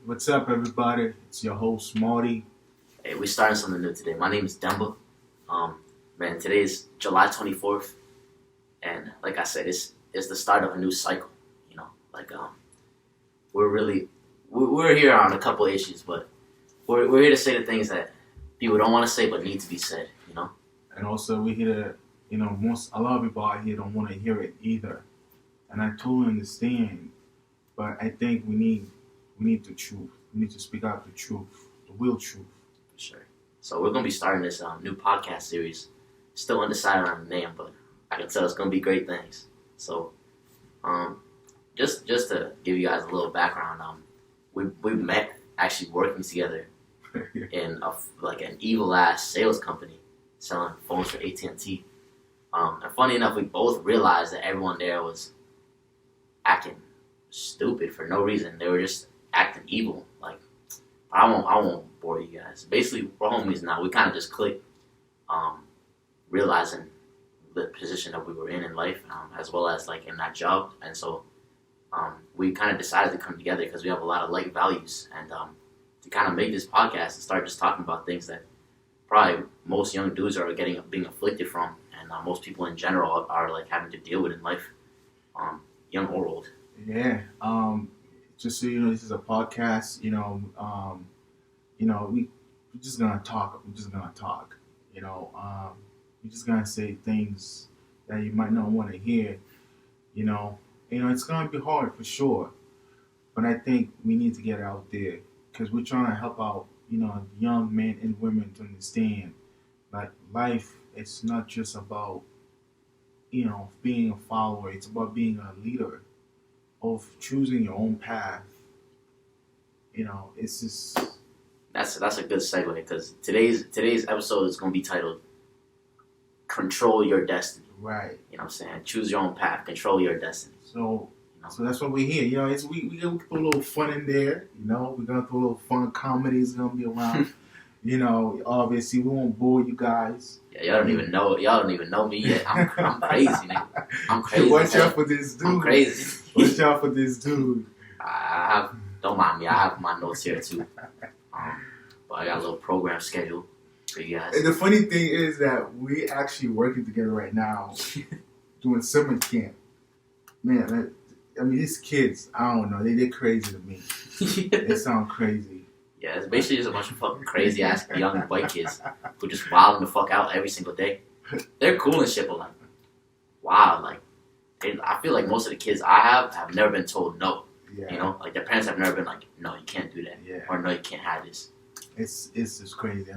What's up, everybody? It's your host, Marty. Hey, we're starting something new today. My name is Demba. Man, today is July 24th, and like I said, it's the start of a new cycle. You know, we're here on a couple issues, but we're here to say the things that people don't want to say but need to be said. You know, And also, we're here to, a lot of people out here don't want to hear it either. And I totally understand, but I think we need the truth. We need to speak out the truth, the real truth. for sure. So we're gonna be starting this new podcast series. Still undecided on the name, but I can tell it's gonna be great things. So, just to give you guys a little background, we met actually working together in an evil ass sales company selling phones for AT&T. And funny enough, we both realized that everyone there was acting stupid for no reason. They were just acting evil. Like, I won't bore you guys. Basically, we're homies now. We kind of just clicked, realizing the position that we were in life, as well as like in that job. And so we kind of decided to come together because we have a lot of like values, and to kind of make this podcast and start just talking about things that probably most young dudes are being afflicted from, and most people in general are like having to deal with in life, young or old. Yeah. Just so you know, this is a podcast. We're just gonna talk. We're just gonna talk. We're just gonna say things that you might not want to hear. It's gonna be hard for sure, but I think we need to get it out there because we're trying to help out, young men and women to understand, like, life. It's not just about, being a follower. It's about being a leader, of choosing your own path. It's just That's a good segue because today's episode is going to be titled "Control Your Destiny." right. You know what I'm saying? Choose your own path, control your destiny. So that's what we're here. We gonna throw a little fun in there. We're gonna throw a little fun comedy is gonna be around. Obviously we won't bore you guys. Yeah, y'all don't even know me yet. I'm crazy, nigga. I'm crazy. Watch out for this dude. I'm crazy. Watch out for this dude. Don't mind me. I have my notes here too. But I got a little program scheduled for you guys. And the funny thing is that we actually working together right now, doing summer camp. Man, these kids, I don't know, they're crazy to me. They sound crazy. Yeah, it's basically just a bunch of fucking crazy ass young white kids who just wilding the fuck out every single day. They're cool and shit, but like, wow, like, I feel like most of the kids I have never been told no. Yeah. Like their parents have never been like, no, you can't do that, or no, you can't have this. It's just crazy.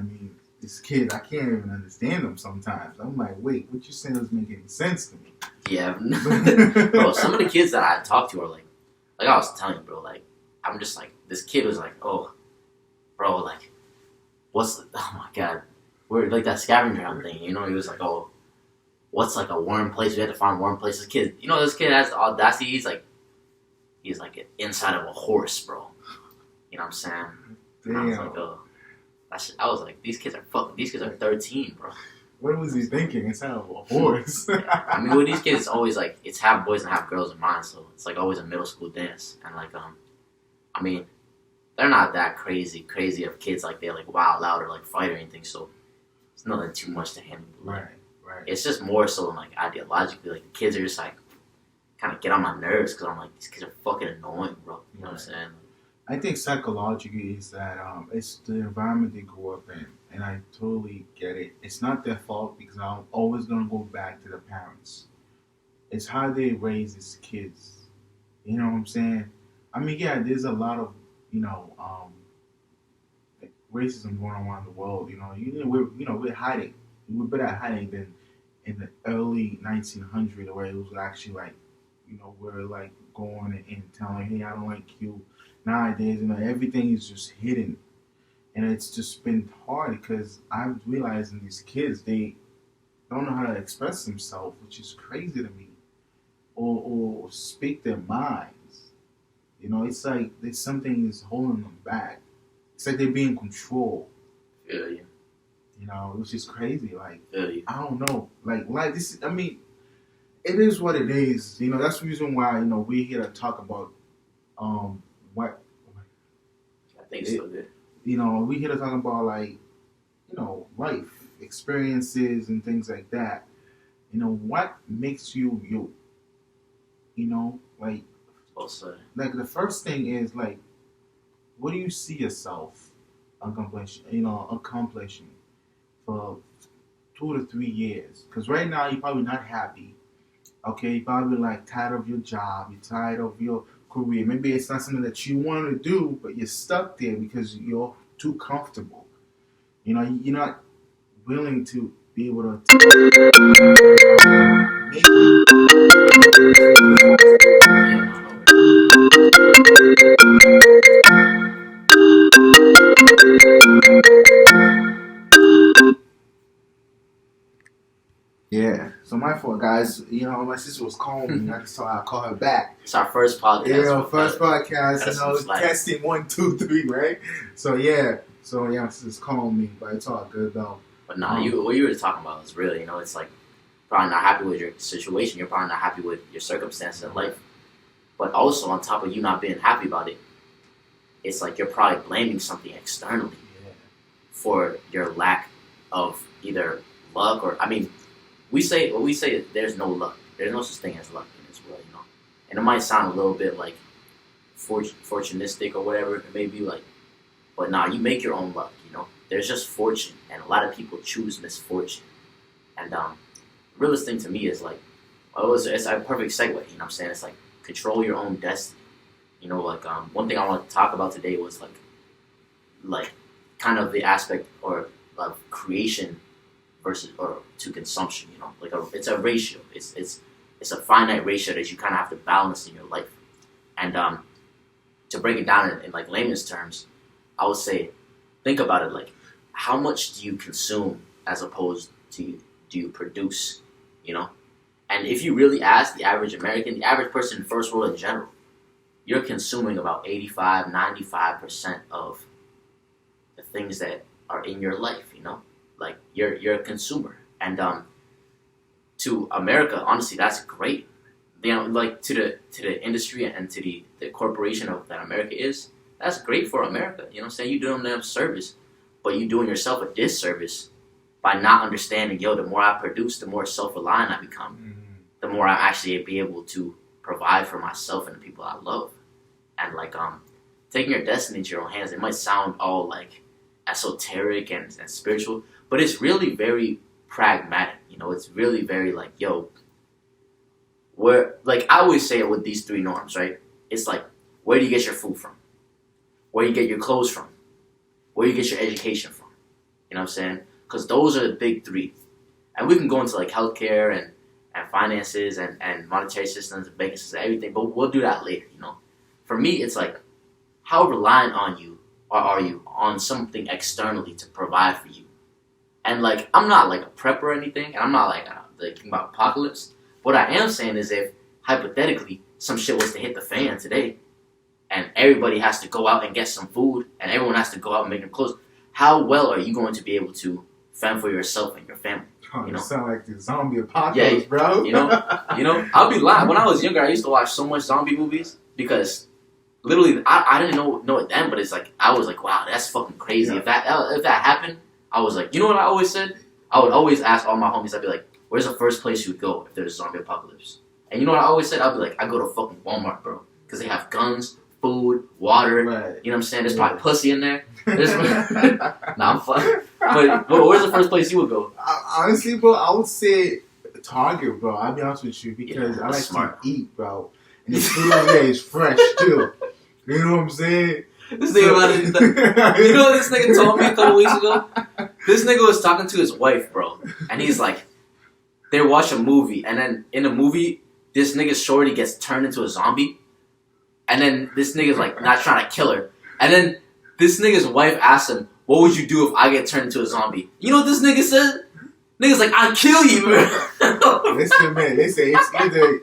This kid, I can't even understand them sometimes. I'm like, wait, what you saying doesn't make any sense to me. Yeah, bro. Some of the kids that I talk to are like I was telling you, bro. Like, I'm just like, this kid was like, oh, bro, like, oh my god, we're like that scavenger hunt thing. He was like, oh, what's like a warm place? We had to find warm places. Kid, this kid has the audacity. He's like inside of a horse, bro. You know what I'm saying? Damn. I was like, oh. I was like, these kids are 13, bro. What was he thinking inside of a horse? Yeah. With these kids, it's always like, it's half boys and half girls in mine, so it's like always a middle school dance. And like, they're not that crazy of kids, like they like wild out or like fight or anything, so it's nothing too much to handle. Right. It's just more so like ideologically, like the kids are just like, kind of get on my nerves because I'm like, these kids are fucking annoying, bro. You know what I'm saying? I think psychologically is that it's the environment they grew up in, and I totally get it. It's not their fault because I'm always gonna go back to the parents. It's how they raise these kids. You know what I'm saying? There's a lot of racism going on around the world. We're hiding. We're better at hiding than in the early 1900s, where it was actually like, we're like going and telling, hey, I don't like you. Nowadays, everything is just hidden. And it's just been hard because I'm realizing these kids, they don't know how to express themselves, which is crazy to me. Or speak their minds. It's like there's something is holding them back. It's like they're being controlled. Yeah. Which is crazy. Like, Yeah. I don't know. Like this. It is what it is. That's the reason why we're here to talk about what think it's still good. You know, we here to talk about like, you know, life experiences and things like that. You know, what makes you you? You know, like, Also, like the first thing is like, what do you see yourself accomplishing? You know, accomplishing for 2 to 3 years? Because right now you're probably not happy. Okay, you're probably like tired of your job. You're tired of your career. Maybe it's not something that you want to do, but you're stuck there because you're too comfortable. You know, you're not willing to be able to make Yeah. So my fault, guys. You know, my sister was calling me. I just thought I'd call her back. It's our first podcast. You know, first podcast. You know, testing 1, 2, 3, right? So yeah. My sister's calling me, but it's all good though. But nah, what you were talking about is real. You know, it's like probably not happy with your situation. You're probably not happy with your circumstances in life. But also on top of you not being happy about it, it's like you're probably blaming something externally for your lack of either luck or we say there's no luck. There's no such thing as luck in this world, you know. And it might sound a little bit like fortunistic or whatever it may be like, but nah, you make your own luck, you know. There's just fortune, and a lot of people choose misfortune. And the realest thing to me is like, it's a perfect segue. You know what I'm saying? It's like control your own destiny. You know, like one thing I want to talk about today was like kind of the aspect or of creation versus or to consumption. You know, like it's a ratio. It's a finite ratio that you kind of have to balance in your life. And to break it down in like layman's terms, I would say, think about it like, how much do you consume as opposed to do you produce? You know, and if you really ask the average American, the average person in the first world in general, you're consuming about 85, 95% of the things that are in your life, you know? Like, you're a consumer. And to America, honestly, that's great. You know, like, to the industry and to the corporation of that America is, that's great for America. You know what I'm saying? You're doing them a service, but you're doing yourself a disservice by not understanding, the more I produce, the more self-reliant I become. Mm-hmm. The more I actually be able to provide for myself and the people I love. And like taking your destiny into your own hands, it might sound all like esoteric and spiritual, but it's really very pragmatic. You know, it's really very like, where, like I always say it with these 3 norms, right? It's like, where do you get your food from? Where do you get your clothes from? Where do you get your education from? You know what I'm saying? Because those are the big 3. And we can go into like healthcare and finances and monetary systems and banking systems and everything, but we'll do that later, you know? For me, it's like, how reliant are you on something externally to provide for you? And like, I'm not like a prepper or anything, and I'm not like thinking about apocalypse. What I am saying is if, hypothetically, some shit was to hit the fan today, and everybody has to go out and get some food, and everyone has to go out and make their clothes, how well are you going to be able to fend for yourself and your family? You sound like the zombie apocalypse, bro. You know, I'll be lying. When I was younger, I used to watch so much zombie movies because literally, I didn't know it then, but it's like I was like, wow, that's fucking crazy. Yeah. If that happened, I was like, you know what I always said? I would always ask all my homies. I'd be like, where's the first place you would go if there's a zombie apocalypse? And you know what I always said? I'd be like, I go to fucking Walmart, bro, because they have guns, food, water. Right. You know what I'm saying? There's probably pussy in there. Nah, I'm fine. But where's the first place you would go? Honestly, bro, I would say Target, bro. I'll be honest with you because I like to eat, bro. And the food there is fresh, too. You know what I'm saying? This nigga about it. You know what this nigga told me a couple weeks ago? This nigga was talking to his wife, bro. And he's like, they watch a movie. And then in the movie, this nigga's shorty gets turned into a zombie. And then this nigga's like not trying to kill her. And then this nigga's wife asks him, what would you do if I get turned into a zombie? You know what this nigga said? Nigga's like, I'll kill you, bro. Listen, man, they say it's either...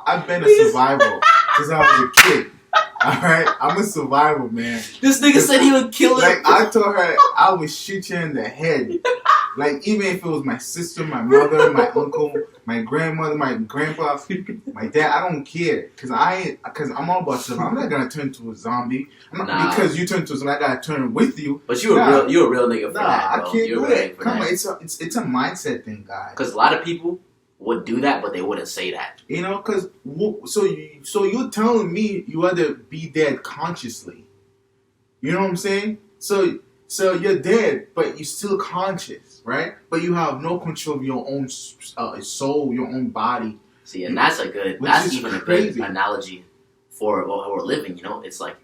I've been a survivor since I was a kid. Alright? I'm a survivor, man. This nigga said he would kill her. Like, I told her I would shoot you in the head. Like, even if it was my sister, my mother, my uncle, my grandmother, my grandpa, my dad. I don't care because I'm all about survival. I'm not gonna turn to a zombie. Because you turn to a zombie, I gotta turn with you. But you a real nigga for that, bro. I can't do it. Come on, it's a mindset thing, guys. Because a lot of people would do that, but they wouldn't say that. You know, because so you're telling me you either be dead consciously. You know what I'm saying? So you're dead, but you're still conscious, right? But you have no control of your own soul, your own body. See, and that's even a good analogy for what we're living, you know? It's like,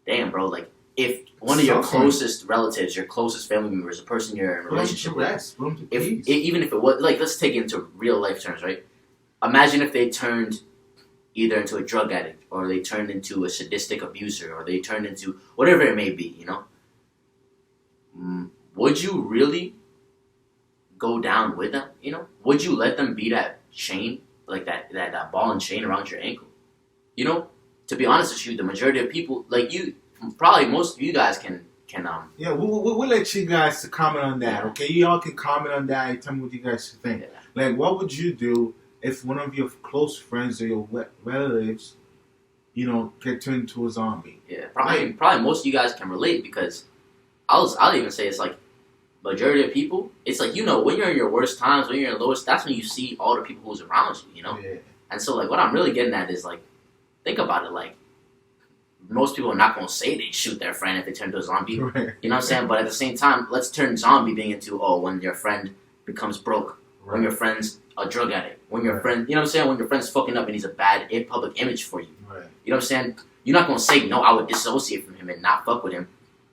damn, bro, like, if one of your closest relatives, your closest family members, a person you're in a relationship with, even if it was, like, let's take it into real life terms, right? Imagine if they turned either into a drug addict, or they turned into a sadistic abuser, or they turned into whatever it may be, you know? Would you really go down with them, you know? Would you let them be that chain, like that ball and chain around your ankle? You know, to be honest with you, the majority of people, like you, probably most of you guys can yeah, we'll let you guys to comment on that, okay? You all can comment on that and tell me what you guys think. Yeah. Like, what would you do if one of your close friends or your relatives, you know, get turned into a zombie? Yeah, probably most of you guys can relate because I'll even say it's like majority of people. It's like, you know, when you're in your worst times, when you're in lowest, that's when you see all the people who's around you, you know. Yeah. And so like what I'm really getting at is like, think about it. Like most people are not gonna say they shoot their friend if they turn to a zombie. Right. You know what I'm saying? But at the same time, let's turn zombie being into when your friend becomes broke, right. When your friend's a drug addict, when your friend, you know what I'm saying, when your friend's fucking up and he's a bad public image for you. Right. You know what I'm saying? You're not gonna say no. I would dissociate from him and not fuck with him.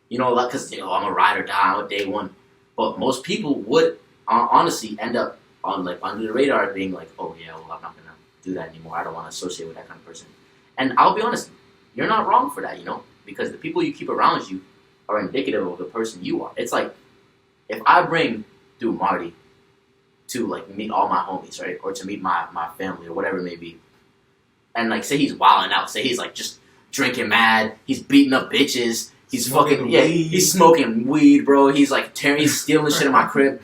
You know, like, because, you know, I'm a ride or die, I'm a day one. But most people would honestly end up on, like, under the radar being like, oh, yeah, well, I'm not going to do that anymore. I don't want to associate with that kind of person. And I'll be honest, you're not wrong for that, you know, because the people you keep around you are indicative of the person you are. It's like, if I bring dude Marty to, like, meet all my homies, right, or to meet my family or whatever it may be, and, like, say he's wilding out, say he's, like, just drinking mad, he's beating up bitches, he's smoking he's smoking weed, bro. He's like he's stealing shit in my crib.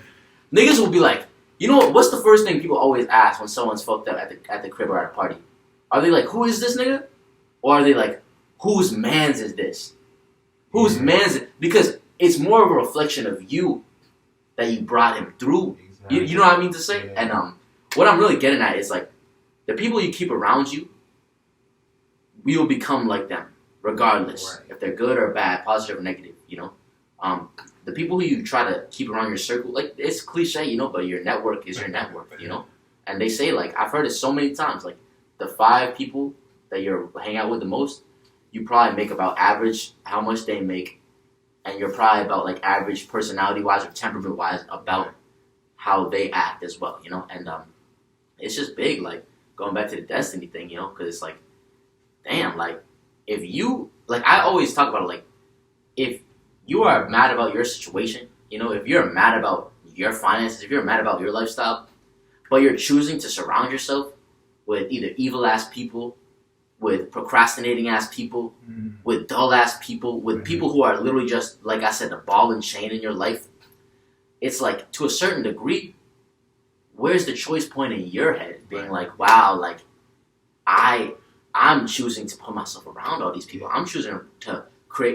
Niggas will be like, you know what's the first thing people always ask when someone's fucked up at the crib or at a party? Are they like, who is this nigga? Or are they like, whose man's is this? Whose man's it? Because it's more of a reflection of you that you brought him through. Exactly. You know what I mean to say? Yeah. And what I'm really getting at is like, the people you keep around you, you'll become like them. Regardless, right. If they're good or bad, positive or negative, you know. The people who you try to keep around your circle, like, it's cliche, you know, but your network is your network, you know. And they say, like, I've heard it so many times, like, the 5 people that you hang out with the most, you probably make about average how much they make, and you're probably about, like, average personality-wise or temperament-wise about how they act as well, you know. And it's just big, like, going back to the destiny thing, you know, because it's like, damn, like, if you, like, I always talk about it, like, if you are mad about your situation, you know, if you're mad about your finances, if you're mad about your lifestyle, but you're choosing to surround yourself with either evil-ass people, with procrastinating-ass people, with dull-ass people, with people who are literally just, like I said, the ball and chain in your life, it's like, to a certain degree, where's the choice point in your head? Being like, wow, like, I'm choosing to put myself around all these people. I'm choosing to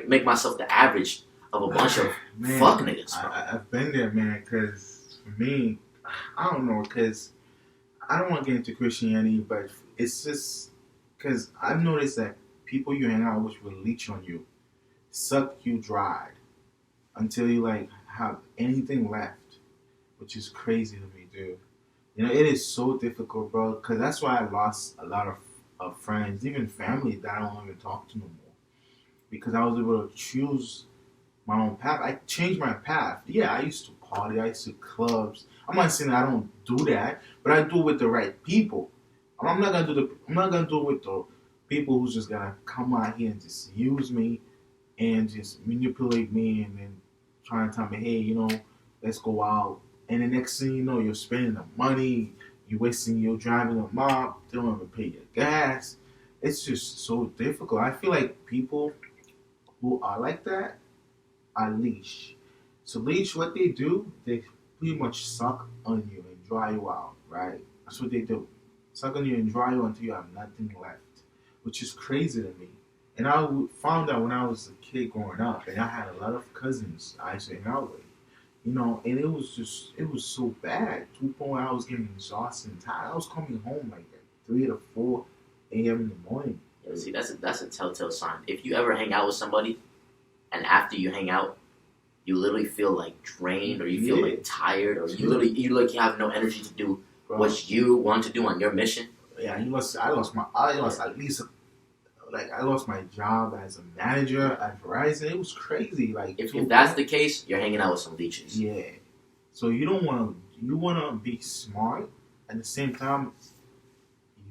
make myself the average of a bunch of fuck niggas. I've been there, man, because for me, I don't know, because I don't want to get into Christianity, but it's just because I've noticed that people you hang out with will leech on you, suck you dry until you, like, have anything left, which is crazy to me, dude. You know, it is so difficult, bro, because that's why I lost a lot of friends, even family that I don't even talk to no more. Because I was able to choose my own path. I changed my path. Yeah, I used to party. I used to clubs. I'm not saying I don't do that, but I do it with the right people. I'm not gonna do it with the people who's just gonna come out here and just use me and just manipulate me and then try and tell me, hey, you know, let's go out. And the next thing you know, you're spending the money. You're driving a mob, they don't even pay your gas. It's just so difficult. I feel like people who are like that are leash. So leash, what they do, they pretty much suck on you and dry you out, right? That's what they do. Suck on you and dry you until you have nothing left, which is crazy to me. And found out when I was a kid growing up, and I had a lot of cousins I used to hang out with. And it was so bad. To the point where I was getting exhausted and tired. I was coming home like at 3 to 4 a.m. in the morning. Yeah, see, that's a telltale sign. If you ever hang out with somebody, and after you hang out, you literally feel like drained, or you feel like tired, or you have no energy to do what you want to do on your mission. Yeah, I lost my job as a manager at Verizon. It was crazy. Like if that's the case, you're hanging out with some leeches. Yeah. So you wanna be smart. At the same time,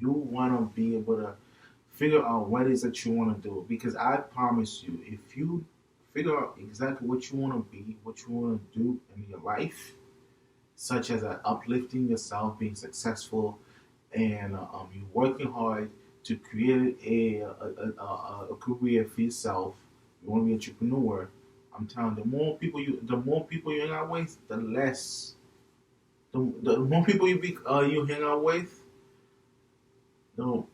you wanna be able to figure out what it is that you wanna do. Because I promise you, if you figure out exactly what you wanna be, what you wanna do in your life, such as uplifting yourself, being successful, and you working hard to create a career for yourself. You want to be an entrepreneur. I'm telling you, the more people you hang out with, the more people you hang out with, the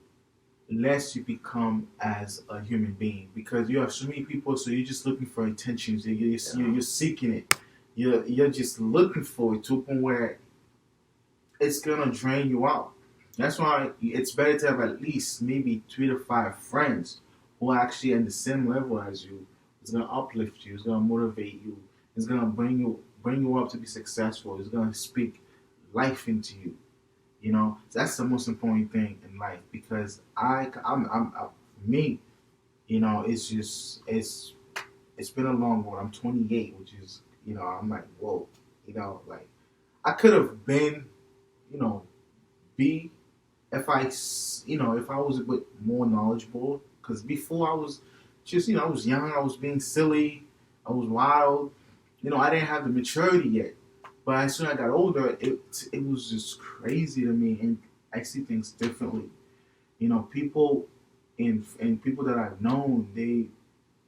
less you become as a human being, because you have so many people. So you're just looking for attention. So you're seeking it. You're just looking for it to a point where it's gonna drain you out. That's why it's better to have at least maybe 3 to 5 friends who are actually at the same level as you. It's gonna uplift you. It's gonna motivate you. It's gonna bring you up to be successful. It's gonna speak life into you. That's the most important thing in life, because I'm me. It's been a long one. I'm 28, which is I'm like, whoa. Like I could have been, be. If I was a bit more knowledgeable, because before I was just, I was young, I was being silly, I was wild, I didn't have the maturity yet. But as soon as I got older, it was just crazy to me, and I see things differently. People and people that I've known, they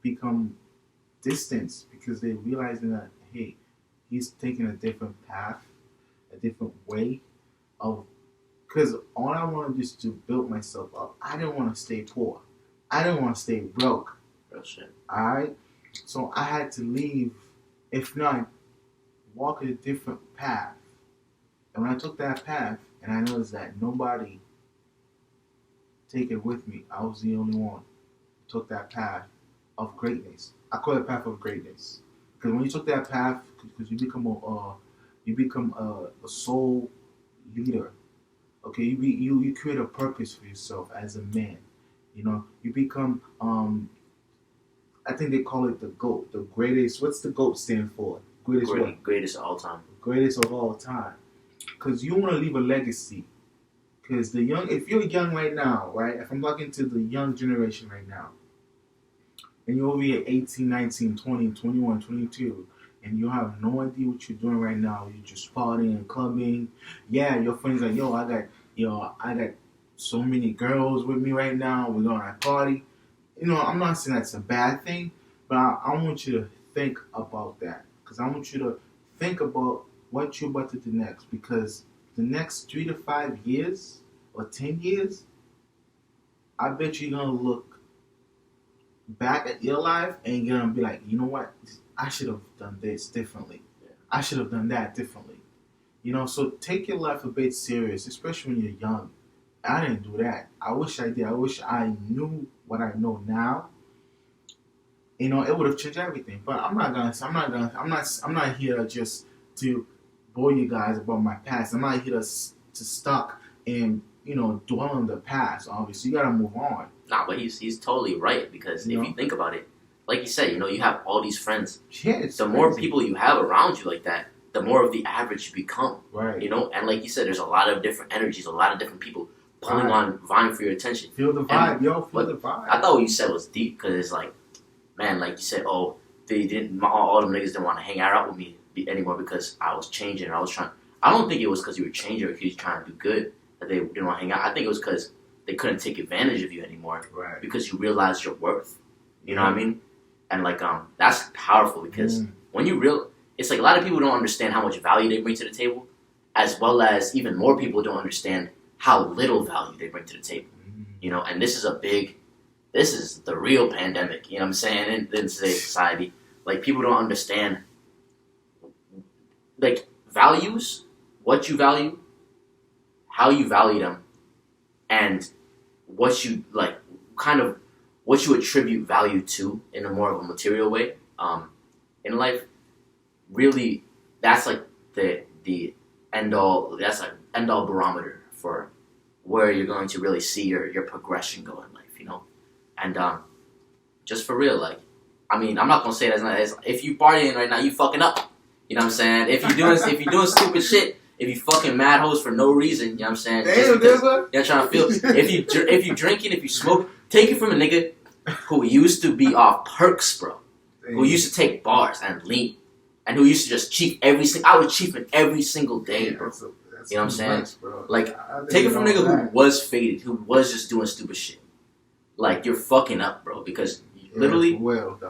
become distant because they realize that, hey, he's taking a different path, a different way of. Because all I wanted is to build myself up. I didn't want to stay poor. I didn't want to stay broke. Real shit. Alright? So I had to leave, if not, walk a different path. And when I took that path, and I noticed that nobody take it with me, I was the only one who took that path of greatness. I call it path of greatness. Because when you took that path, because you become a soul leader. Okay, you create a purpose for yourself as a man. You become I think they call it the GOAT, the greatest. What's the GOAT stand for? Greatest of all time. Greatest of all time. Because you want to leave a legacy. Because if you're young right now, right? If I'm talking to the young generation right now, and you're over here 18, 19, 20, 21, 22, and you have no idea what you're doing right now. You're just partying and clubbing. Yeah, your friends like, I got so many girls with me right now. We're going to party. I'm not saying that's a bad thing, but I want you to think about that. Because I want you to think about what you're about to do next. Because the next 3 to 5 years or 10 years, I bet you're going to look back at your life and you're going to be like, you know what? I should have done this differently. Yeah. I should have done that differently. So take your life a bit serious, especially when you're young. I didn't do that. I wish I did. I wish I knew what I know now. It would have changed everything. But I'm not here just to bore you guys about my past. I'm not here to stuck and dwell on the past. Obviously, you gotta move on. Nah, but he's totally right, because if you think about it, like you said, you have all these friends. Yeah, the more people you have around you like that, the more of the average you become. Right. And like you said, there's a lot of different energies, a lot of different people pulling on, vying for your attention. Feel the vibe, feel the vibe. I thought what you said was deep, because it's like, man, like you said, all them niggas didn't want to hang out with me anymore because I was changing. I don't think it was because you were changing or because you were trying to do good that they didn't want to hang out. I think it was because they couldn't take advantage of you anymore. Right. Because you realized your worth. You know what I mean? And like that's powerful, because when you it's like a lot of people don't understand how much value they bring to the table as well as even more people don't understand how little value they bring to the table. You know, and this is the real pandemic, you know what I'm saying, in today's society. Like, people don't understand, like, values, what you value, how you value them, and what you, like, kind of, what you attribute value to in a more of a material way, in life. Really, that's, like, the end-all, that's, like, end-all barometer for where you're going to really see your progression go in life, you know? And, just for real, like, I mean, I'm not gonna say that's if you partying right now, you fucking up. You know what I'm saying? If you're doing stupid shit, if you fucking mad hoes for no reason, you know what I'm saying? Damn, you're trying to feel. If you drinking, if you smoke, take it from a nigga who used to be off perks, bro. Who used to take bars and lean, and who used to just cheat I was cheating every single day, bro. That's you know what I'm saying? Much, bro. Like, take it from a nigga who was faded, who was just doing stupid shit. Like, you're fucking up, bro, because literally,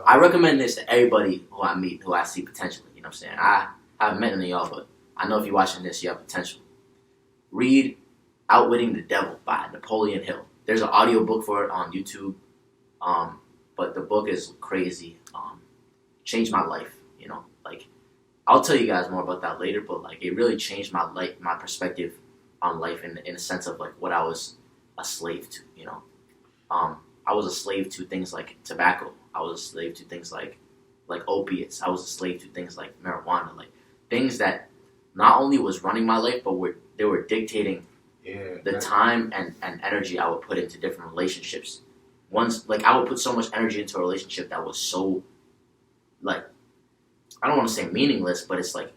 I recommend this to everybody who I meet, who I see potentially. You know what I'm saying? I haven't met any of y'all, but I know if you're watching this, you have potential. Read Outwitting the Devil by Napoleon Hill. There's an audiobook for it on YouTube, but the book is crazy. Changed my life, you know? Like, I'll tell you guys more about that later, but, like, it really changed my life, my perspective on life in a sense of, like, what I was a slave to, you know? I was a slave to things like tobacco. I was a slave to things like opiates. I was a slave to things like marijuana, like things that not only was running my life, but they were dictating the time and energy I would put into different relationships. Like, I would put so much energy into a relationship that was so, like, I don't want to say meaningless, but it's like,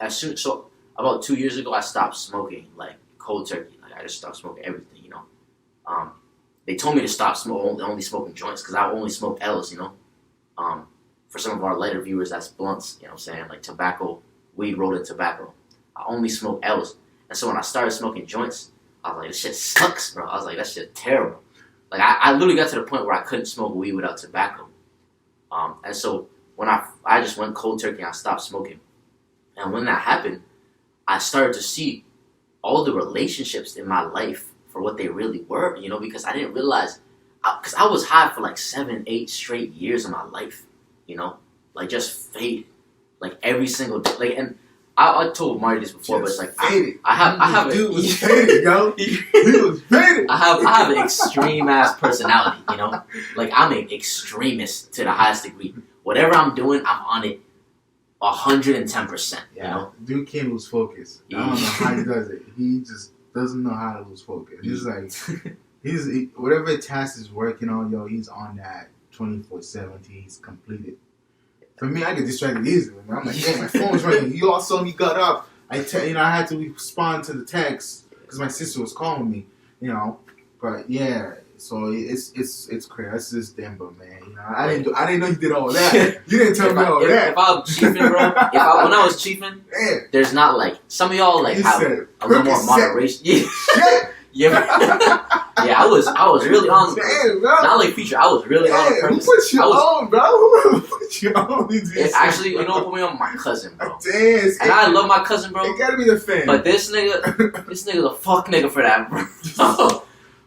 so about 2 years ago, I stopped smoking, like, cold turkey. Like, I just stopped smoking everything, you know. They told me to stop only smoking joints, because I only smoke L's, you know. For some of our lighter viewers, that's blunts, you know what I'm saying? Like tobacco, weed rolled in tobacco. I only smoke L's. And so when I started smoking joints, I was like, this shit sucks, bro. I was like, that shit terrible. Like, I literally got to the point where I couldn't smoke weed without tobacco. And so when I just went cold turkey and I stopped smoking. And when that happened, I started to see all the relationships in my life for what they really were, you know, because I didn't realize, because I was high for like 7, 8 straight years of my life, you know, like just faded, like every single day. Like, and I told Marty this before, but it's like I have dude was faded, yo. He was faded. I have an extreme ass personality, you know, like I'm an extremist to the highest degree. Whatever I'm doing, I'm on it 110%. You know, dude can't lose focus. I don't know how he does it. He just doesn't know how to lose focus. He's like, whatever task is working on, yo, he's on that 24/7. He's completed. For me, I get distracted easily. Man. I'm like, damn, my phone's ringing. You all saw me got up. I had to respond to the text because my sister was calling me. You know, but yeah, so it's crazy. That's just Denver, man. You know, I didn't know you did all that. You didn't tell me all that. If I was chiefing, bro, when I was chiefing, there's not like some of y'all like have a little more moderation. Yeah, I was really on. Damn, bro. Not like feature. I was really on purpose. Who put you on, bro? Who put you on? Actually, you know what put me on? My cousin, bro. Damn, and I love my cousin, bro. It gotta be the fan. But this nigga's a fuck nigga for that, bro.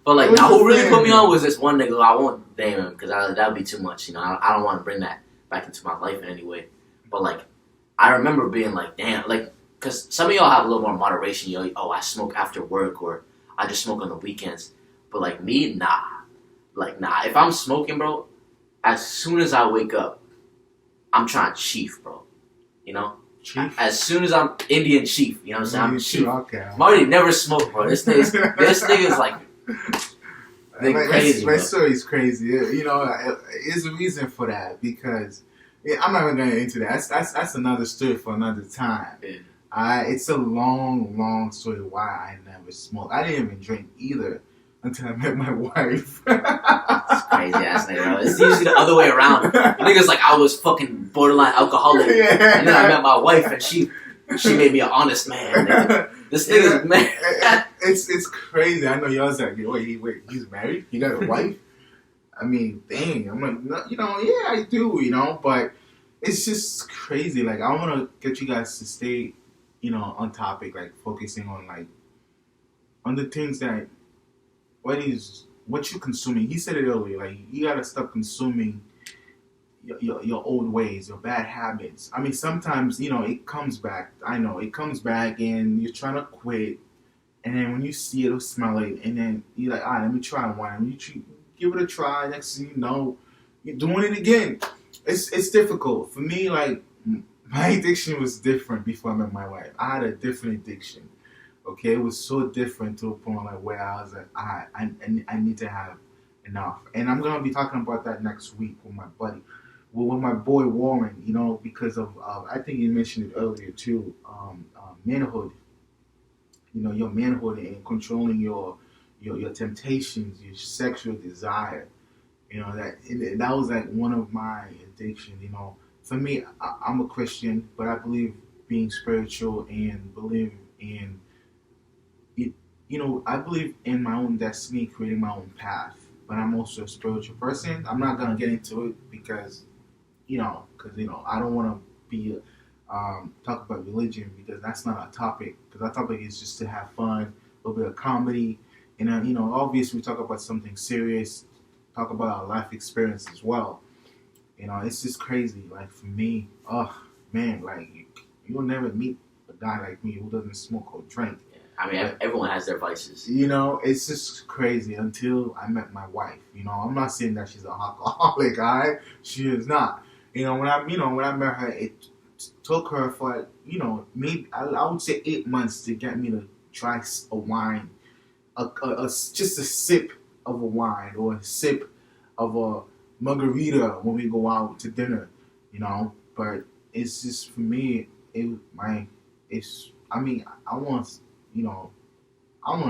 But like, now who really put me on was this one nigga. I won't name him because that would be too much. You know, I don't want to bring that back into my life in any way. But like, I remember being like, damn, like, because some of y'all have a little more moderation. You know, oh, I smoke after work or I just smoke on the weekends. But like me, nah. Like, nah. If I'm smoking, bro, as soon as I wake up, I'm trying to chief, bro. You know? Chief? As soon as I'm Indian chief, you know what I'm saying? I'm chief. Okay. Marty never smoked, bro. This nigga's like crazy. My story's crazy. You know, there's a reason for that because I'm not even going to get into that. That's another story for another time. Yeah. It's a long story why I never smoked. I didn't even drink either until I met my wife. It's crazy ass nigga, bro. It's usually the other way around. Niggas like I was fucking borderline alcoholic, and then I met my wife, and she made me an honest man. Nigga. This nigga's man. It's crazy. I know y'all's like, wait, he's married? He got a wife? I mean, dang. I'm like, no, you know, yeah, I do, you know, but it's just crazy. Like, I want to get you guys to stay on topic, like focusing on like on the things that what you consuming. He said it earlier, like you gotta stop consuming your old ways, your bad habits. I mean, sometimes it comes back. I know it comes back, and you're trying to quit, and then when you see it or smell it, and then you're like, all right, let me try one. And give it a try. Next thing you know, you're doing it again. It's difficult for me. Like my addiction was different before I met my wife. I had a different addiction. Okay, it was so different to a point like where I was like, I need to have enough, and I'm gonna be talking about that next week with my buddy, with my boy Warren. Because of I think you mentioned it earlier too. Manhood. Your manhood and controlling your temptations, your sexual desire. That was like one of my addictions. For me, I'm a Christian, but I believe being spiritual and believe in it. I believe in my own destiny, creating my own path. But I'm also a spiritual person. I'm not gonna get into it because I don't want to be talk about religion because that's not our topic. Because our topic is just to have fun, a little bit of comedy, and obviously we talk about something serious, talk about our life experience as well. It's just crazy. Like for me, oh man, like you'll never meet a guy like me who doesn't smoke or drink. I mean, everyone has their vices. It's just crazy until I met my wife. I'm not saying that she's an alcoholic, alright? She is not. When I met her, it took her for maybe I would say 8 months to get me to try a wine, just a sip of a wine or a sip of a margarita when we go out to dinner. But it's just for me. I want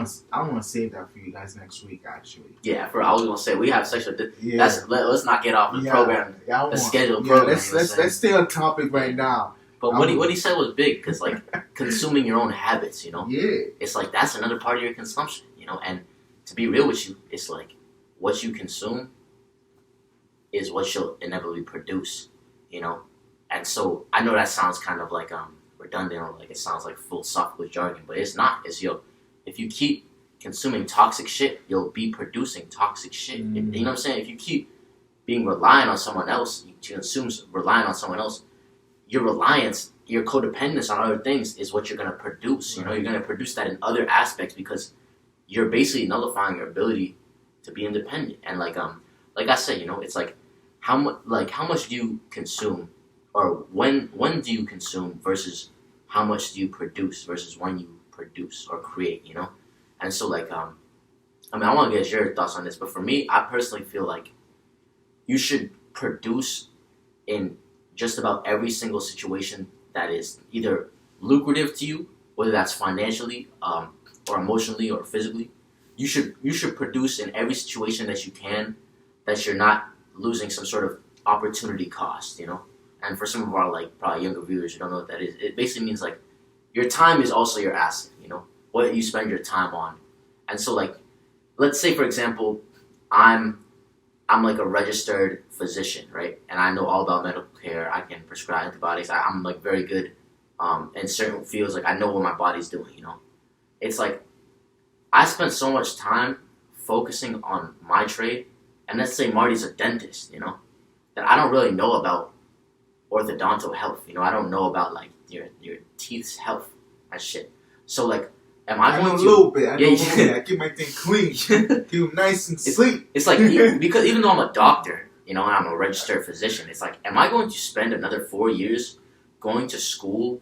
to save that for you guys next week. Actually, yeah. I was gonna say we have sexual. Let's not get off the program. The scheduled program. Let's stay on topic right now. But what he said was big because like consuming your own habits. Yeah. It's like that's another part of your consumption. And to be real with you, it's like what you consume is what you'll inevitably produce. And so I know that sounds kind of like redundant or like it sounds like philosophical jargon, but it's not. It's if you keep consuming toxic shit, you'll be producing toxic shit. You know what I'm saying? If you keep being reliant on someone else, you consume relying on someone else, your reliance, your codependence on other things is what you're going to produce. You're going to produce that in other aspects because you're basically nullifying your ability to be independent. And like I said, it's like how much do you consume, or when do you consume versus how much do you produce versus when you produce or create, And so like I want to get your thoughts on this, but for me, I personally feel like you should produce in just about every single situation that is either lucrative to you, whether that's financially or emotionally or physically. You should produce in every situation that you can, that you're not losing some sort of opportunity cost, And for some of our like probably younger viewers who don't know what that is, it basically means like your time is also your asset, what you spend your time on. And so like, let's say for example, I'm like a registered physician, right? And I know all about medical care. I can prescribe antibiotics. I'm like very good in certain fields. Like I know what my body's doing, It's like I spent so much time focusing on my trade. And let's say Marty's a dentist, that I don't really know about orthodontal health. I don't know about like your teeth's health and shit. So like, am I going to? I know a little bit. I keep my thing clean. Keep them nice and sleek. It's like because even though I'm a doctor, and I'm a registered physician, it's like, am I going to spend another 4 years going to school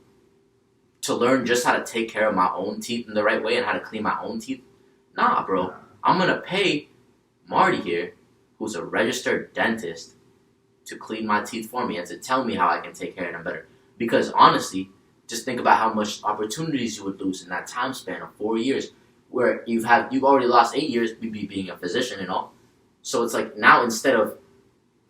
to learn just how to take care of my own teeth in the right way and how to clean my own teeth? Nah, bro. I'm gonna pay Marty here, who's a registered dentist, to clean my teeth for me and to tell me how I can take care of them better. Because honestly, just think about how much opportunities you would lose in that time span of 4 years, where you've already lost 8 years being a physician and all. So it's like now instead of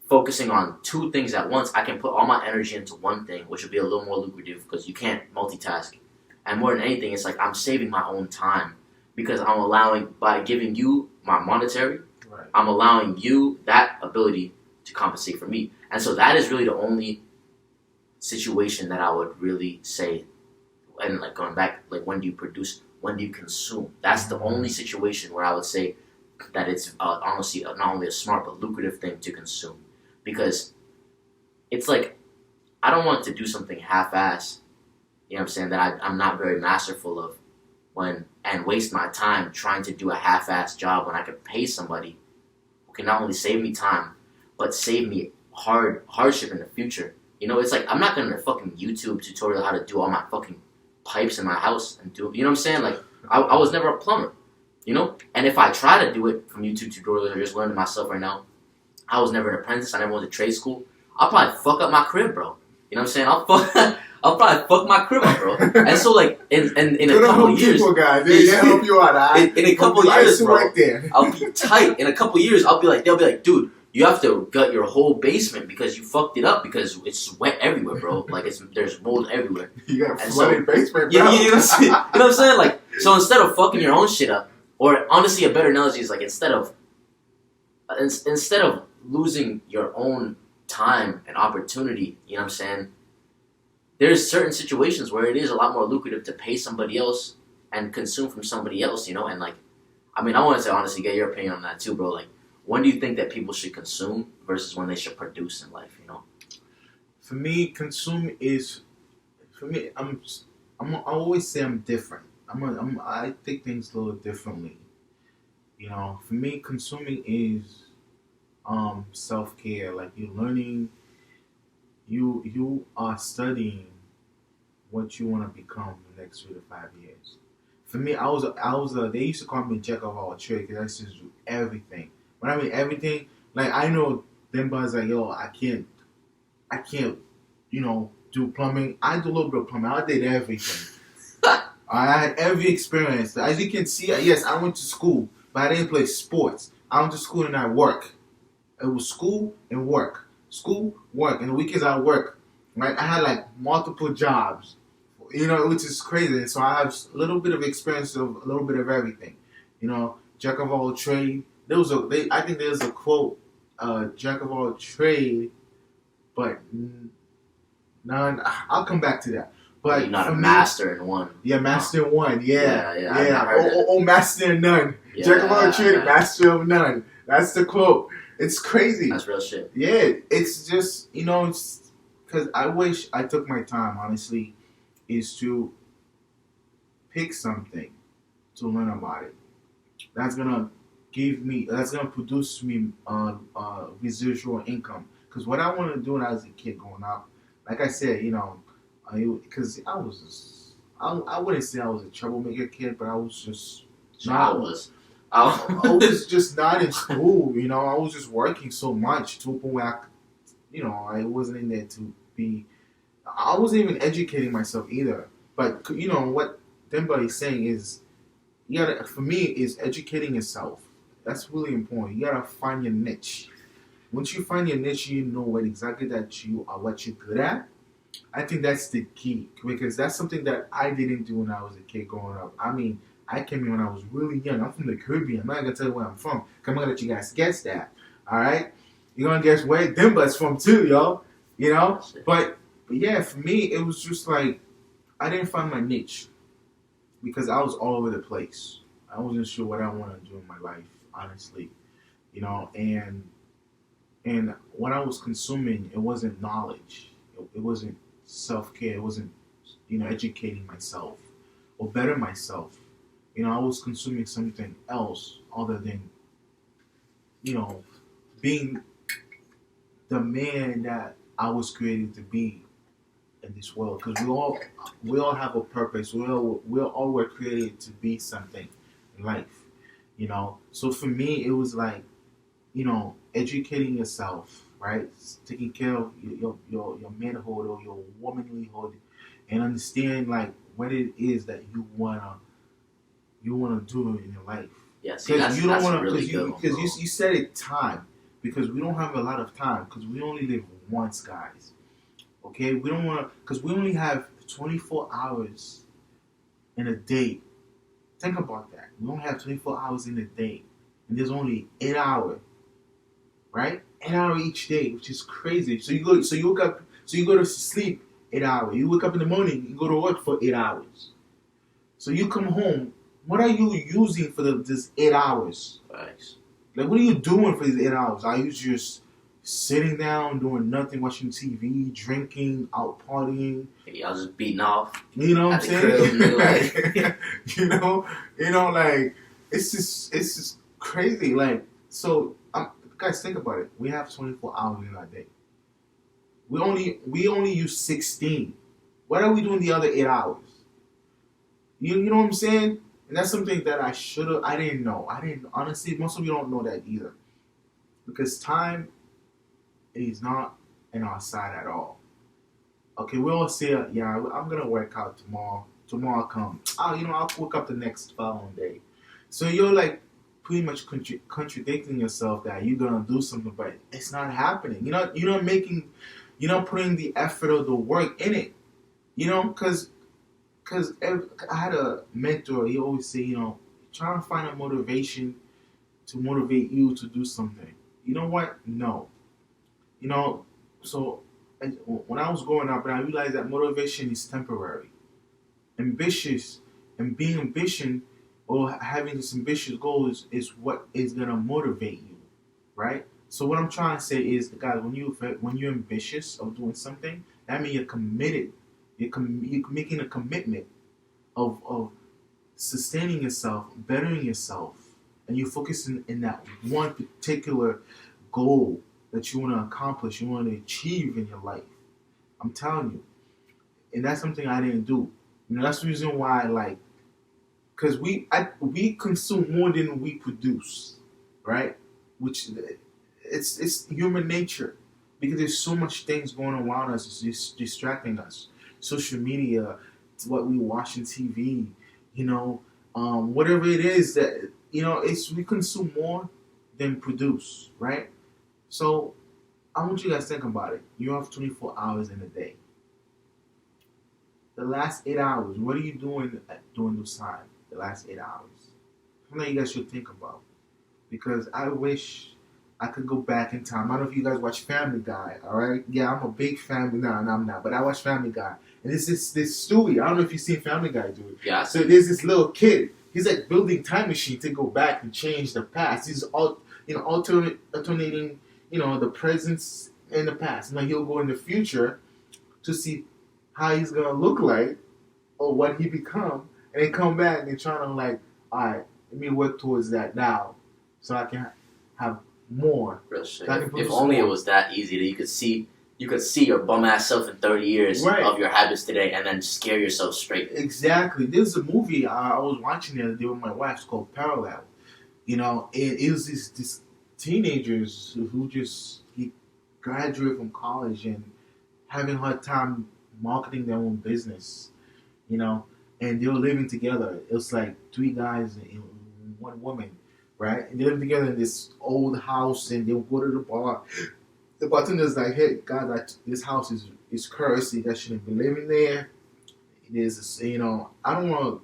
focusing on two things at once, I can put all my energy into one thing, which would be a little more lucrative because you can't multitask. And more than anything, it's like I'm saving my own time because I'm allowing, by giving you my monetary, right, I'm allowing you that ability to compensate for me. And so that is really the only situation that I would really say and like going back, like when do you produce? When do you consume? That's the only situation where I would say that it's honestly not only a smart but lucrative thing to consume, because it's like I don't want to do something half-ass. You know what I'm saying? That I'm not very masterful of and waste my time trying to do a half-ass job when I could pay somebody who can not only save me time but save me hardship in the future. You know, it's like I'm not gonna fucking YouTube tutorial how to do all my fucking pipes in my house and do. You know what I'm saying? Like I was never a plumber. You know, and if I try to do it from YouTube tutorials or just learning myself right now, I was never an apprentice. I never went to trade school. I'll probably fuck up my crib, bro. You know what I'm saying? I'll probably fuck my crib up, bro. And so, like, in a couple of years, they help you out. In a couple of years, bro, right there. I'll be tight. In a couple of years, they'll be like, dude, you have to gut your whole basement because you fucked it up because it's wet everywhere, bro. Like there's mold everywhere. You got a flooded basement, bro. You know what I'm saying? Like, so instead of fucking your own shit up, or honestly, a better analogy is like instead of losing your own time and opportunity, you know what I'm saying? There's certain situations where it is a lot more lucrative to pay somebody else and consume from somebody else, you know? And like, I mean, I wanted to honestly get your opinion on that too, bro. Like, when do you think that people should consume versus when they should produce in life, you know? For me, I always say I'm different. I think things a little differently. You know, for me, consuming is self-care. Like you're learning, you are studying what you want to become in the next 3 to 5 years. For me, they used to call me jack of all trades because I used to do everything. When I mean everything, like I know them guys like, yo, I can't, you know, do plumbing. I do a little bit of plumbing. I did everything. I had every experience. As you can see, yes, I went to school, but I didn't play sports. I went to school and I work. It was school and work. School, work. And the weekends I work. Right? I had like multiple jobs, you know, which is crazy. So I have a little bit of experience of a little bit of everything. You know, jack of all trade. I think there's a quote, jack of all trade, but none. I'll come back to that. But you're not a master in one. Yeah, master in one. Yeah. Oh, master in none. Yeah, Jack of all trades, master of none. That's the quote. It's crazy. That's real shit. Yeah, it's just, you know, because I wish I took my time, honestly, is to pick something to learn about it. That's gonna produce me residual income. Because what I wanted to do when I was a kid growing up, like I said, you know, because I wouldn't say I was a troublemaker kid, but I was just I was just not in school, you know. I was just working so much to a point where I wasn't in there to be. I wasn't even educating myself either. But you know what Demba is saying is, for me, is educating yourself. That's really important. You gotta find your niche. Once you find your niche, you know what you're good at. I think that's the key, because that's something that I didn't do when I was a kid growing up. I mean, I came here when I was really young. I'm from the Caribbean. I'm not going to tell you where I'm from. I'm going to let you guys guess that. All right? You're going to guess where Denver's from too, yo. You know? But yeah, for me, it was just like, I didn't find my niche because I was all over the place. I wasn't sure what I wanted to do in my life, honestly. You know, and what I was consuming, it wasn't knowledge. It wasn't self-care. It wasn't, you know, educating myself or better myself. You know, I was consuming something else other than, you know, being the man that I was created to be in this world. Because we all have a purpose. We all were created to be something in life. You know, so for me, it was like, you know, educating yourself, right? Taking care of your manhood or your womanlyhood, and understand like what it is that you wanna do in your life. Yeah, see, that's really good. Because you said it, time. Because we don't have a lot of time. Because we only live once, guys. Okay, we don't want to. Because we only have 24 hours in a day. Think about that. We only have 24 hours in a day, and there's only 8 hours, right? 8 hours each day, which is crazy. So you go to sleep 8 hours. You wake up in the morning, you go to work for 8 hours. So you come home, what are you using for this 8 hours? Thanks. Like, what are you doing for these 8 hours? Are you just sitting down, doing nothing, watching TV, drinking, out partying? I was just beating off. You know what I'm saying? Crib, like, you know, like, it's just crazy. Like, so, guys, think about it. We have 24 hours in our day. We only use 16. What are we doing the other 8 hours? You know what I'm saying? And that's something that I didn't know. Honestly, most of you don't know that either. Because time is not in our side at all. Okay, we all say, yeah, I'm going to work out tomorrow. Tomorrow come. I'll wake up the next following day. So you're like pretty much contradicting yourself that you're going to do something, but it's not happening. You're not putting the effort or the work in it. Because I had a mentor, he always say, try to find a motivation to motivate you to do something. You know what? No. So when I was growing up, I realized that motivation is temporary. Being ambitious or having this ambitious goal is what is going to motivate you, right? So what I'm trying to say is, guys, when you're ambitious of doing something, that means you're committed. You're making a commitment of sustaining yourself, bettering yourself, and you're focusing in that one particular goal that you want to accomplish, you want to achieve in your life. I'm telling you. And that's something I didn't do. That's the reason why, because we consume more than we produce, right? Which it's human nature, because there's so much things going around us, it's just distracting us. Social media, what we watch on TV, whatever it is that we consume more than produce, right? So I want you guys to think about it. You have 24 hours in a day. The last 8 hours, what are you doing during this time? The last 8 hours. Something you guys should think about. Because I wish I could go back in time. I don't know if you guys watch Family Guy, alright? Yeah, I'm a big Family Guy, and I'm not, but I watch Family Guy. And this Stewie. I don't know if you've seen Family Guy, dude. Yeah. So there's this little kid. He's like building time machine to go back and change the past. He's alternating, the present and the past. Now he'll go in the future to see how he's gonna look like or what he become, and then come back and try to all right, let me work towards that now, so I can have more. Real shit. If only it was that easy that you could see your bum ass self in 30 years of your habits today, and then scare yourself straight. Exactly. There's a movie I was watching the other day with my wife. It's called Parallel. It was these teenagers who just graduated from college and having a hard time marketing their own business, and they were living together. It was like 3 guys and 1 woman, right? And they lived together in this old house, and they would go to the bar. The bartender's like, "Hey, guys, this house is cursed. You guys shouldn't be living there." There's, I don't want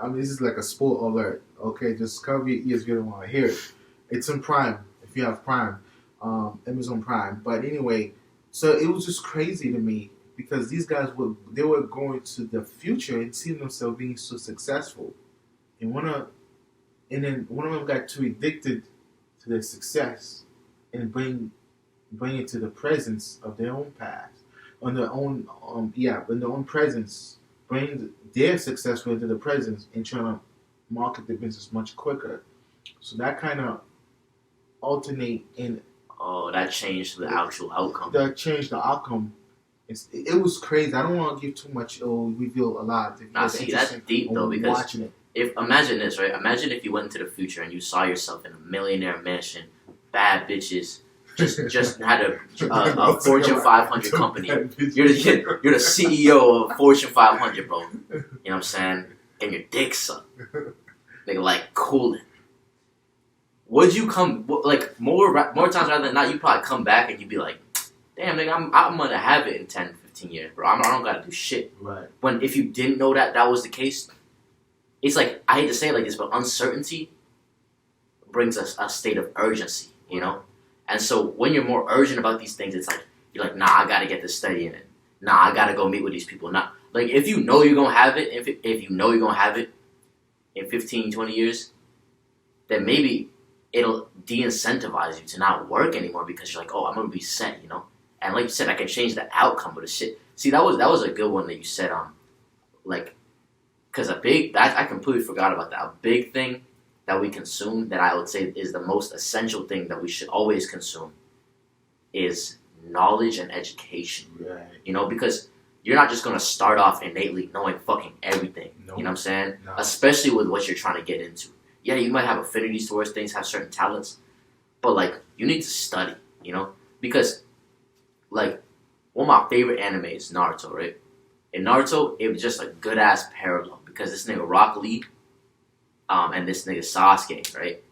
to. This is like a spoiler alert. Okay, just cover your ears if you don't want to hear it. It's on Prime if you have Prime, Amazon Prime. But anyway, so it was just crazy to me. Because these guys were going to the future and seeing themselves being so successful, and then one of them got too addicted to their success, and bring it to the presence of their own past, on their own in their own presence, bring their success into the presence and trying to market their business much quicker. So that kind of alternate in. Oh, that changed the actual outcome. That changed the outcome. It was crazy. I don't want to give too much or reveal a lot. See, that's deep though, because imagine this, right? Imagine if you went into the future and you saw yourself in a millionaire mansion, bad bitches, just had a Fortune 500 company. You're the CEO of Fortune 500, bro. You know what I'm saying? And your dick sucked. Nigga, like cooling. Would you come more times rather than not? You probably come back and you'd be like, damn, nigga, I'm gonna have it in 10, 15 years, bro. I don't gotta do shit. Right. When if you didn't know that was the case, it's like, I hate to say it like this, but uncertainty brings us a state of urgency, And so when you're more urgent about these things, it's like, you're like, nah, I gotta get this study in it. nah, I gotta go meet with these people. Nah, like if you know you're gonna have it, if you know you're gonna have it in 15, 20 years, then maybe it'll de-incentivize you to not work anymore because you're like, oh, I'm gonna be set, you know. And like you said, I can change the outcome of the shit. See, that was a good one that you said on, like, because I completely forgot about that. A big thing that we consume that I would say is the most essential thing that we should always consume is knowledge and education. Right. You know, because you're not just gonna start off innately knowing fucking everything. Nope. You know what I'm saying? No. Especially with what you're trying to get into. Yeah, you might have affinities towards things, have certain talents, but like you need to study, you know? Because like one of my favorite anime is Naruto, right? In Naruto, it was just a good ass parallel because this nigga Rock Lee, and this nigga Sasuke, right?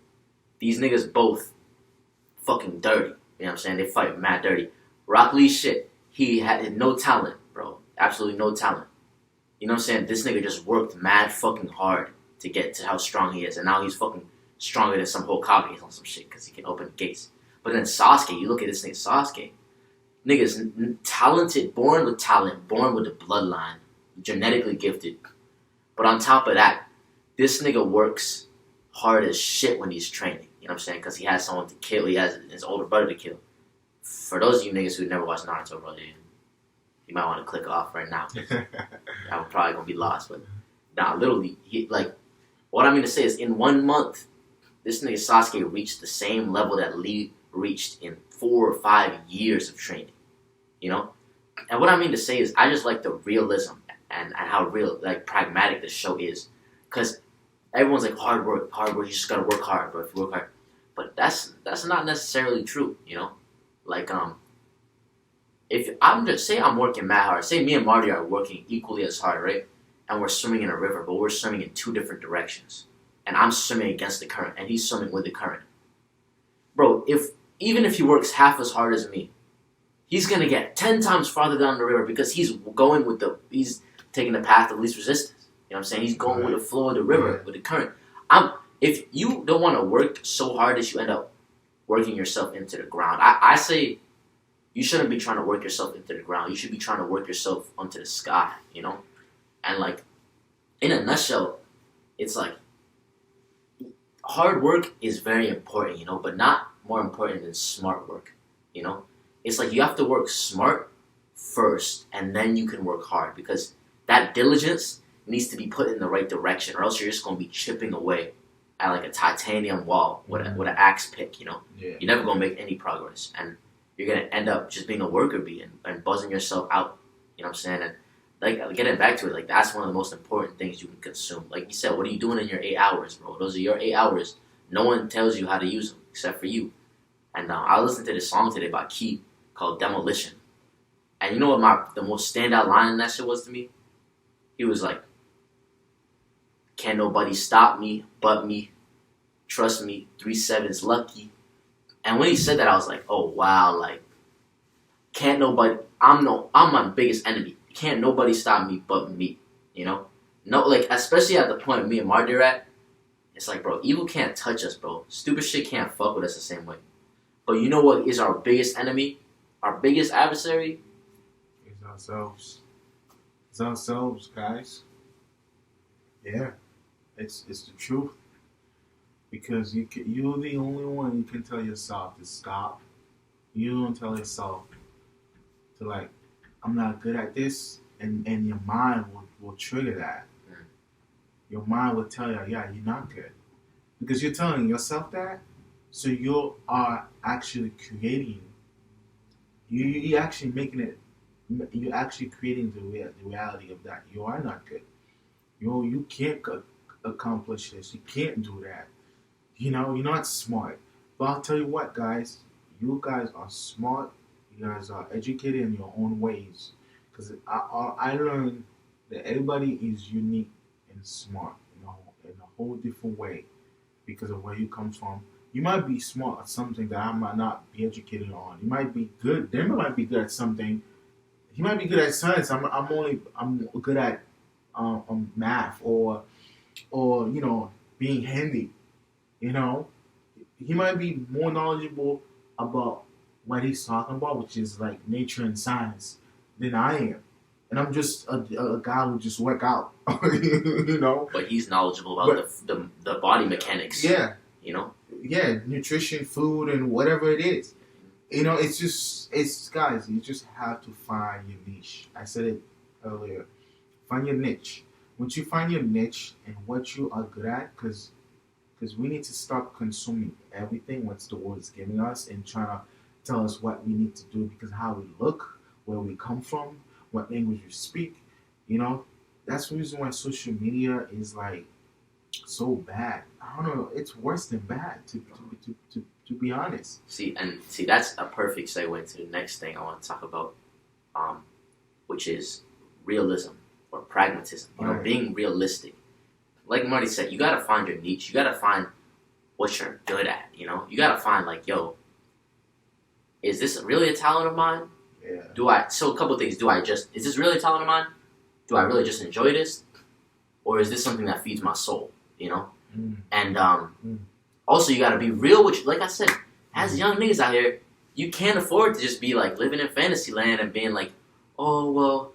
These niggas both fucking dirty. You know what I'm saying? They fight mad dirty. Rock Lee shit, he had no talent, bro. Absolutely no talent. You know what I'm saying? This nigga just worked mad fucking hard to get to how strong he is, and now he's fucking stronger than some Hokage on some shit because he can open gates. But then Sasuke, you look at this nigga Sasuke, nigga's talented, born with talent, born with the bloodline, genetically gifted. But on top of that, this nigga works hard as shit when he's training. You know what I'm saying? Because he has someone to kill. He has his older brother to kill. For those of you niggas who never watched Naruto, bro, you might want to click off right now. I'm probably going to be lost. But nah, literally, what I mean to say is in 1 month, this nigga Sasuke reached the same level that Lee reached in 4 or 5 years of training. You know? And what I mean to say is I just like the realism and how real, like, pragmatic this show is. Because everyone's like, hard work, you just gotta work hard, bro, if you work hard. But that's not necessarily true, you know? Like, if I'm just, say I'm working mad hard, say me and Marty are working equally as hard, right? And we're swimming in a river, but we're swimming in 2 different directions. And I'm swimming against the current, and he's swimming with the current. Bro, even if he works half as hard as me, he's gonna get 10 times farther down the river because he's taking the path of least resistance. You know what I'm saying? He's going with the flow of the river, with the current. If you don't want to work so hard that you end up working yourself into the ground, I say you shouldn't be trying to work yourself into the ground. You should be trying to work yourself onto the sky, you know? And like, in a nutshell, it's like, hard work is very important, you know, but not more important than smart work, you know? It's like you have to work smart first, and then you can work hard, because that diligence needs to be put in the right direction, or else you're just going to be chipping away at like a titanium wall with an axe pick, you know? Yeah. You're never going to make any progress, and you're going to end up just being a worker bee and buzzing yourself out, you know what I'm saying? And like, getting back to it, like, that's one of the most important things you can consume. Like you said, what are you doing in your 8 hours, bro? Those are your 8 hours. No one tells you how to use them except for you. And I listened to this song today by Key called Demolition. And you know what the most standout line in that shit was to me? He was like, can't nobody stop me but me. Trust me, 3-7's lucky. And when he said that, I was like, oh, wow, like, can't nobody, I'm my biggest enemy. Can't nobody stop me but me, you know? No, like, especially at the point me and Marty are at, it's like, bro, evil can't touch us, bro. Stupid shit can't fuck with us the same way. But you know what is our biggest enemy? Our biggest adversary? It's ourselves. It's ourselves, guys. Yeah. It's the truth. Because you're the only one you can tell yourself to stop. You don't tell yourself to, like, I'm not good at this, and your mind will trigger that. Your mind will tell you, yeah, you're not good. Because you're telling yourself that, so you are actually creating, you're actually making it, you're actually creating the reality of that. You are not good. You can't accomplish this. You can't do that. You know, you're not smart. But I'll tell you what, guys, you guys are smart. You guys are educated in your own ways. Because I learned that everybody is unique and smart, you know, in a whole different way because of where you come from. You might be smart at something that I might not be educated on. You might be good. They might be good at something. He might be good at science. I'm good at math or you know, being handy. You know, he might be more knowledgeable about what he's talking about, which is like nature and science. than I am. And I'm just a guy who just work out, you know. But he's knowledgeable about the body mechanics. Yeah. You know. Yeah, nutrition, food, and whatever it is. You know, it's guys. You just have to find your niche. I said it earlier. Find your niche. Once you find your niche and what you are good at, because we need to stop consuming everything what the world is giving us and trying to tell us what we need to do because how we look, where we come from, what language we speak. You know, that's the reason why social media is like so bad. I don't know. It's worse than bad to be honest. See, that's a perfect segue into the next thing I want to talk about, which is realism or pragmatism. You know, being realistic. Like Marty said, you gotta find your niche. You gotta find what you're good at. You know, you gotta find like, yo, is this really a talent of mine? Yeah. So a couple of things. Is this really a talent of mine? Do I really just enjoy this, or is this something that feeds my soul? You know, and also you gotta be real. Which, like I said, as young niggas out here, you can't afford to just be like living in fantasy land and being like, oh well,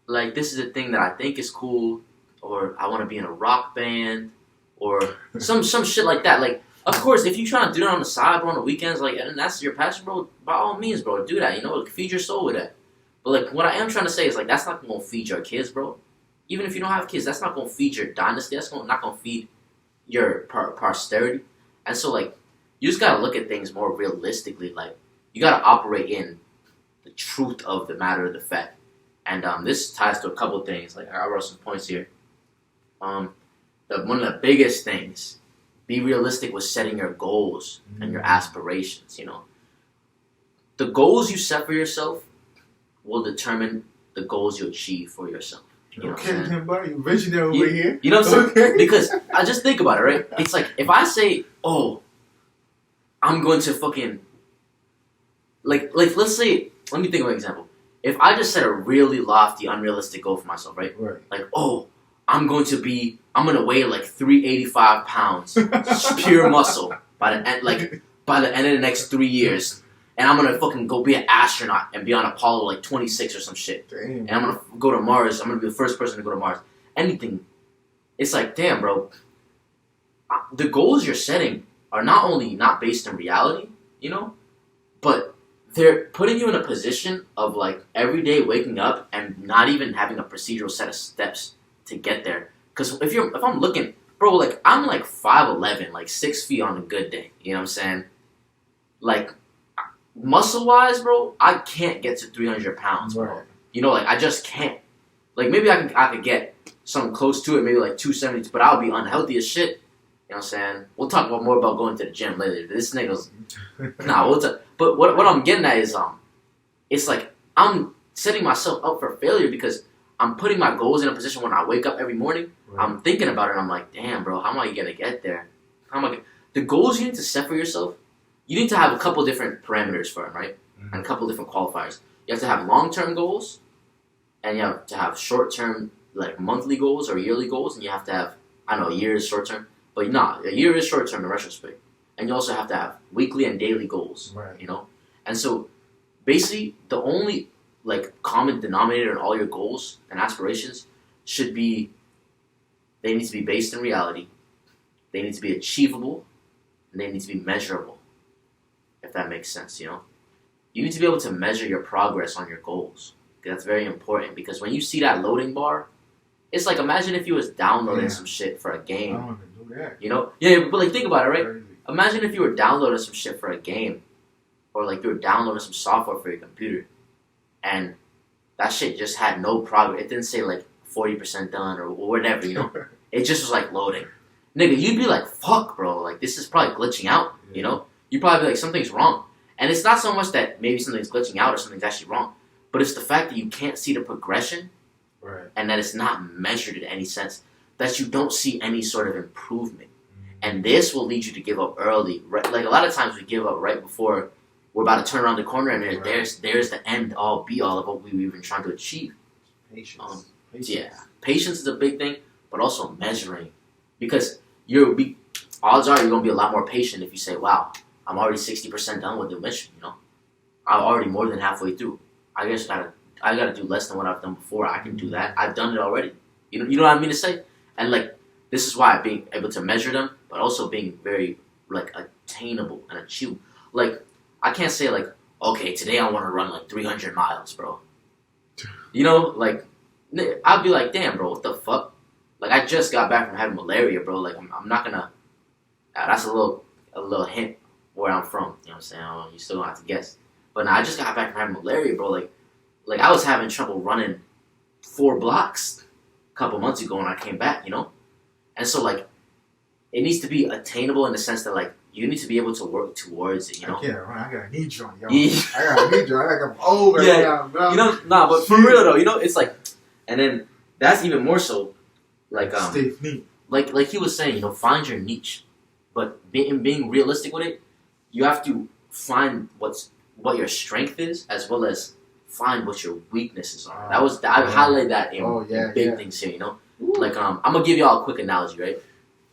like this is a thing that I think is cool. Or I want to be in a rock band, or some shit like that. Like, of course, if you trying to do that on the side, bro, on the weekends, like, and that's your passion, bro, by all means, bro, do that. You know, feed your soul with that. But like, what I am trying to say is like, that's not gonna feed your kids, bro. Even if you don't have kids, that's not gonna feed your dynasty. That's not gonna feed your posterity. And so, like, you just gotta look at things more realistically. Like, you gotta operate in the truth of the matter of the fact. And this ties to a couple things. Like, I wrote some points here. One of the biggest things, be realistic with setting your goals and your aspirations. You know, the goals you set for yourself will determine the goals you achieve for yourself. You know okay, buddy, you visionary over here. You know what I'm saying? Because I just think about it, right? It's like if I say, "Oh, I'm going to fucking like let's say, let me think of an example. If I just set a really lofty, unrealistic goal for myself, right? Right. Like, oh, I'm going to weigh like 385 pounds, pure muscle by the end of the next 3 years, and I'm gonna fucking go be an astronaut and be on Apollo like 26 or some shit. Damn, and I'm gonna go to Mars. I'm gonna be the first person to go to Mars. Anything. It's like, damn, bro. The goals you're setting are not only not based in reality, you know, but they're putting you in a position of like every day waking up and not even having a procedural set of steps to get there. Because if I'm looking, bro, like I'm like 5'11", like 6 feet on a good day. You know what I'm saying? Like muscle wise, bro, I can't get to 300 pounds, bro. Right. You know, like I just can't. Like maybe I could get something close to it, maybe like 270, but I'll be unhealthy as shit. You know what I'm saying? We'll talk more about going to the gym later. This nigga's we'll talk. But what I'm getting at is it's like I'm setting myself up for failure because I'm putting my goals in a position when I wake up every morning. Right. I'm thinking about it and I'm like, damn, bro, how am I gonna get there? The goals you need to set for yourself, you need to have a couple different parameters for them, right? Mm-hmm. And a couple different qualifiers. You have to have long-term goals, and you have to have short-term, like monthly goals or yearly goals, and you have to have, I know, a year is short-term, but a year is short-term in retrospect. And you also have to have weekly and daily goals, right. You know? And so, basically, the only like common denominator in all your goals and aspirations should be, they need to be based in reality, they need to be achievable, and they need to be measurable, if that makes sense, you know? You need to be able to measure your progress on your goals. That's very important, because when you see that loading bar, it's like, imagine if you was downloading some shit for a game. I don't even do that. You know? Yeah, but like think about it, right? Crazy. Imagine if you were downloading some shit for a game, or like you were downloading some software for your computer, and that shit just had no progress. It didn't say like 40% done or whatever, you know? It just was like loading. Nigga, you'd be like, fuck, bro, like this is probably glitching out, you know? You'd probably be like, something's wrong. And it's not so much that maybe something's glitching out or something's actually wrong, but it's the fact that you can't see the progression, right. And that it's not measured in any sense, that you don't see any sort of improvement. And this will lead you to give up early. Right? Like a lot of times we give up right before we're about to turn around the corner, and there's the end all be all of what we were even trying to achieve. Patience. Yeah, patience is a big thing, but also measuring, because odds are you're gonna be a lot more patient if you say, "Wow, I'm already 60% done with the mission." You know, I'm already more than halfway through. I I gotta do less than what I've done before. I can do that. I've done it already. You know what I mean to say? And like this is why being able to measure them, but also being very like attainable and achievable. Like I can't say like, okay, today I want to run like 300 miles, bro. You know, like I'd be like, damn, bro, what the fuck? Like I just got back from having malaria, bro. Like I'm not gonna. That's a little hint where I'm from. You know what I'm saying? You still don't have to guess. But now I just got back from having malaria, bro. Like I was having trouble running 4 blocks a couple months ago when I came back, you know? And so, like, it needs to be attainable in the sense that, like, you need to be able to work towards it, you know? I can't run. I got a knee joint, yo. Yeah. I got a knee joint. I got I'm old right now, bro. You know, nah, but for real, though, you know, it's like, and then that's even more so, like, stiff knee. Like he was saying, you know, find your niche. But being realistic with it, you have to find what your strength is, as well as find what your weaknesses are. I highlighted that in big things here, you know? Ooh. Like, I'm going to give y'all a quick analogy, right?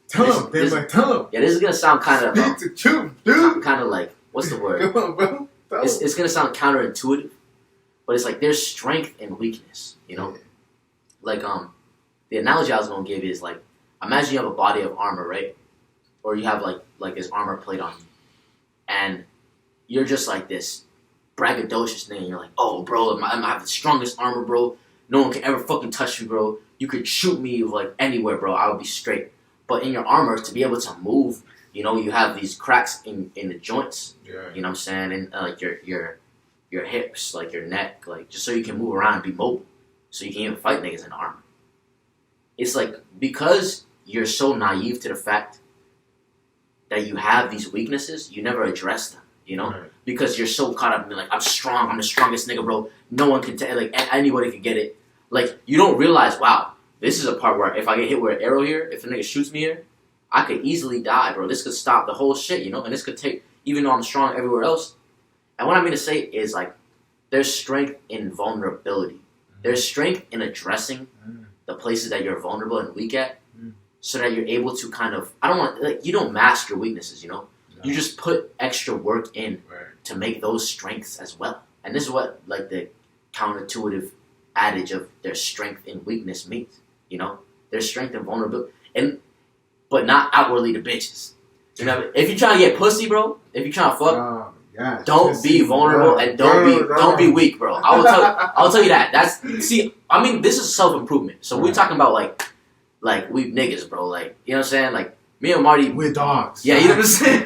Tell him. Yeah, this is going to sound kind of... Speak the truth, dude. Kind of like, what's the word? Come on, bro. It's going to sound counterintuitive, but it's like there's strength and weakness, you know? Yeah. Like, the analogy I was going to give is, like, imagine you have a body of armor, right? Or you have, like this armor plate on you. And you're just like this braggadocious thing. You're like, oh, bro, I have the strongest armor, bro. No one can ever fucking touch me, bro. You could shoot me, like, anywhere, bro. I would be straight. But in your armor, to be able to move, you know, you have these cracks in the joints. Yeah. You know what I'm saying? And, like, your hips, like, your neck, like, just so you can move around and be mobile. So you can even fight niggas in armor. It's like, because you're so naive to the fact that you have these weaknesses, you never address them, you know? Right. Because you're so caught up in like, I'm strong, I'm the strongest nigga, bro. No one can tell, like, anybody can get it. Like, you don't realize, wow, this is a part where if I get hit with an arrow here, if a nigga shoots me here, I could easily die, bro. This could stop the whole shit, you know? And this could take, even though I'm strong everywhere else. And what I mean to say is, like, there's strength in vulnerability. There's strength in addressing the places that you're vulnerable and weak at, so that you're able to kind of, you don't mask your weaknesses, you know? No. You just put extra work in to make those strengths as well. And this is what, like, the counterintuitive adage of their strength and weakness means, you know? There's strength and vulnerability, but not outwardly to bitches. You know, if you're trying to get pussy, bro, if you're trying to fuck, don't be vulnerable and don't be weak, bro. I'll tell you that. This is self-improvement. So we're talking about, like, we niggas, bro. Like, you know what I'm saying? Like, me and Marty... We're dogs. Yeah, you know what I'm saying?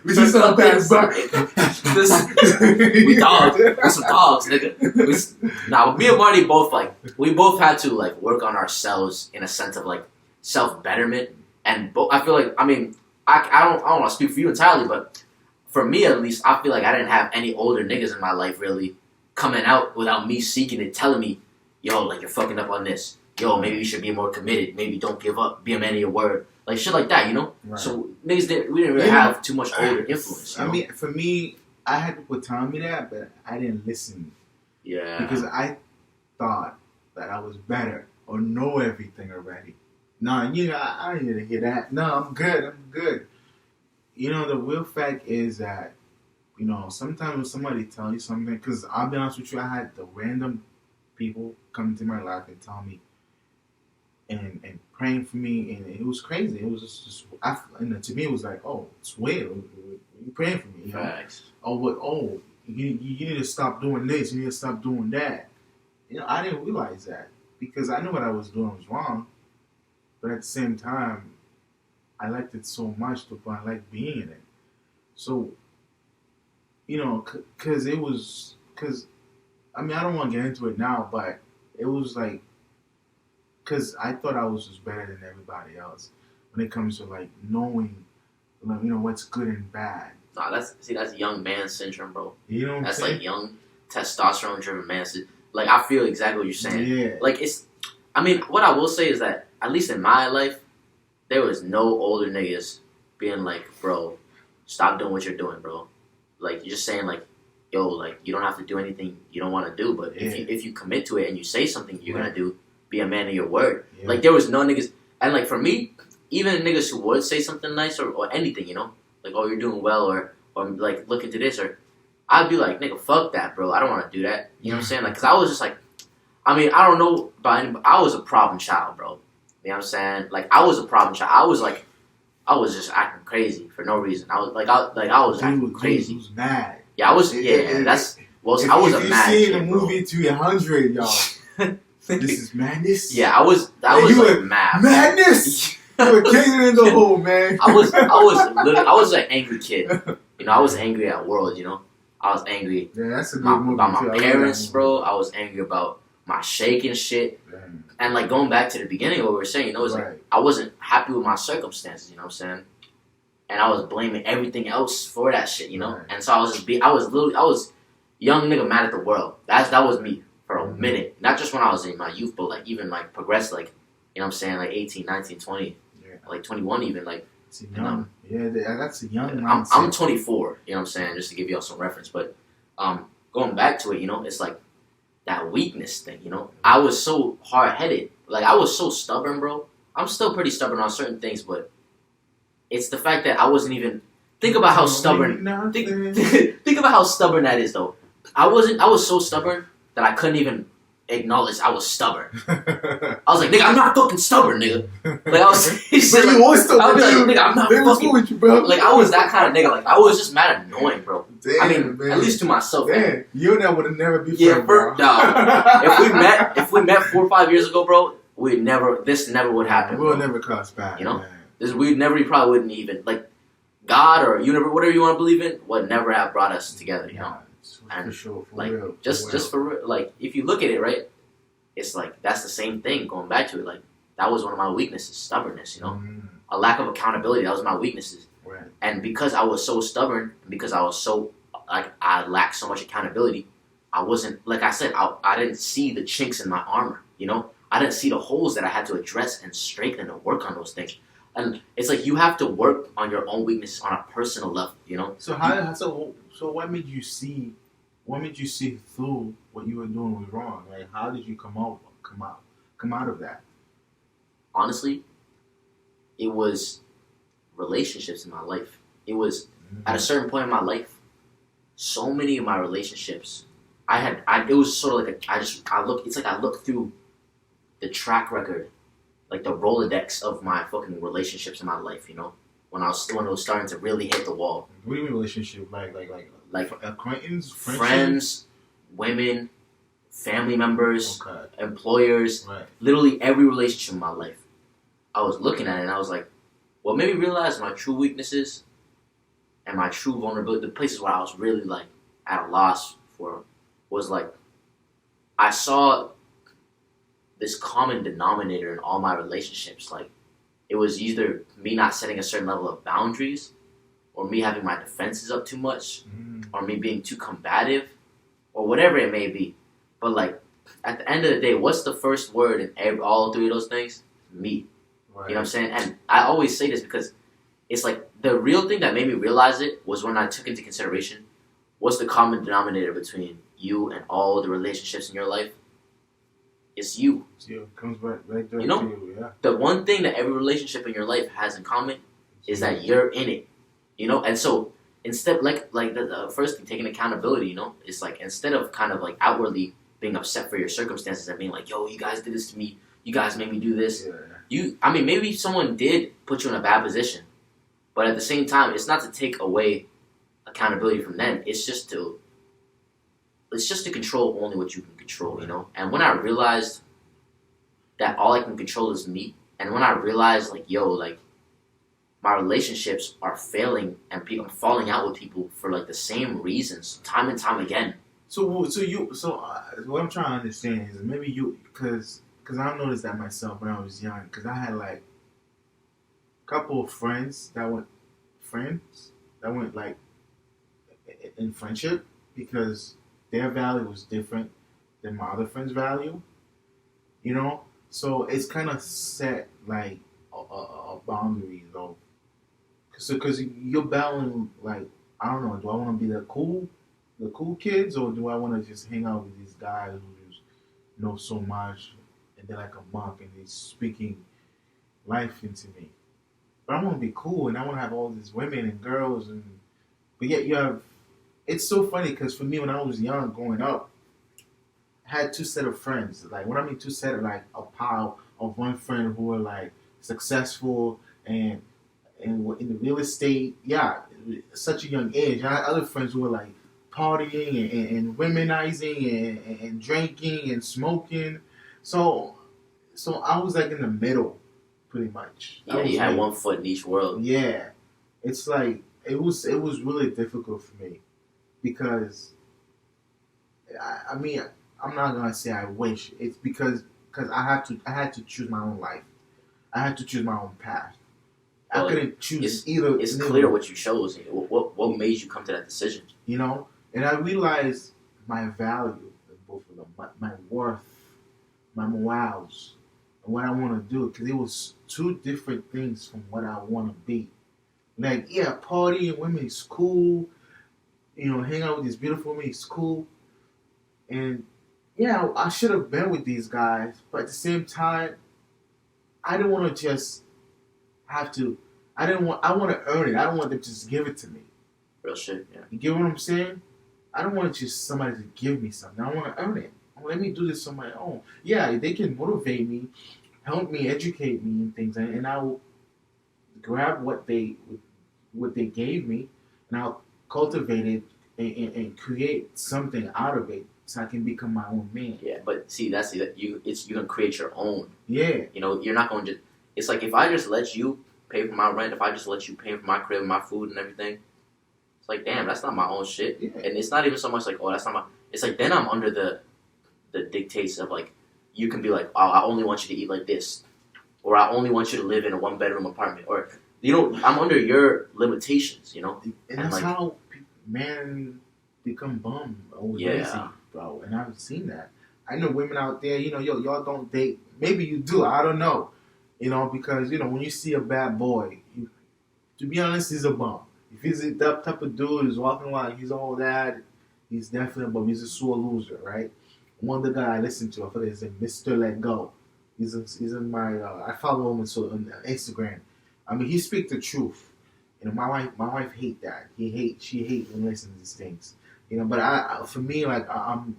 We just saw that We dogs. We're some dogs, nigga. But me and Marty both, like... We both had to, like, work on ourselves in a sense of, like, self-betterment. And I feel like... I mean, I don't want to speak for you entirely, but for me, at least, I feel like I didn't have any older niggas in my life, really, coming out without me seeking it, telling me, yo, like, you're fucking up on this. Yo, maybe you should be more committed. Maybe don't give up. Be a man of your word. Like, shit like that, you know? Right. So, niggas, we didn't really have too much older influence. You know? I mean, for me, I had people tell me that, but I didn't listen. Yeah. Because I thought that I was better or know everything already. No, I didn't need to hear that. No, I'm good. You know, the real fact is that, you know, sometimes when somebody tells you something, because I'll be honest with you, I had the random people come into my life and tell me and praying for me, and it was crazy. It was just to me, it was like, oh, it's weird. You're praying for me, you know? Facts. You need to stop doing this. You need to stop doing that. You know, I didn't realize that because I knew what I was doing was wrong, but at the same time, I liked it so much to I liked being in it. So, you know, I mean, I don't want to get into it now, but it was like, because I thought I was just better than everybody else when it comes to, like, knowing, you know, what's good and bad. Nah, that's young man syndrome, bro. You know what I'm saying? That's like young testosterone-driven man syndrome. Like, I feel exactly what you're saying. Yeah. Like, what I will say is that, at least in my life, there was no older niggas being like, bro, stop doing what you're doing, bro. Like, you're just saying, like, yo, like, you don't have to do anything you don't want to do, but if you commit to it and you say something you're going to do, be a man of your word. Yeah. Like, there was no niggas, and, like, for me, even niggas who would say something nice or anything, you know, like, oh, you're doing well, or like look into this, or I'd be like, nigga, fuck that, bro. I don't want to do that. You know what I'm saying? Like, cause I was just like, I mean, I don't know about anybody. I was a problem child, bro. You know what I'm saying? Like, I was a problem child. I was just acting crazy for no reason. I was acting crazy. He was mad. Yeah, I was. Yeah, that's. Well, I was a mad kid, If you see the movie 300, y'all, this is madness. Yeah, I was. That was like mad. Madness. You were kicking in the hole, man. I was an angry kid. You know, I was angry at world. You know, I was angry. Yeah, that's a good movie about too. my parents, bro. I was angry about my shaking shit. Damn. And like going back to the beginning of what we were saying, you know, it's like I wasn't happy with my circumstances. You know what I'm saying? And I was blaming everything else for that shit. You know, and so I was young nigga mad at the world. That was me for a minute. Not just when I was in my youth, but like even like progressed, like, you know what I'm saying, like 18, 19, 20, like 21 even, like. It's young. That's a young mindset. I'm 24, you know what I'm saying, just to give y'all some reference. But going back to it, you know, it's like that weakness thing, you know. I was so hard-headed. Like, I was so stubborn, bro. I'm still pretty stubborn on certain things, but it's the fact that I wasn't even... Think about how stubborn... Think about how stubborn that is, though. I was so stubborn that I couldn't even acknowledge I was stubborn. I was like, nigga, I'm not fucking stubborn, nigga. Like, I was... But you was stubborn, I was like, nigga, I'm not fucking... With you, bro. Like, I was that kind of nigga. Like, I was just mad annoying, bro. Damn, I mean, man. at least to myself. Man, you and I would have never been friends, bro. If we met 4 or 5 years ago, bro, this never would happen. We'll never cross paths, you know? Man. We probably wouldn't even, like, God or universe, whatever you want to believe in, would never have brought us together, you know? And for sure, for like, real. Just for real. Like, if you look at it, right, it's like, that's the same thing, going back to it. Like, that was one of my weaknesses, stubbornness, you know? A lack of accountability, that was my weaknesses. Right. And because I was so stubborn, because I was so, like, I lacked so much accountability, I wasn't, like I said, I didn't see the chinks in my armor, you know? I didn't see the holes that I had to address and strengthen and work on those things. And it's like you have to work on your own weaknesses on a personal level, you know? So what made you see through what you were doing was wrong? Like, how did you come out of that? Honestly, it was relationships in my life. It was at a certain point in my life, so many of my relationships, it was sort of like I looked through the track record, like the Rolodex of my fucking relationships in my life, you know? When it was starting to really hit the wall. What do you mean relationship? Like acquaintance, friends, women, family members, okay. Employers, right. Literally every relationship in my life. I was looking at it and I was like, what made me realize my true weaknesses and my true vulnerability, the places where I was really like at a loss for, was like, I saw this common denominator in all my relationships. Like, it was either me not setting a certain level of boundaries, or me having my defenses up too much, or me being too combative, or whatever it may be. But like, at the end of the day, what's the first word in all three of those things? Me. Right. You know what I'm saying? And I always say this because it's like the real thing that made me realize it was when I took into consideration what's the common denominator between you and all the relationships in your life. It's you. It's you. It comes right there to you, yeah. The one thing that every relationship in your life has in common is that you're in it. You know? And so instead, like the first thing, taking accountability, you know? It's like instead of kind of like outwardly being upset for your circumstances and being like, yo, you guys did this to me. You guys made me do this. Yeah. Maybe someone did put you in a bad position. But at the same time, it's not to take away accountability from them. It's just to control only what you can control, you know? And when I realized that all I can control is me, and when I realized, like, yo, like, my relationships are failing, and I'm falling out with people for, like, the same reasons, time and time again. So what I'm trying to understand is maybe you, because I've noticed that myself when I was young, because I had, like, a couple of friends that went, like, in friendship, because their value was different than my other friend's value, you know? So it's kind of set, like, a boundary, though. Because you're battling, like, I don't know, do I want to be the cool kids, or do I want to just hang out with these guys who just know so much, and they're like a monk, and they're speaking life into me? But I want to be cool, and I want to have all these women and girls, But yet you have. It's so funny because for me, when I was young, growing up, I had two set of friends. Like when I mean two set, of, like a pile of one friend who were like successful and in the real estate. Yeah, such a young age. I had other friends who were like partying and womenizing and drinking and smoking. So so I was like in the middle, pretty much. Yeah, you had one foot in each world. Yeah, it's like it was really difficult for me because I mean I'm not gonna say I wish. It's because I had to choose my own life. I had to choose my own path. I couldn't choose either. It's clear what you chose. What made you come to that decision? You know, and I realized my value in both of them, my worth, my morals, and what I want to do. Because it was two different things from what I want to be. Like, yeah, partying women is cool. You know, hang out with these beautiful women is cool. And yeah, I should have been with these guys, but at the same time, I didn't want to just have to. I want to earn it. I don't want them to just give it to me. Real shit, yeah. You get what I'm saying? I don't want just somebody to give me something. I want to earn it. Let me do this on my own. Yeah, they can motivate me, help me, educate me in things, and I will grab what they gave me, and I'll cultivate it and create something out of it, so I can become my own man. Yeah, but see, that's you can create your own. Yeah. You know, you're not going to. It's like if I just let you pay for my rent, if I just let you pay for my crib, my food, and everything. It's like, damn, that's not my own shit. Yeah. And it's not even so much like, oh, that's not my. It's like then I'm under the dictates of like, you can be like, oh, I only want you to eat like this, or I only want you to live in a 1-bedroom apartment, or I'm under your limitations, you know. And that's like, how men become bum or lazy, bro. And I've seen that. I know women out there, you know, y'all don't date. Maybe you do. I don't know. You know, because, you know, when you see a bad boy, to be honest, he's a bum. If he's that type of dude who's walking like he's all that, he's definitely a bum. He's a sore loser, right? One of the guy I listen to, I forget his name, Mr. Let Go. He's in my, I follow him on Instagram. I mean, he speaks the truth. You know, my wife hate that. She hates when listening to these things. You know, but for me, like, I'm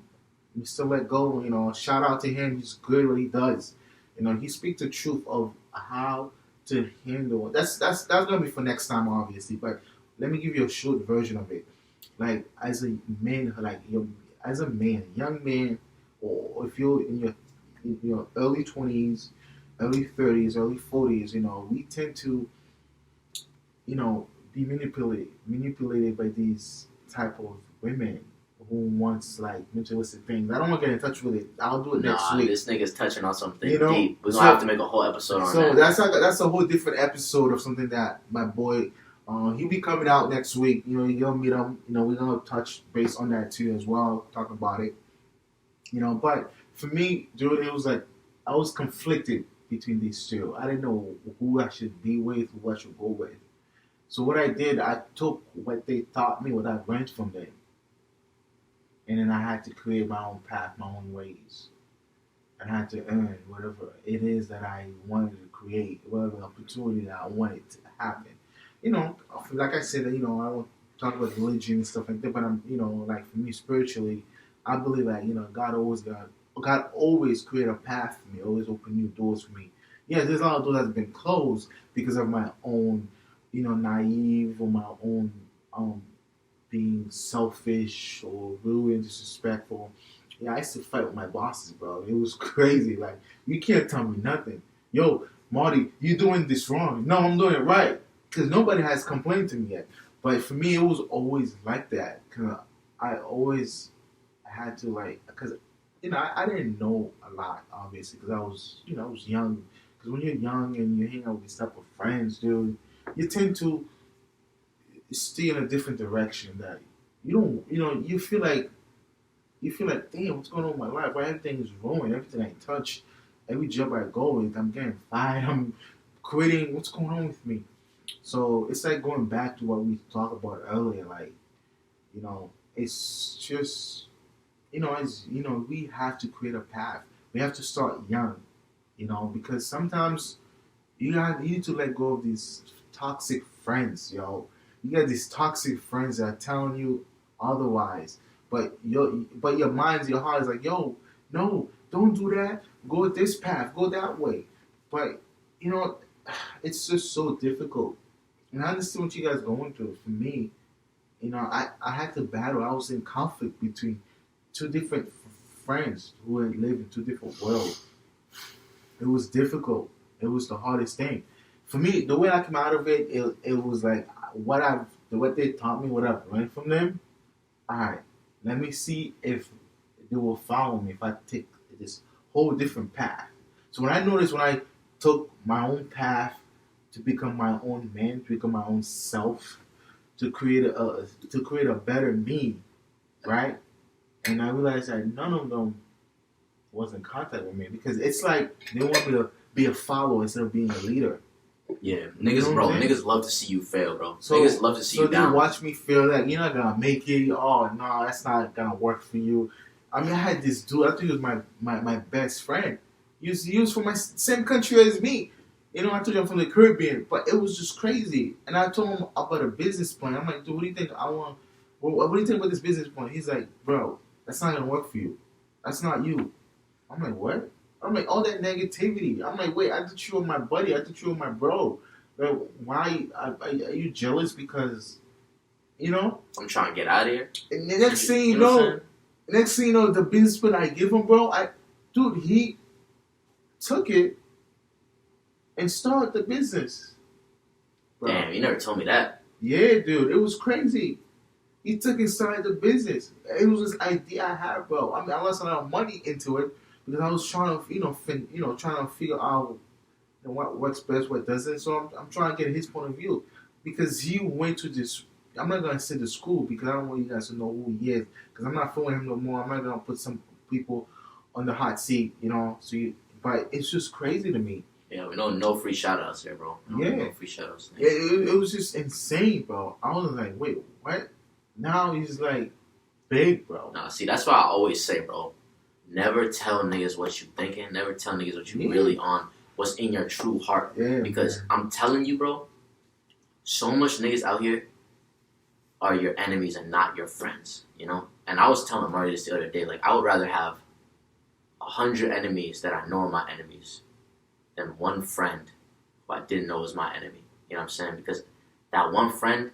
Mr. Let Go. You know, shout out to him. He's good at what he does. You know, he speaks the truth of how to handle it. That's gonna be for next time, obviously. But let me give you a short version of it. Like as a man, young man, or if you're in your early 20s, early 30s, early 40s, you know, we tend to, you know, be manipulated by these type of women who wants like materialistic things. I don't want to get in touch with it. I'll do it next week. This nigga's touching on something deep. We're gonna have to make a whole episode on that. So that's a whole different episode of something that my boy, he'll be coming out next week. You know, you're gonna meet him. You know, we're gonna touch base on that too as well. Talk about it. You know, but for me, dude, it was like I was conflicted between these two. I didn't know who I should be with, who I should go with. So what I did, I took what they taught me, what I learned from them. And then I had to create my own path, my own ways. And I had to earn whatever it is that I wanted to create, whatever opportunity that I wanted to happen. You know, like I said, you know, I don't talk about religion and stuff like that, but I'm, you know, like for me spiritually, I believe that, you know, God always create a path for me, always open new doors for me. Yeah, there's a lot of doors that's been closed because of my own, you know, naive or my own being selfish or rude and disrespectful. Yeah, I used to fight with my bosses, bro. It was crazy. Like, you can't tell me nothing. Yo, Marty, you doing this wrong. No, I'm doing it right. Because nobody has complained to me yet. But for me, it was always like that. Because I always had to, like, because, you know, I didn't know a lot, obviously, because I was young. Because when you're young and you hang out with these type of friends, dude, you tend to steer in a different direction that you don't, you know, you feel like, damn, what's going on in my life? Why everything is ruined? Everything I touch, every job I go with, I'm getting fired, I'm quitting. What's going on with me? So it's like going back to what we talked about earlier. Like, you know, it's just, you know, we have to create a path. We have to start young, you know, because sometimes you need to let go of these toxic friends, yo. You got these toxic friends that are telling you otherwise, but your mind, your heart is like, yo, no, don't do that. Go this path. Go that way. But you know, it's just so difficult. And I understand what you guys are going through. For me, you know, I had to battle. I was in conflict between two different friends who had lived in two different worlds. It was difficult. It was the hardest thing. For me, the way I came out of it, it was like what they taught me, what I've learned from them. All right, let me see if they will follow me if I take this whole different path. So when I took my own path to become my own man, to become my own self, to create a better me, right? And I realized that none of them was in contact with me because it's like they want me to be a follower instead of being a leader. Yeah, niggas, bro. Niggas love to see you fail, bro. So, niggas love to see you down. So they watch me feel like you're not gonna make it. Oh no, that's not gonna work for you. I mean, I had this dude. I think he was my best friend. He was from my same country as me. You know, I told you I'm from the Caribbean, but it was just crazy. And I told him about a business plan. I'm like, dude, what do you think? What do you think about this business plan? He's like, bro, that's not gonna work for you. That's not you. I'm like, what? I'm like, all that negativity. I'm like, wait, I thought you were my buddy. I thought you were my bro. Like, why are you jealous because, you know? I'm trying to get out of here. And the next thing you know, the business plan I give him, bro, he took it and started the business. Bro. Damn, you never told me that. Yeah, dude, it was crazy. He took and started the business. It was this idea I had, bro. I mean, I lost a lot of money into it. Because I was trying to, trying to figure out what works best, what doesn't. So I'm trying to get his point of view. Because he went to this, I'm not going to say the school because I don't want you guys to know who he is. Because I'm not following him no more. I'm not going to put some people on the hot seat, you know. But it's just crazy to me. Yeah, we know no free shout-outs here, bro. No free shout-outs. Yeah, it was just insane, bro. I was like, wait, what? Now he's like big, bro. Nah, see, that's why I always say, bro. Never tell niggas what you thinking. Never tell niggas what you really on. What's in your true heart. Yeah, because I'm telling you, bro, so much niggas out here are your enemies and not your friends, you know? And I was telling Marty this the other day. Like, I would rather have 100 enemies that I know are my enemies than one friend who I didn't know was my enemy. You know what I'm saying? Because that one friend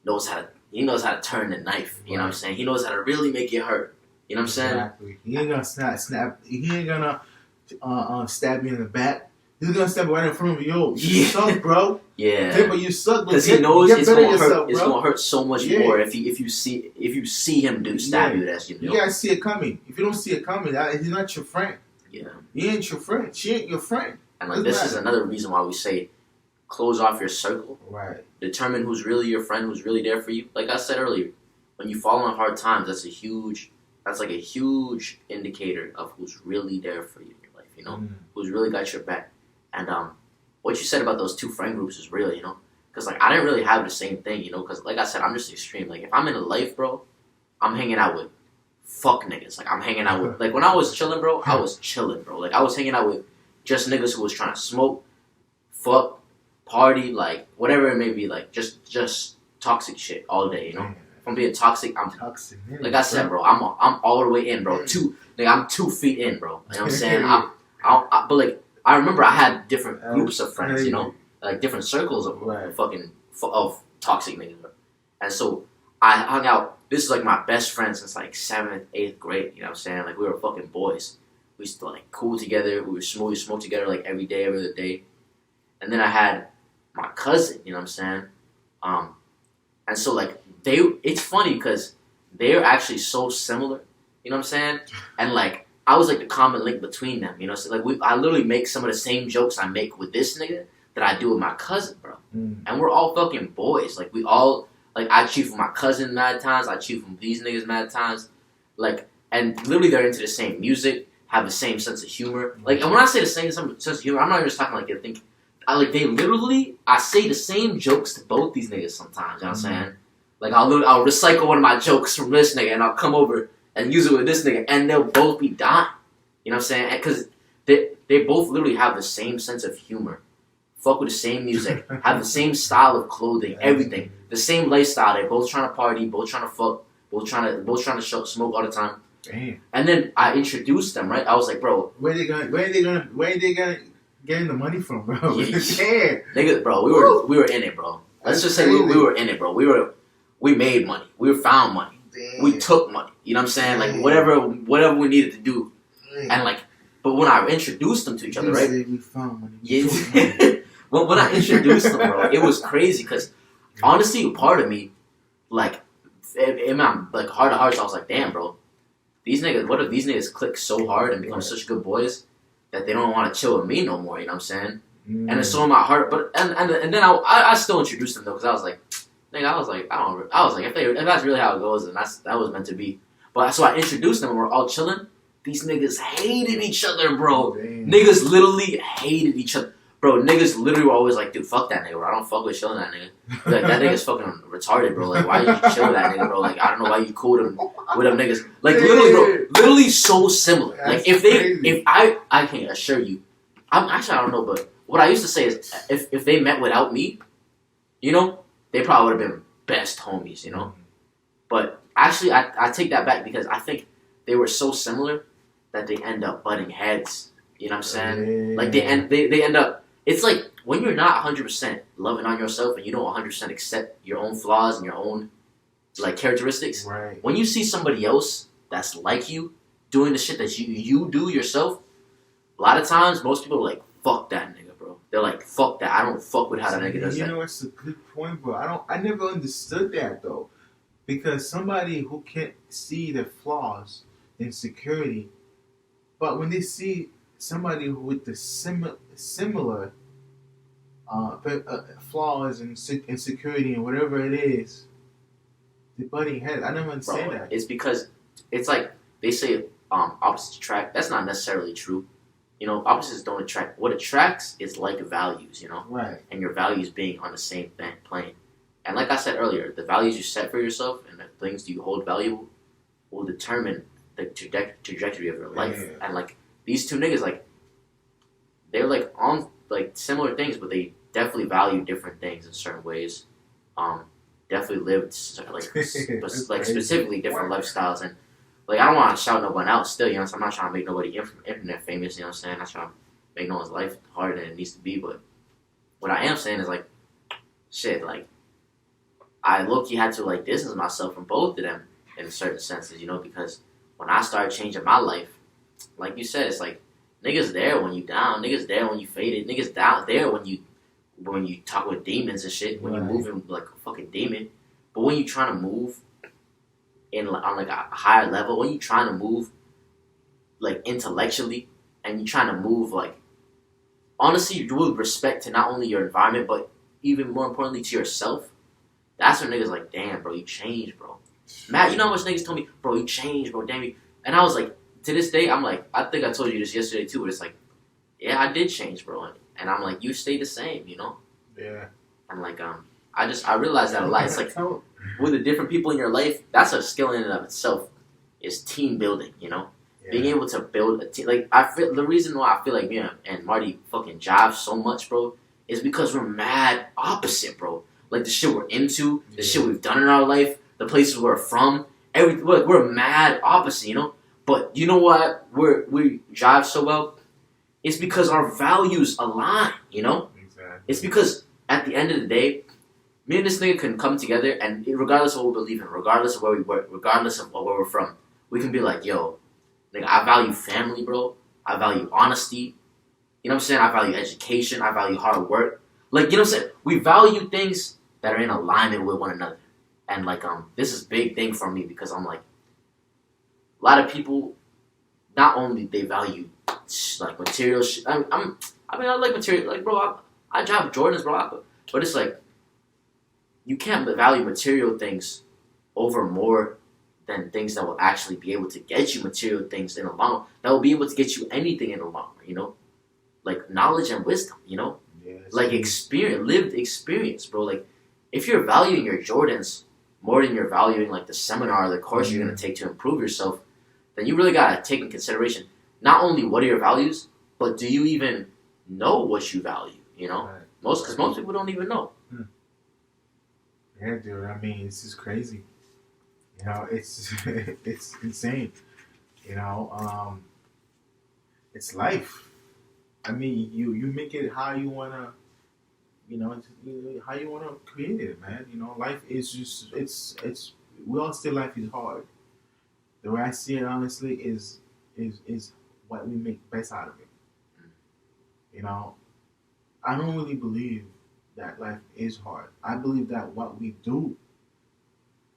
knows how to turn the knife. You know what I'm saying? He knows how to really make it hurt. You know what I'm saying? Exactly. He ain't gonna snap. He ain't gonna stab you in the back. He's gonna stab right in front of you. Yo, you suck, bro. Yeah. Hey, but you suck. Because he knows it's gonna hurt. It's gonna hurt so much more if you see him stab you. That's you gotta see it coming. If you don't see it coming, he's not your friend. Yeah. He ain't your friend. She ain't your friend. And like this is another reason why we say close off your circle. Right. Determine who's really your friend, who's really there for you. Like I said earlier, when you fall on hard times, that's like a huge indicator of who's really there for you in your life, you know? Who's really got your back. And what you said about those two friend groups is real, you know? Because, like, I didn't really have the same thing, you know? Because, like I said, I'm just extreme. Like, if I'm in a life, bro, I'm hanging out with fuck niggas. Like, I'm hanging out with... Like, when I was chilling, bro, I was chilling, bro. Like, I was hanging out with just niggas who was trying to smoke, fuck, party, like, whatever it may be. Like, just toxic shit all day, you know? I'm being toxic. I'm toxic. Man, like I said, bro, I'm all the way in, bro. I'm 2 feet in, bro. You know what I'm saying? But like I remember I had different groups of friends, you know, like different circles of of toxic niggas. And so I hung out. This is like my best friend since like 7th, 8th grade. You know what I'm saying? Like we were fucking boys. We used to like cool together. We smoke together like every other day. And then I had my cousin. You know what I'm saying? And so like. It's funny because they're actually so similar, you know what I'm saying? And like I was like the common link between them, you know. So like I literally make some of the same jokes I make with this nigga that I do with my cousin, bro. And we're all fucking boys. Like we all like I cheat from my cousin mad times. I cheat from these niggas mad times. Like and literally they're into the same music, have the same sense of humor. Like and when I say the same sense of humor, I'm not even just talking like they think. I say the same jokes to both these niggas sometimes. You know what I'm saying? Like, I'll recycle one of my jokes from this nigga, and I'll come over and use it with this nigga, and they'll both be dying. You know what I'm saying? Because they both literally have the same sense of humor fuck with the same music, have the same style of clothing, everything, the same lifestyle. They're both trying to party, both trying to fuck, both trying to smoke all the time. Damn. And then I introduced them, right? I was like, bro, where they gonna getting the money from, bro? Nigga, bro, we were in it, bro. Let's just say we were in it, bro. We made money. We found money. Damn. We took money. You know what I'm saying? Like whatever we needed to do. And like, but when I introduced them to each other, right? We found money. Yeah. when I introduced them, bro, it was crazy because honestly, part of me, like, in my like heart of hearts, I was like, damn, bro, these niggas. What if these niggas click so hard and become such good boys that they don't want to chill with me no more? You know what I'm saying? And it's so in my heart. But and then I still introduced them though because I was like, nigga, I was like, if that's really how it goes, then that was meant to be. But so I introduced them and we're all chilling. These niggas hated each other, bro. Damn. Niggas literally hated each other. Bro, niggas literally were always like, dude, fuck that nigga, bro. I don't fuck with chilling that nigga. Like, that nigga's fucking retarded, bro. Like, why you chill with that nigga, bro? Like, I don't know why you cool with them niggas. Like, literally, bro. Literally so similar. Like, if I can assure you, I don't know, but what I used to say is, if they met without me, you know, they probably would have been best homies, you know? But actually, I take that back because I think they were so similar that they end up butting heads. You know what I'm saying? Like, they end up... It's like, when you're not 100% loving on yourself and you don't 100% accept your own flaws and your own, like, characteristics, right. When you see somebody else that's like you, doing the shit that you do yourself, a lot of times, most people are like, fuck that nigga, bro. They're like, fuck that. I don't fuck with how that nigga does that. You know, it's a good point, bro. I never understood that, though. Because somebody who can't see their flaws, insecurity, but when they see somebody with the similar flaws and insecurity and whatever it is, the butting heads. I never understand that. It's because it's like they say opposites attract. That's not necessarily true. You know, opposites don't attract. What attracts is like values, you know? Right. And your values being on the same plane. And like I said earlier, the values you set for yourself and the things you hold valuable will determine the trajectory of your life. Yeah. And like these two niggas, like they're like on like similar things, but they definitely value different things in certain ways. Definitely lived like specifically different lifestyles, and like I don't want to shout no one out. Still, you know, so I'm not trying to make nobody internet famous. You know what I'm saying? I'm not trying to make no one's life harder than it needs to be. But what I am saying is like, shit, like I low-key had to like distance myself from both of them in certain senses, you know, because when I started changing my life, like you said, it's like niggas there when you down, niggas there when you faded, niggas down there when you talk with demons and shit, when you're moving like a fucking demon. But when you trying to move on like a higher level, when you trying to move like intellectually, and you trying to move like honestly with respect to not only your environment but even more importantly to yourself, that's when niggas like, damn, bro, you changed, bro. Matt, you know how much niggas told me, bro, you changed, bro, damn you. And I was like, to this day, I'm like, I think I told you this yesterday too, but it's like, yeah, I did change, bro. And I'm like, you stayed the same, you know? Yeah. And like, I realized that a lot. It's like, with the different people in your life, that's a skill in and of itself, is team building, you know? Yeah. Being able to build a team. Like, I feel, the reason why I feel like me and Marty fucking jive so much, bro, is because we're mad opposite, bro. Like, the shit we're into, the shit we've done in our life, the places we're from, we're mad opposite, you know? But you know what? We jive so well? It's because our values align, you know? Exactly. It's because at the end of the day, me and this nigga can come together, and regardless of what we believe in, regardless of where we work, regardless of where we're from, we can be like, yo, nigga, I value family, bro. I value honesty. You know what I'm saying? I value education. I value hard work. Like, you know what I'm saying? We value things that are in alignment with one another. And like, this is a big thing for me because I'm like, a lot of people, not only they value like material shit. I like material. Like, bro, I drive Jordans, bro. But it's like, you can't value material things over more than things that will actually be able to get you material things in the long run. That will be able to get you anything in the long run, you know? Like, knowledge and wisdom, you know? Yeah, like, lived experience, bro. Like, if you're valuing your Jordans more than you're valuing, like, the seminar or the course you're going to take to improve yourself, then you really got to take in consideration not only what are your values, but do you even know what you value, you know? Right. Most people don't even know. Yeah, dude. I mean, it's just crazy. You know, it's it's insane. You know, it's life. I mean, you make it how you wanna. How you wanna create it, man. You know, life is just it's. We all say life is hard. The way I see it, honestly, is what we make best out of it. You know, I don't really believe that life is hard. I believe that what we do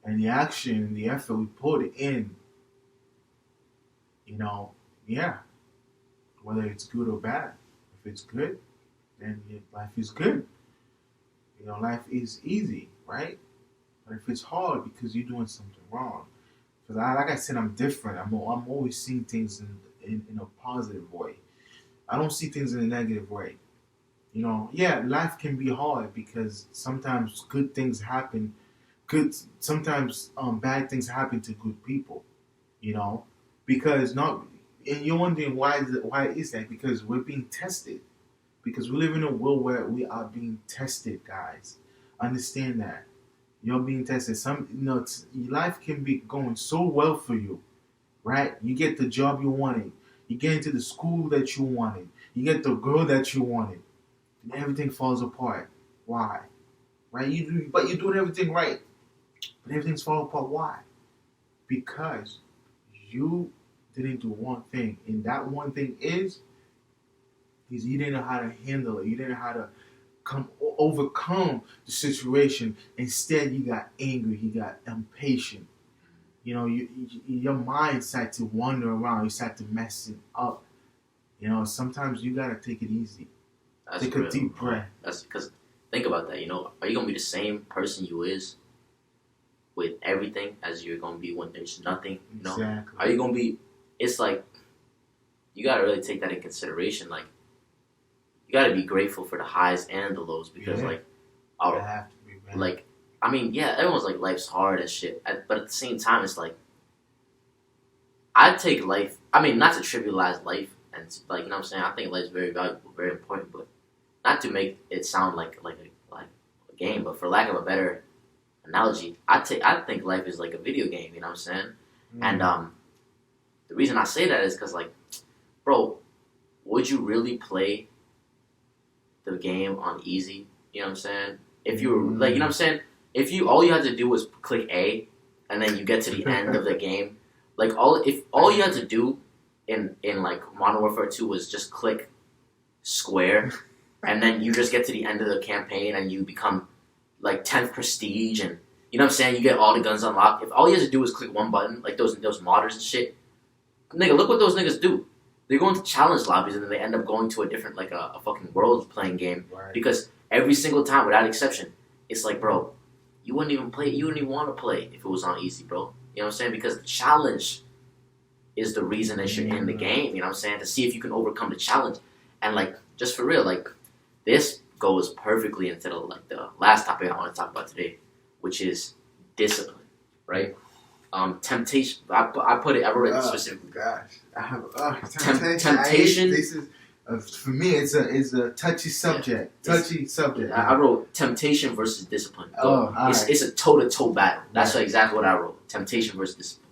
and the action and the effort we put in, you know, yeah, whether it's good or bad. If it's good, then life is good. You know, life is easy, right? But if it's hard because you're doing something wrong, because like I said, I'm different. I'm always seeing things in a positive way. I don't see things in a negative way. You know, yeah, life can be hard because sometimes good things happen. Sometimes bad things happen to good people. You know, because not, and you're wondering why is that? Because we're being tested. Because we live in a world where we are being tested, guys. Understand that you're being tested. Life can be going so well for you, right? You get the job you wanted. You get into the school that you wanted. You get the girl that you wanted. And everything falls apart. Why? Right? But you're doing everything right. But everything's falling apart. Why? Because you didn't do one thing. And that one thing is you didn't know how to handle it. You didn't know how to overcome the situation. Instead, you got angry. You got impatient. You know, your mind started to wander around. You started to mess it up. You know, sometimes you gotta take it easy. Take a deep breath. That's because think about that. You know, are you gonna be the same person you is with everything as you're gonna be when there's nothing? You know, exactly. Are you gonna be? It's like you gotta really take that in consideration. Like you gotta be grateful for the highs and the lows because like, have to be, man. Like I mean, yeah, everyone's like life's hard and shit, but at the same time, it's like I take life. I mean, not to trivialize life. And like you know what I'm saying, I think life is very valuable, very important, but not to make it sound like a game. But for lack of a better analogy, I think life is like a video game. You know what I'm saying? And the reason I say that is because like, bro, would you really play the game on easy? You know what I'm saying? If you were like, you know what I'm saying? If all you had to do was click A, and then you get to the end of the game, like all you had to do in like Modern Warfare 2 was just click square, and then you just get to the end of the campaign and you become like 10th prestige, and you know what I'm saying, you get all the guns unlocked. If all you have to do is click one button, like those modders and shit, nigga, look what those niggas do. They go into challenge lobbies and then they end up going to a different like a fucking world playing game, right. Because every single time, without exception, it's like, bro, you wouldn't even play. You wouldn't even want to play if it was on easy, bro. You know what I'm saying? Because the challenge is the reason that you're in the game, you know what I'm saying? To see if you can overcome the challenge. And like, just for real, like, this goes perfectly into the last topic I want to talk about today, which is discipline, right? Temptation. I wrote it specifically. Gosh, I have temptation. This is for me. It's a touchy subject. Yeah. I wrote temptation versus discipline. Right. It's a toe-to-toe battle. That's exactly what I wrote. Temptation versus discipline.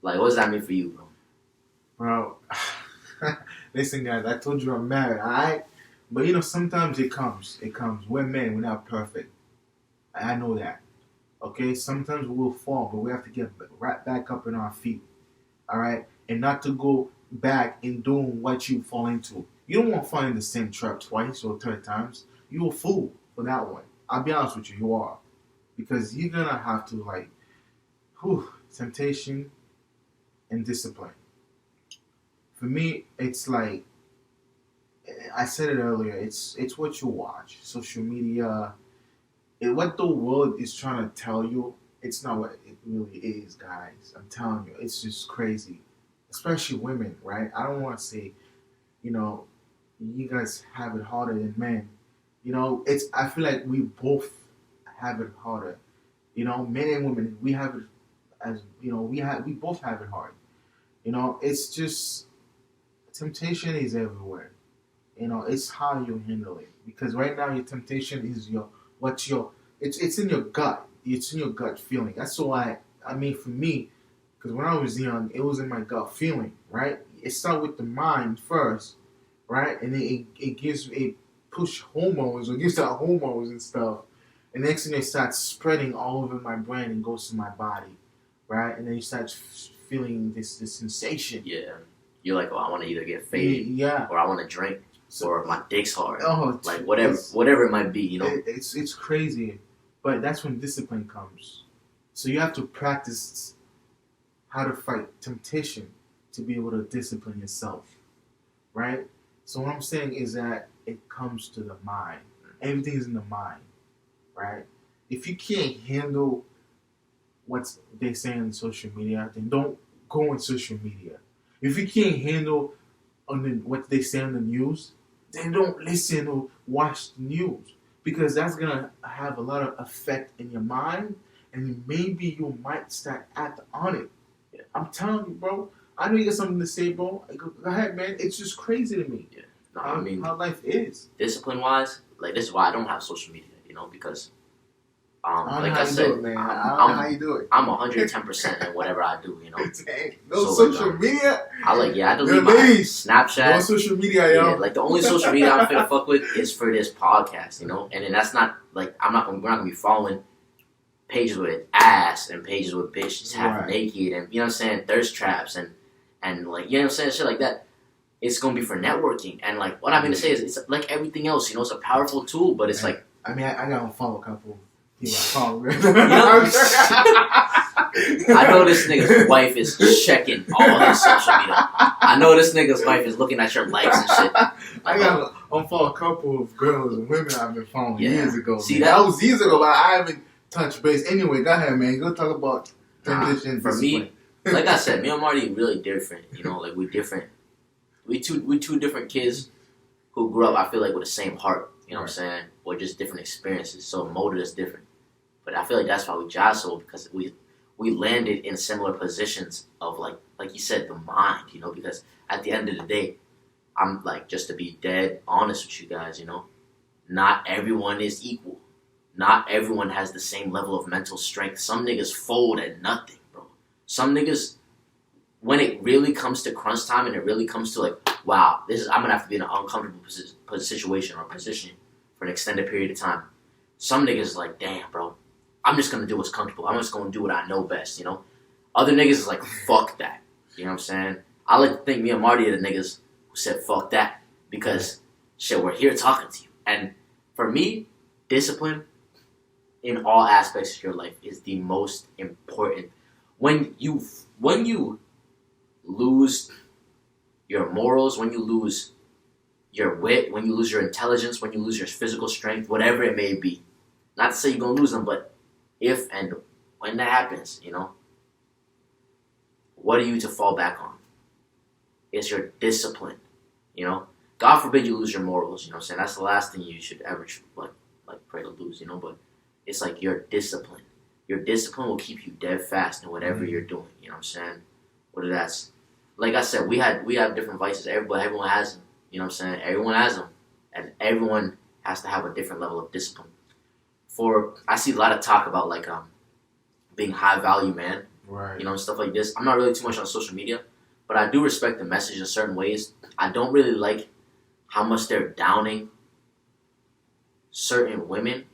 Like, what does that mean for you, bro? Bro, listen, guys. I told you I'm married, all right? But you know, sometimes it comes. We're men. We're not perfect. I know that. Okay. Sometimes we'll fall, but we have to get right back up on our feet. All right, and not to go back in doing what you fall into. You don't want to fall in the same trap twice or third times. You're a fool for that one. I'll be honest with you. You are, because you're gonna have to like, temptation and discipline. For me, it's like I said it earlier. It's what you watch, social media, what the world is trying to tell you. It's not what it really is, guys. I'm telling you, it's just crazy. Especially women, right? I don't want to say, you know, you guys have it harder than men. You know, I feel like we both have it harder. You know, men and women, we have it as you know, we both have it hard. You know, it's just temptation is everywhere. It's how you handle it. Because right now your temptation is it's in your gut. It's in your gut feeling. That's why for me, because when I was young, it was in my gut feeling, right? It started with the mind first, right? And it push hormones or gives out hormones and stuff. And next thing it starts spreading all over my brain and goes to my body, right? And then you start feeling this sensation. Yeah. You're like, oh, I want to either get faded, yeah, or I want to drink, or my dick's hard. Oh, like whatever it might be, It's crazy, but that's when discipline comes. So you have to practice how to fight temptation to be able to discipline yourself, right? So what I'm saying is that it comes to the mind. Everything is in the mind, right? If you can't handle what they say on social media, then don't go on social media. If you can't handle what they say on the news, then don't listen or watch the news, because that's gonna have a lot of effect in your mind, and maybe you might start acting on it. Yeah. I'm telling you, bro. I know you got something to say, bro. Go ahead, man. It's just crazy to me. Yeah. No, how life is. Discipline wise, like this is why I don't have social media, because like I said, I don't know how you do it. I'm 110% in whatever I do, No social media. I delete my Snapchat. No social media, yo. Yeah, like the only social media I'm finna fuck with is for this podcast, and then that's not like we're not gonna be following pages with ass and pages with bitches half naked and you know what I'm saying, thirst traps and like you know what I'm saying, shit like that. It's gonna be for networking, and like what I'm gonna say is it's like everything else, it's a powerful tool, but it's like I gotta follow a couple. I know this nigga's wife is checking all his social media. I know this nigga's wife is looking at your likes and shit. I gotta unfollow a couple of girls and women I've been following years ago. See, that was years ago, but I haven't touched base. Anyway, go ahead, man. Go talk about transition. For me, like I said, me and Marty really different. Like we're different. We two different kids who grew up, I feel like, with the same heart. You know what I'm saying? Or just different experiences. So molded us different. But I feel like that's why we jostled, because we landed in similar positions of like you said, the mind, because at the end of the day, I'm like, just to be dead honest with you guys, not everyone is equal. Not everyone has the same level of mental strength. Some niggas fold at nothing, bro. Some niggas, when it really comes to crunch time and it really comes to like, wow, I'm gonna have to be in an uncomfortable situation or position for an extended period of time. Some niggas is like, damn, bro, I'm just gonna do what's comfortable. I'm just gonna do what I know best, Other niggas is like, fuck that. You know what I'm saying? I like to think me and Marty are the niggas who said fuck that, because shit, we're here talking to you. And for me, discipline in all aspects of your life is the most important. When you lose your morals, when you lose your wit, when you lose your intelligence, when you lose your physical strength, whatever it may be. Not to say you're going to lose them, but if and when that happens, what are you to fall back on? It's your discipline, God forbid you lose your morals, what I'm saying? That's the last thing you should ever, like pray to lose, but it's like your discipline. Your discipline will keep you dead fast in whatever you're doing, what I'm saying? Whether that's, like I said, we have different vices, everyone has them, what I'm saying? Everyone has them, and everyone has to have a different level of discipline. I see a lot of talk about like being high value man, right? And stuff like this. I'm not really too much on social media, but I do respect the message in certain ways. I don't really like how much they're downing certain women,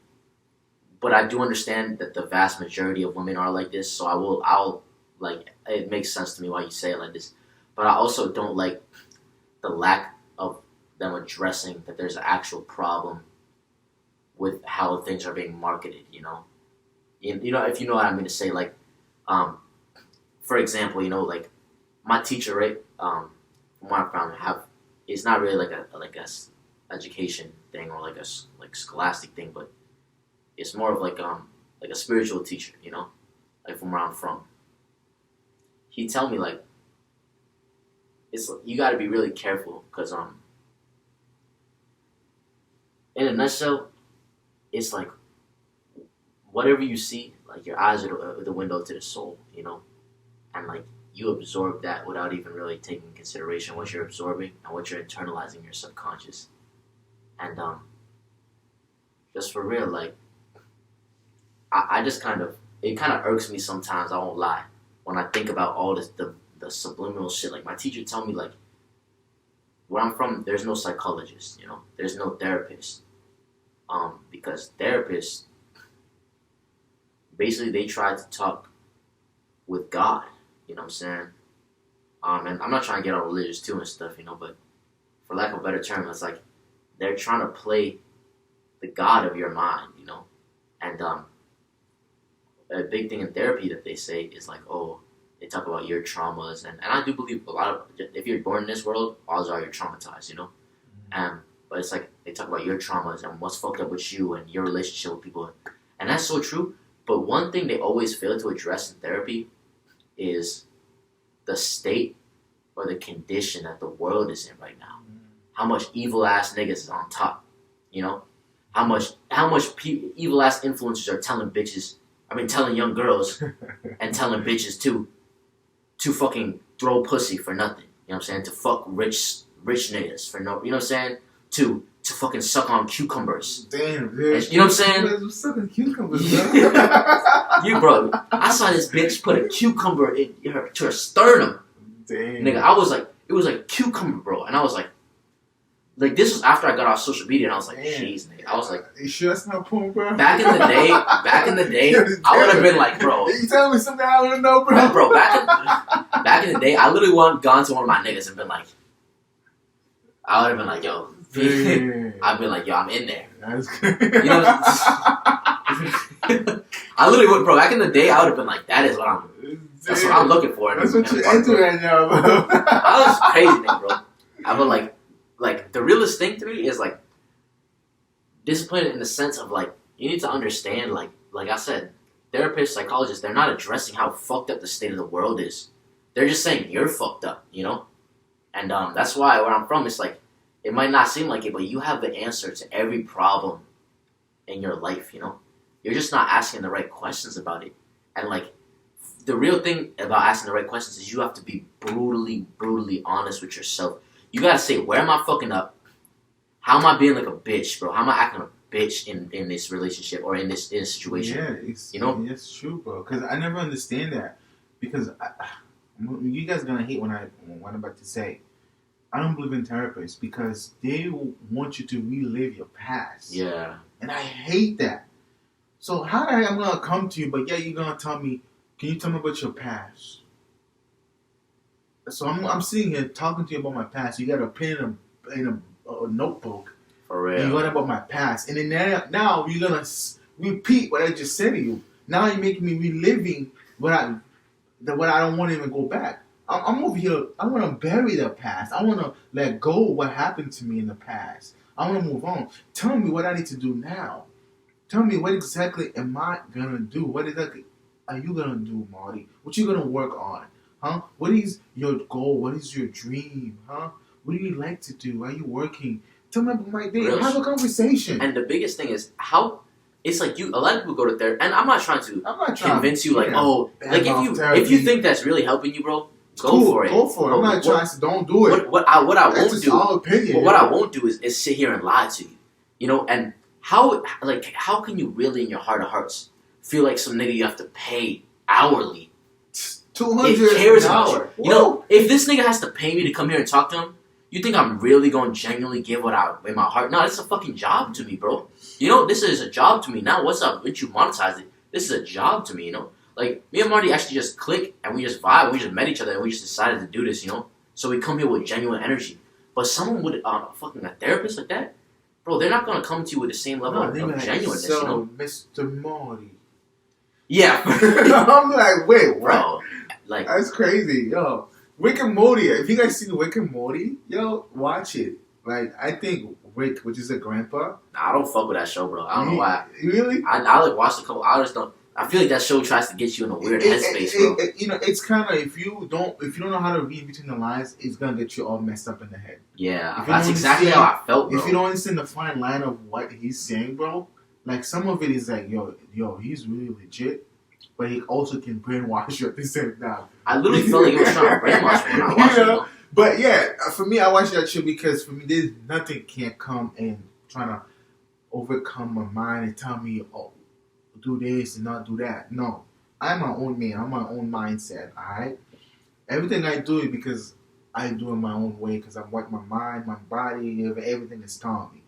but I do understand that the vast majority of women are like this. So I'll like, it makes sense to me why you say it like this, but I also don't like the lack of them addressing that there's an actual problem with how things are being marketed, if you know what I mean to say, like, for example, like my teacher, right, from what I found, it's not really like a education thing or like a scholastic thing, but it's more of like a spiritual teacher, like from where I'm from. He tell me like, you got to be really careful, because in a nutshell, it's like, whatever you see, like your eyes are the window to the soul, and like you absorb that without even really taking into consideration what you're absorbing and what you're internalizing in your subconscious. And just for real, like, I just it kind of irks me sometimes, I won't lie, when I think about all this, the subliminal shit. Like, my teacher told me, like, where I'm from, there's no psychologist, you know, there's no therapist. Because therapists, basically, they try to talk with God, you know what I'm saying? And I'm not trying to get all religious too and stuff, you know, but for lack of a better term, it's like they're trying to play the God of your mind, you know? And a big thing in therapy that they say is like, oh, they talk about your traumas. And I do believe a lot of, if you're born in this world, odds are you're traumatized, you know? But it's like they talk about your traumas and what's fucked up with you and your relationship with people. And that's so true. But one thing they always fail to address in therapy is the state or the condition that the world is in right now. How much evil ass niggas is on top, you know? How much evil ass influencers are telling young girls and telling bitches to fucking throw pussy for nothing. You know what I'm saying? To fuck rich niggas for no, you know what I'm saying? To fucking suck on cucumbers. Damn, dude. You know what I'm saying? You sucking cucumbers, bro. Bro, I saw this bitch put a cucumber to her sternum. Damn. Nigga, I was like, it was like cucumber, bro. And I was like this was after I got off social media, and I was like, jeez, nigga. I was like, you sure that's not porn, bro? Back in the day, I would have been like, bro. You telling me something I wouldn't know, bro? Bro, back in the day, I literally gone to one of my niggas and been like, I would have been like, yo, I've been like, yo, I'm in there. That's good. You know, I literally would, bro. Back in the day, I would have been like, that's what I'm looking for. That's what you're into right now, bro. I was crazy, nigga, bro. I would like the realest thing to me is like discipline in the sense of like you need to understand like I said, therapists, psychologists, they're not addressing how fucked up the state of the world is. They're just saying you're fucked up, you know? And that's why where I'm from, it's like it might not seem like it, but you have the answer to every problem in your life, you know? You're just not asking the right questions about it. And like the real thing about asking the right questions is you have to be brutally honest with yourself. You gotta say, where am I fucking up? How am I being like a bitch, bro? How am I acting a bitch in this relationship or in this situation? Yeah, you know, it's true, bro. Because I never understand that. Because you guys are gonna hate what I'm about to say. I don't believe in therapists because they want you to relive your past. Yeah, and I hate that. So how the heck I'm gonna come to you, but yeah, you're gonna tell me? Can you tell me about your past? So I'm sitting here talking to you about my past. You got a pen and a notebook. For real. And you learn about my past. And then now you're going to repeat what I just said to you. Now you're making me reliving what I don't want to even go back. I'm over here. I want to bury the past. I want to let go of what happened to me in the past. I want to move on. Tell me what I need to do now. Tell me what exactly am I going to do? What exactly are you going to do, Marty? What you going to work on? Huh? What is your goal? What is your dream? Huh? What do you like to do? Are you working? Tell me about my day. Really? Have a conversation. And the biggest thing is how it's like a lot of people go to therapy, and I'm not trying to convince you like, oh, like if you think that's really helping you, bro, go for it. Go for it. I'm not trying to don't do it. What I won't do. Opinion, but what I won't do is sit here and lie to you. You know, and how can you really in your heart of hearts feel like some nigga you have to pay hourly? $200 an hour. You know, if this nigga has to pay me to come here and talk to him, you think I'm really going to genuinely give what I in my heart? No, it's a fucking job to me, bro. You know, this is a job to me. Now, what's up? Once you monetize it, this is a job to me, you know? Like, me and Marty actually just click and we just vibe. We just met each other and we just decided to do this, you know? So we come here with genuine energy. But someone with fucking a therapist like that, bro, they're not going to come to you with the same level of genuineness, you know? Mr. Marty. Yeah. I'm like, wait, what? Bro, like, that's crazy, yo. Rick and Morty. If you guys seen Rick and Morty, yo, watch it. Like, I think Rick, which is a grandpa. Nah, I don't fuck with that show, bro. I don't know why. Really? I like watched a couple. I just don't. I feel like that show tries to get you in a weird headspace, bro. You know, it's kind of if you don't know how to read between the lines, it's gonna get you all messed up in the head. Yeah, that's exactly how I felt, bro. If you don't understand the fine line of what he's saying, bro, like some of it is like, yo, he's really legit. but he also can brainwash you at the same time. I literally felt like he was trying to brainwash me when I watched it. But yeah, for me, I watched that show because for me, there's nothing can't come and trying to overcome my mind and tell me, oh, do this and not do that. No, I'm my own man. I'm my own mindset. All right, everything I do is because I do it my own way because I'm like my mind, my body, everything is telling me,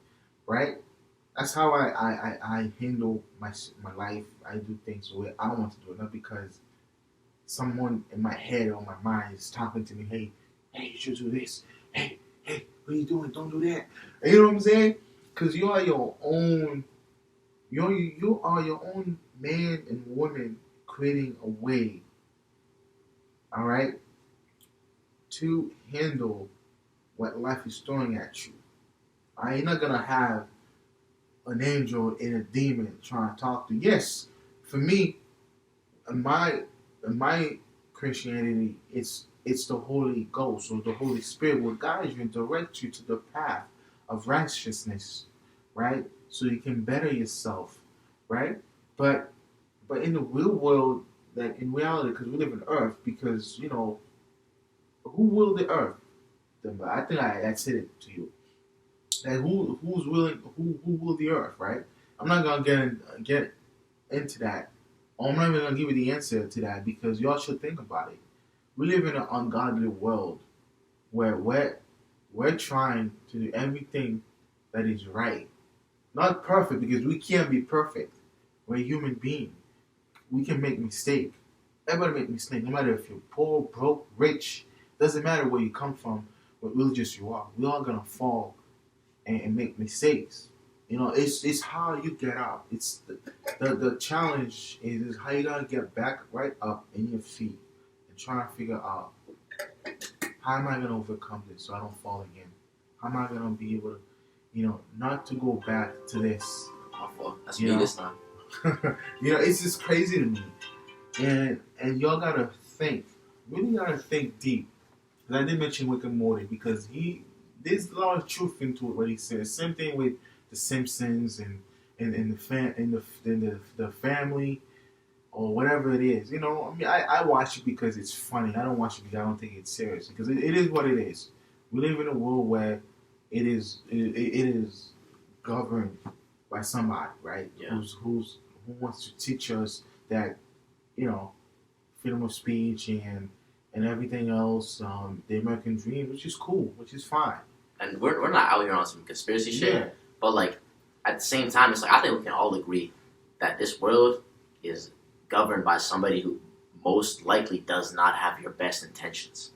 right? That's how I handle my life. I do things the way I want to do it, not because someone in my head or my mind is talking to me. Hey, you should do this. Hey, what are you doing? Don't do that. You know what I'm saying? Because you are your own. You are your own man and woman creating a way. All right, to handle what life is throwing at you. You're not gonna have an angel and a demon trying to talk to you. Yes, for me, in my Christianity, it's the Holy Ghost or the Holy Spirit will guide you and direct you to the path of righteousness, right? So you can better yourself, right? But in the real world, that in reality, because we live on Earth, because who will the Earth? I think I said it to you. And who's willing? Who will the Earth? Right? I'm not gonna get into that. I'm not even gonna give you the answer to that because y'all should think about it. We live in an ungodly world where we're trying to do everything that is right, not perfect because we can't be perfect. We're a human being. We can make mistakes. Everybody make mistakes. No matter if you're poor, broke, rich, doesn't matter where you come from, what religious you are. We all gonna fall and make mistakes. It's how you get out. It's the challenge is how you gotta get back right up in your feet and try to figure out how am I gonna overcome this so I don't fall again. How am I gonna be able to, not to go back to this. That's me this time. It's just crazy to me, and y'all gotta really gotta think deep. Because I did mention Rick and Morty because there's a lot of truth into what he says. Same thing with The Simpsons and the family or whatever it is. I watch it because it's funny. I don't watch it because I don't take it serious because it is what it is. We live in a world where it is governed by somebody, right? Yeah. Who wants to teach us that freedom of speech and everything else, the American dream, which is cool, which is fine. And we're not out here on some conspiracy shit, but like at the same time, it's like I think we can all agree that this world is governed by somebody who most likely does not have your best intentions,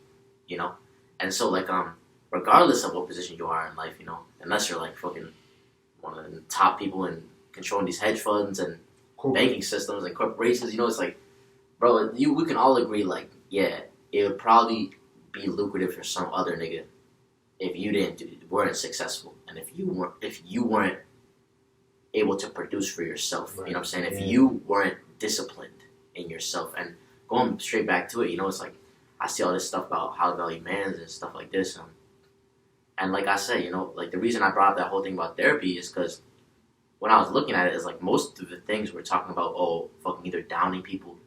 And so like regardless of what position you are in life, unless you're like fucking one of the top people in controlling these hedge funds and banking systems and corporations, it's like, bro, we can all agree like, yeah, it would probably be lucrative for some other nigga if you weren't successful and if you weren't able to produce for yourself. Right. You know what I'm saying? If you weren't disciplined in yourself and going straight back to it, it's like I see all this stuff about how to value man and stuff like this. And like I said, like the reason I brought up that whole thing about therapy is because when I was looking at it, it's like most of the things we're talking about, fucking either downing people,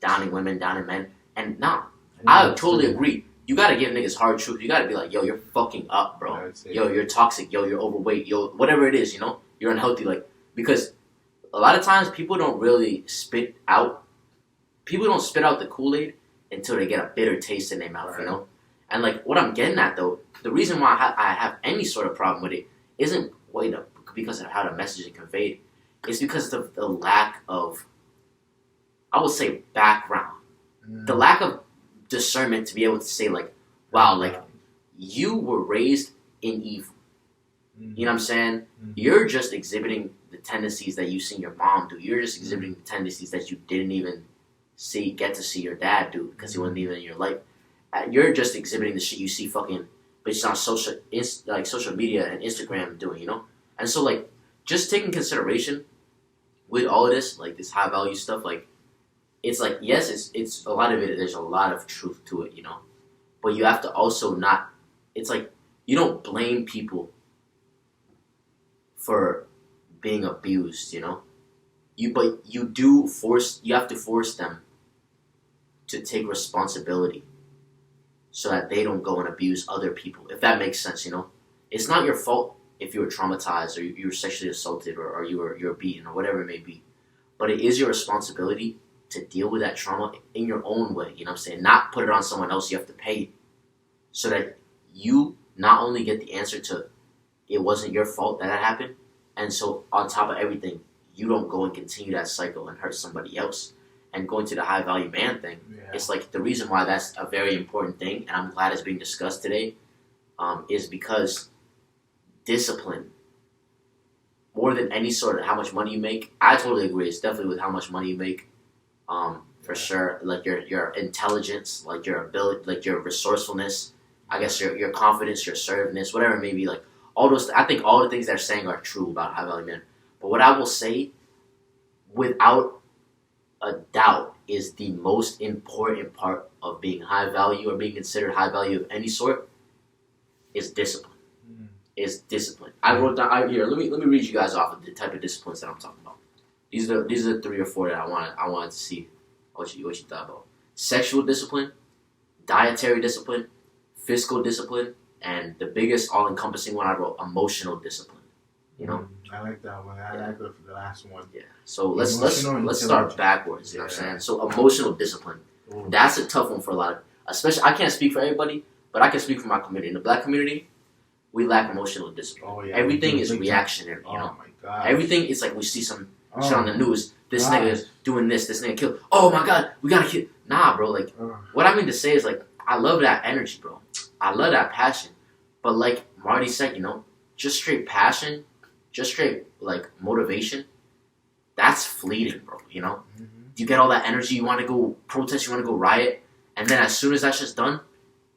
downing women, downing men, and nah. I totally agree. You gotta give niggas hard truth. You gotta be like, yo, you're fucking up, bro. Yo, you're toxic. Yo, you're overweight. Yo, whatever it is, you're unhealthy. Like, because a lot of times people don't really spit out the Kool-Aid until they get a bitter taste in their mouth, right. And like, what I'm getting at though, the reason why I have any sort of problem with it isn't because of how the message is conveyed. It's because of the lack of, I would say, background. The lack of discernment to be able to say like, wow, like you were raised in evil. You know what I'm saying? You're just exhibiting the tendencies that you seen your mom do. You're just exhibiting the tendencies that you didn't even get to see your dad do because he wasn't even in your life. You're just exhibiting the shit you see fucking bitches on social media and Instagram doing, And so like, just taking consideration with all of this, like this high value stuff, like. It's like, yes, it's a lot of it, there's a lot of truth to it, But you have to also not, it's like, you don't blame people for being abused, You you have to force them to take responsibility so that they don't go and abuse other people, if that makes sense, It's not your fault if you were traumatized or you were sexually assaulted or you were beaten or whatever it may be. But it is your responsibility to deal with that trauma in your own way, you know what I'm saying? Not put it on someone else you have to pay so that you not only get the answer to it wasn't your fault that happened, and so on top of everything, you don't go and continue that cycle and hurt somebody else. And going to the high value man thing, it's like the reason why that's a very important thing, and I'm glad it's being discussed today, is because discipline, more than any sort of how much money you make, I totally agree. It's definitely with how much money you make, for sure. Like your intelligence, like your ability, like your resourcefulness. I guess your confidence, your assertiveness, whatever it may be. Like all those, I think all the things they're saying are true about high value men. But what I will say, without a doubt, is the most important part of being high value or being considered high value of any sort is discipline. Is discipline. I wrote down here. Let me read you guys off of the type of disciplines that I'm talking about. These are the 3 or 4 that I wanted to see what you thought about. Sexual discipline, dietary discipline, physical discipline, and the biggest all-encompassing one I wrote, emotional discipline. I like that one. I like the last one. Yeah. So let's start backwards. You know what I'm saying? So emotional discipline. Ooh. That's a tough one for a lot of, especially, I can't speak for everybody, but I can speak for my community. In the black community, we lack emotional discipline. Oh, yeah, everything is reactionary. Oh my god. Everything is like we see some shit on the news. This nigga is doing this. This nigga killed. Oh my god, we gotta kill. Nah, bro. Like what I mean to say is like I love that energy, bro. I love that passion. But like Marty said, just straight passion, just straight like motivation, that's fleeting, bro. Mm-hmm. You get all that energy, you want to go protest, you want to go riot, and then as soon as that's just done,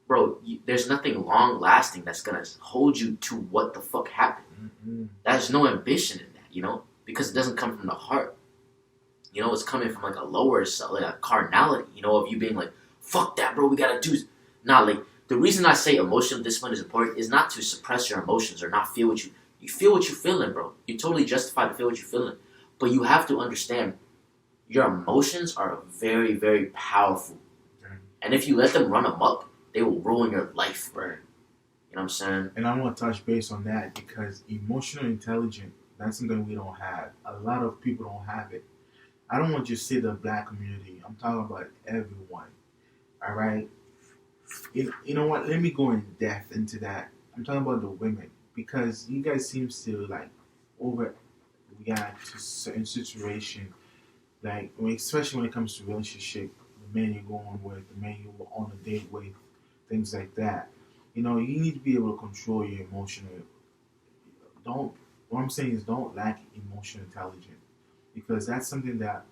bro, there's nothing long lasting that's gonna hold you to what the fuck happened. Mm-hmm. There's no ambition in that, because it doesn't come from the heart. It's coming from like a lower self, like a carnality, of you being like, fuck that, bro, we gotta do. Nah, like the reason I say emotional discipline is important is not to suppress your emotions or not feel what you feel what you're feeling, bro. You're totally justified to feel what you're feeling, but you have to understand your emotions are very, very powerful, and if you let them run amok, they will ruin your life, bro. You know what I'm saying? And I want to touch base on that because emotional intelligence, that's something we don't have. A lot of people don't have it. I don't want to just say the black community. I'm talking about everyone. All right? You know what? Let me go in depth into that. I'm talking about the women because you guys seem to like overreact to certain situation, like especially when it comes to relationship, the man you're going with, the man you're on a date with, things like that. You need to be able to control your emotional. What I'm saying is don't lack emotional intelligence because that's something that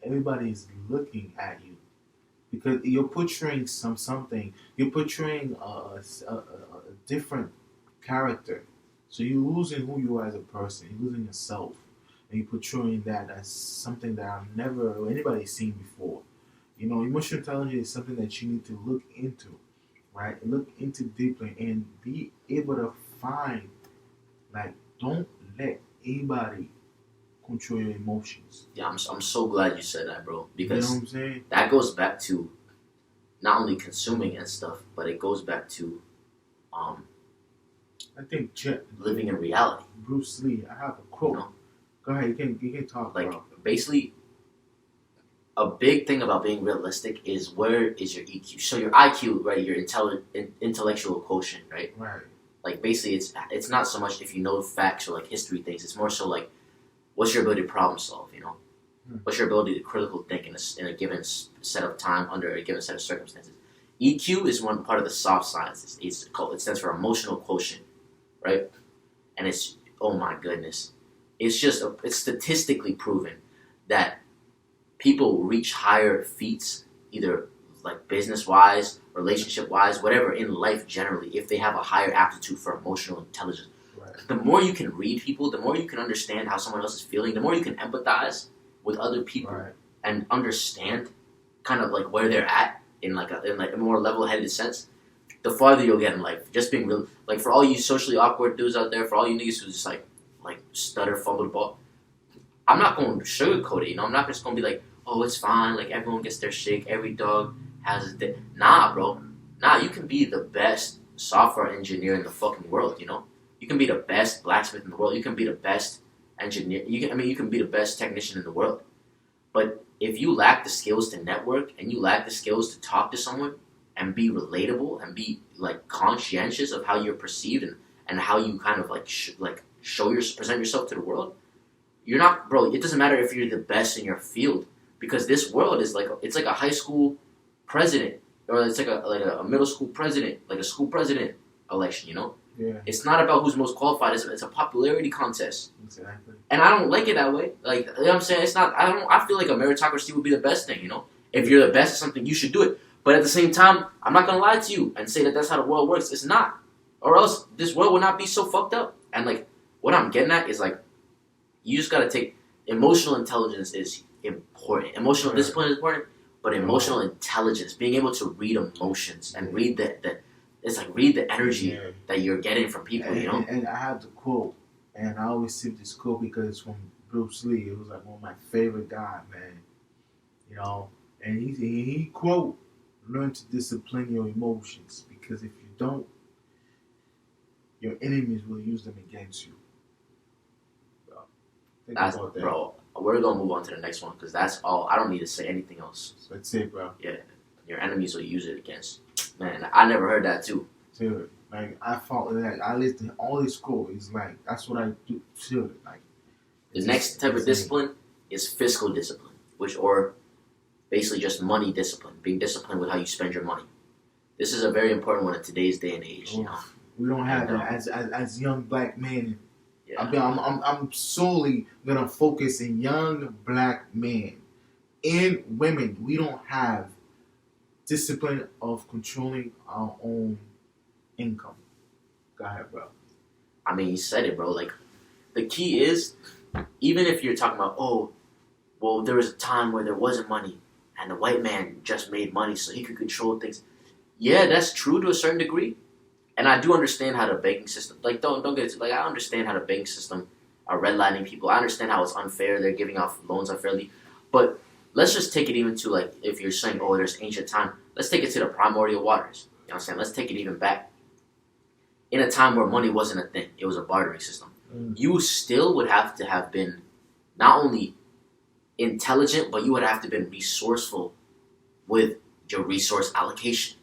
everybody is looking at you because you're portraying something. You're portraying a different character. So you're losing who you are as a person. You're losing yourself. And you're portraying that as something that I've never anybody's seen before. Emotional intelligence is something that you need to look into. Right? Look into deeply and be able to find, like, don't let anybody control your emotions. Yeah, I'm so glad you said that, bro. Because you know what I'm saying? That goes back to not only consuming and stuff, but it goes back to I think living in reality. Bruce Lee, I have a quote. Go ahead, you can talk. Like bro. Basically, a big thing about being realistic is where is your EQ? So your IQ, right? Your intellectual quotient, right? Right. Like basically, it's not so much if you know facts or like history things. It's more so like, what's your ability to problem solve? What's your ability to critical think in a given set of time under a given set of circumstances? EQ is one part of the soft sciences. It stands for emotional quotient, right? And it's oh my goodness, it's statistically proven that people reach higher feats, either like business-wise, relationship-wise, whatever, in life generally, if they have a higher aptitude for emotional intelligence. Right. The more you can read people, the more you can understand how someone else is feeling, the more you can empathize with other people and understand kind of like where they're at in a more level-headed sense, the farther you'll get in life. Just being real, like for all you socially awkward dudes out there, for all you niggas who just like stutter, fumble the ball, I'm not going to sugarcoat it. I'm not just going to be like, oh, it's fine. Like everyone gets their shake. Every dog has his day. Nah, bro. Nah, you can be the best software engineer in the fucking world. You can be the best blacksmith in the world. You can be the best engineer. You can be the best technician in the world. But if you lack the skills to network and you lack the skills to talk to someone and be relatable and be like conscientious of how you're perceived and how you kind of like present yourself to the world, you're not, bro. It doesn't matter if you're the best in your field, because this world is it's like a high school president, or it's like a middle school president, like a school president election. Yeah. It's not about who's most qualified. It's a popularity contest. Exactly. And I don't like it that way. Like, you know what I'm saying? It's not. I feel like a meritocracy would be the best thing. If you're the best at something, you should do it. But at the same time, I'm not gonna lie to you and say that that's how the world works. It's not. Or else this world would not be so fucked up. And like, what I'm getting at is like, you just gotta take emotional intelligence is important. Emotional discipline is important, but emotional intelligence, being able to read emotions and read the energy that you're getting from people. And I have the quote, and I always see this quote because it's from Bruce Lee. It was like one of my favorite guys, man. And he quote, "Learn to discipline your emotions, because if you don't, your enemies will use them against you." Think about that. Bro, we're gonna move on to the next one because that's all. I don't need to say anything else. That's it, bro. Yeah, your enemies will use it against. Man, I never heard that too. Dude, like I fought with that. I listen to all these quotes. Like that's what I do. Dude, like the next type of discipline is fiscal discipline, or basically just money discipline. Being disciplined with how you spend your money. This is a very important one in today's day and age. We don't have that as young black men. Yeah. I'm solely gonna focus in young black men and women. We don't have discipline of controlling our own income. Go ahead, bro. I mean, you said it, bro. Like, the key is, even if you're talking about, oh, well, there was a time where there wasn't money and the white man just made money so he could control things. Yeah, that's true to a certain degree. And I do understand how the banking system, like, don't get it, like, I understand how the banking system are redlining people. I understand how it's unfair. They're giving out loans unfairly. But let's just take it even to, like, if you're saying, oh, there's ancient time, let's take it to the primordial waters. You know what I'm saying? Let's take it even back. In a time where money wasn't a thing, it was a bartering system. You still would have to have been not only intelligent, but you would have to have been resourceful with your resource allocation.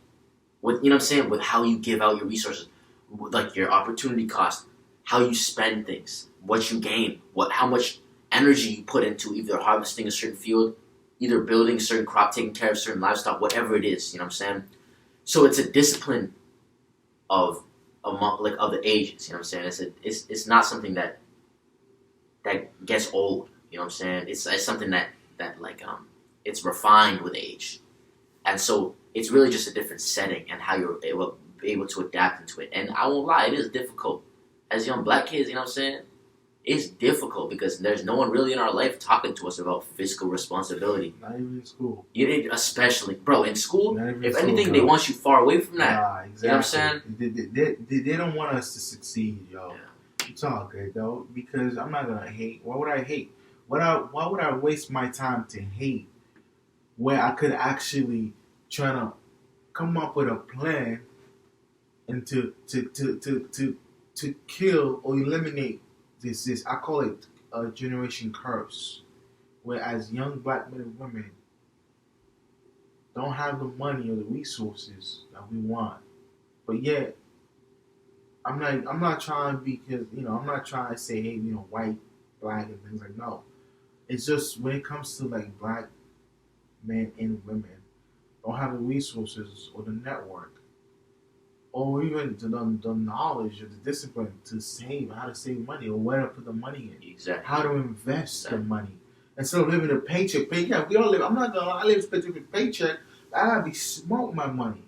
With, you know what I'm saying? With how you give out your resources, like your opportunity cost, how you spend things, what you gain, how much energy you put into either harvesting a certain field, either building a certain crop, taking care of certain livestock, whatever it is. You know what I'm saying? So it's a discipline of the ages. You know what I'm saying? It's not something that gets old. You know what I'm saying? It's something that it's refined with age, and so it's really just a different setting and how you're able to adapt into it. And I won't lie, it is difficult as young black kids. You know what I'm saying? It's difficult because there's no one really in our life talking to us about fiscal responsibility. Not even in school. Especially, bro, in school, if anything, they want you far away from that. Exactly. You know what I'm saying? They don't want us to succeed, yo. Yeah. It's all good, though, because I'm not going to hate. Why would I hate? Why would I waste my time to hate where I could actually try to come up with a plan and to kill or eliminate this I call it a generation curse, whereas young black men and women don't have the money or the resources that we want, but yet I'm not trying because I'm not trying to say hey white, black and things like no. It's just when it comes to like black men and women don't have the resources or the network or even the knowledge or the discipline to how to save money or where to put the money in. Exactly. How to invest the money. Instead of living a paycheck. Yeah, we all live. I'm not gonna lie, I live paycheck to paycheck. I gotta be smart with my money.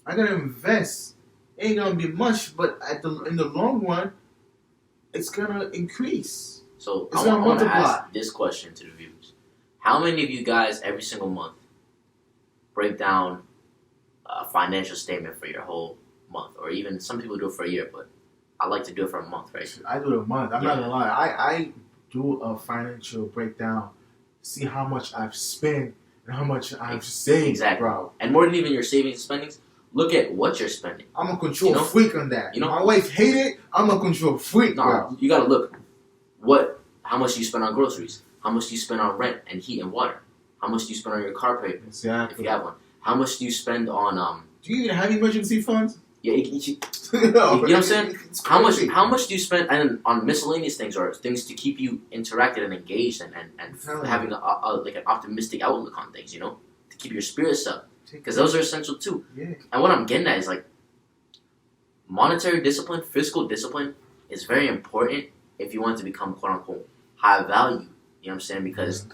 I gotta invest. It ain't gonna be much, but in the long run, it's gonna increase. So I want to ask this question to the viewers: how many of you guys every single month break down a financial statement for your whole month, or even some people do it for a year, but I like to do it for a month, right? I do it a month. I'm not gonna lie. do a financial breakdown, see how much I've spent and how much I've saved, exactly, bro. And more than even your savings and spendings, look at what you're spending. I'm a control freak on that. You know, my wife hate it. I'm a control freak, bro. You gotta look how much do you spend on groceries, how much do you spend on rent and heat and water, how much do you spend on your car payment if you have one, how much do you spend on Do you even have emergency funds? Yeah, you know what I'm saying? How much do you spend on miscellaneous things or things to keep you interacted and engaged and having like an optimistic outlook on things, you know, to keep your spirits up, because those are essential too. Yeah. And what I'm getting at is like monetary discipline, fiscal discipline is very important if you want to become quote unquote high value. You know what I'm saying? Because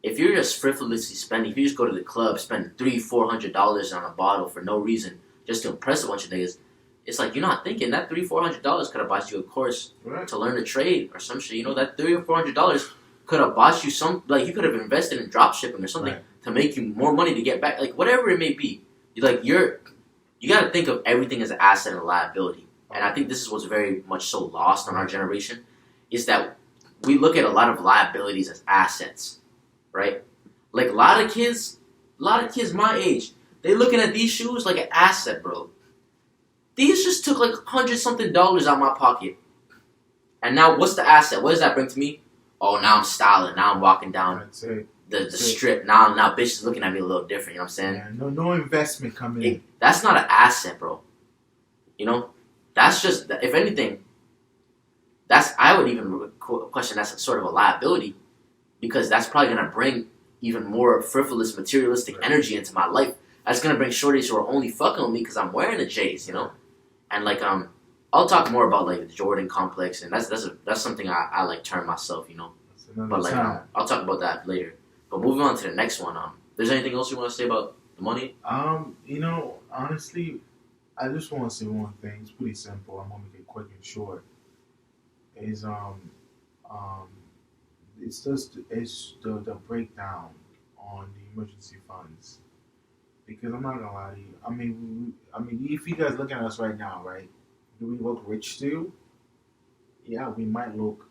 if you're just frivolously spending, if you just go to the club, spend $300-$400 on a bottle for no reason, just to impress a bunch of niggas, it's like you're not thinking that $300-$400 could have bought you a course to learn a trade or some shit. You know, that $300-$400 could have bought you some, like you could have invested in drop shipping or something to make you more money to get back, like whatever it may be. You got to think of everything as an asset and a liability. And I think this is what's very much so lost on our generation, is that we look at a lot of liabilities as assets, right? Like a lot of kids my age, they looking at these shoes like an asset, bro. These just took like $100-something out my pocket. And now what's the asset? What does that bring to me? Oh, now I'm styling. Now I'm walking down the strip. Now bitch is looking at me a little different. You know what I'm saying? Yeah, no investment coming in. That's not an asset, bro. You know? That's just, if anything, I would even question that's sort of a liability, because that's probably going to bring even more frivolous, materialistic energy into my life. That's going to bring shorties who are only fucking with me because I'm wearing the J's, you know? And like, I'll talk more about like the Jordan complex, and that's something I like term myself, you know? But like, I'll talk about that later. But moving on to the next one, there's anything else you want to say about the money? You know, honestly, I just want to say one thing. It's pretty simple. I'm gonna make it quick and short. It's the breakdown on the emergency funds. Because I'm not gonna lie to you. I mean, if you guys looking at us right now, right? Do we look rich still? Yeah, we might look.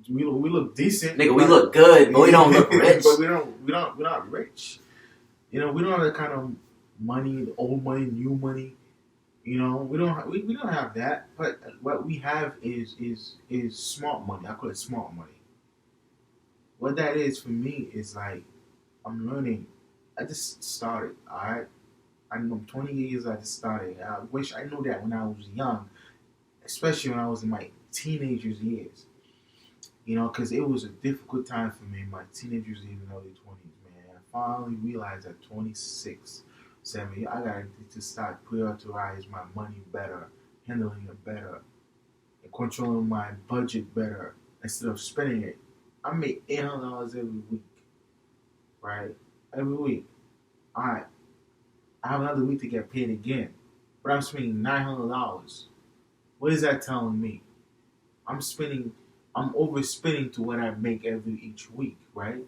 We look decent. Nigga, we look good, but we don't look rich. But we're not rich. You know, we don't have that kind of money, old money, new money. You know, we don't have that. But what we have is smart money. I call it smart money. What that is for me is like, I'm learning. I just started, alright? I'm 20 years, I just started. I wish I knew that when I was young, especially when I was in my teenagers years. You know, because it was a difficult time for me in my teenagers years and early 20s, man. I finally realized at 26, 7, I got to start prioritize my money better, handling it better, and controlling my budget better instead of spending it. I make $800 every week, right? Every week. Alright. I have another week to get paid again. But I'm spending $900. What is that telling me? I'm overspending to what I make each week, right?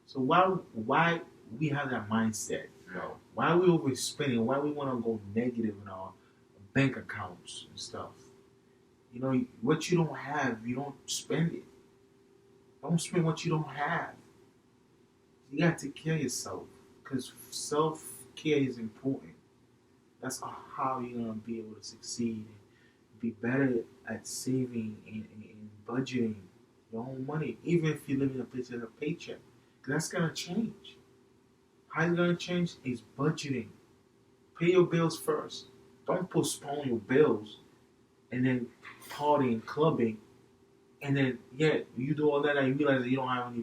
So why we have that mindset? No. Why are we overspending? Why we want to go negative in our bank accounts and stuff? You know, what you don't have, you don't spend it. Don't spend what you don't have. You got to take care of yourself, because self-care is important. That's how you're going to be able to succeed and be better at saving and budgeting your own money, even if you live in a place with a paycheck. Because that's going to change. How it's going to change is budgeting. Pay your bills first. Don't postpone your bills and then partying, clubbing, and then, you do all that and you realize that you don't have any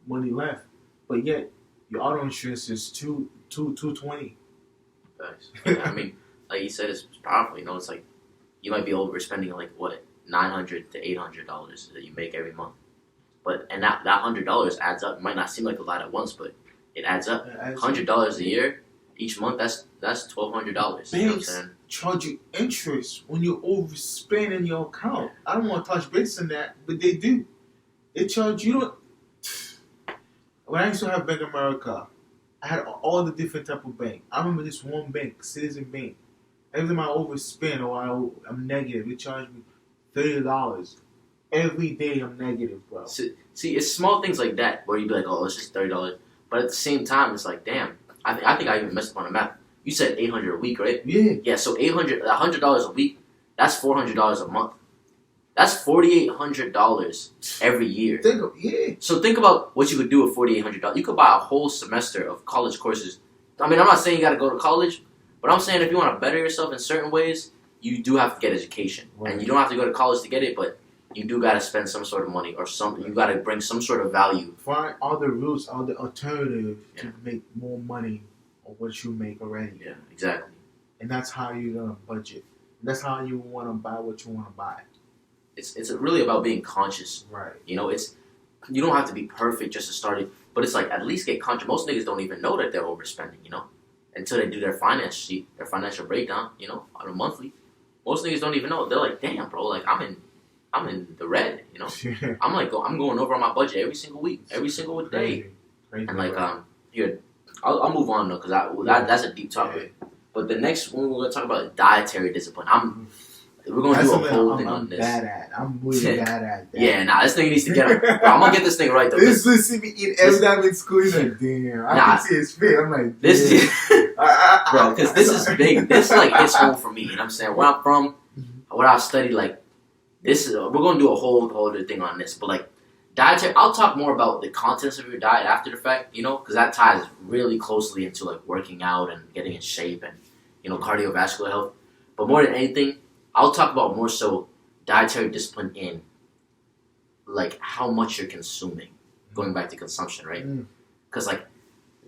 money left. But yet, your auto insurance is $220. Nice. I mean, like you said, it's powerful. You know, it's like you might be overspending like what $900 to $800 that you make every month. And that $100 adds up. It might not seem like a lot at once, but it adds up. $100 a year, each month. That's $1,200. You know what I'm saying? Charge you interest when you overspend in your account. I don't want to touch base on that, but they do. They charge you. When I used to have Bank of America, I had all the different type of bank. I remember this one bank, Citizen Bank. Every time I overspend or I'm negative, they charge me $30. every day I'm negative, bro. See, it's small things like that where you be like, oh, it's just $30. But at the same time, it's like, damn. I think I even messed up on the math. You said $800 a week, right? Yeah. Yeah. So $100 a week. That's $400 a month. That's $4,800 every year. So think about what you could do with $4,800. You could buy a whole semester of college courses. I mean, I'm not saying you got to go to college, but I'm saying if you want to better yourself in certain ways, you do have to get education, and you don't have to go to college to get it, but you do got to spend some sort of money or something. You got to bring some sort of value. Find other routes, other alternatives to make more money on what you make already. Yeah, exactly. And that's how you're gonna budget. That's how you want to buy what you want to buy. It's really about being conscious. Right. You know, you don't have to be perfect just to start it, but it's like at least get conscious. Most niggas don't even know that they're overspending, you know, until they do their finance sheet, their financial breakdown, you know, on a monthly. Most niggas don't even know. They're like, damn, bro, like I'm in the red, you know. I'm going over on my budget every single week, every single day. Crazy, and like here, I'll move on though because that's a deep topic. Yeah. But the next one we're gonna talk about is dietary discipline. We're gonna do a whole thing on this. I'm really bad at that. Yeah, this thing needs to get. I'm gonna get this thing right though. This is see me eat every time in school. He's like, damn. I can see his face. I'm like, this, bro, because this is big. This like hits home for me. You know what I'm saying? Where I'm from, what I've studied, like this is. We're gonna do a whole other thing on this, but like dietary. I'll talk more about the contents of your diet after the fact. You know, because that ties really closely into like working out and getting in shape and cardiovascular health. But more than anything, I'll talk about more so dietary discipline in like how much you're consuming. Going back to consumption, right? Because like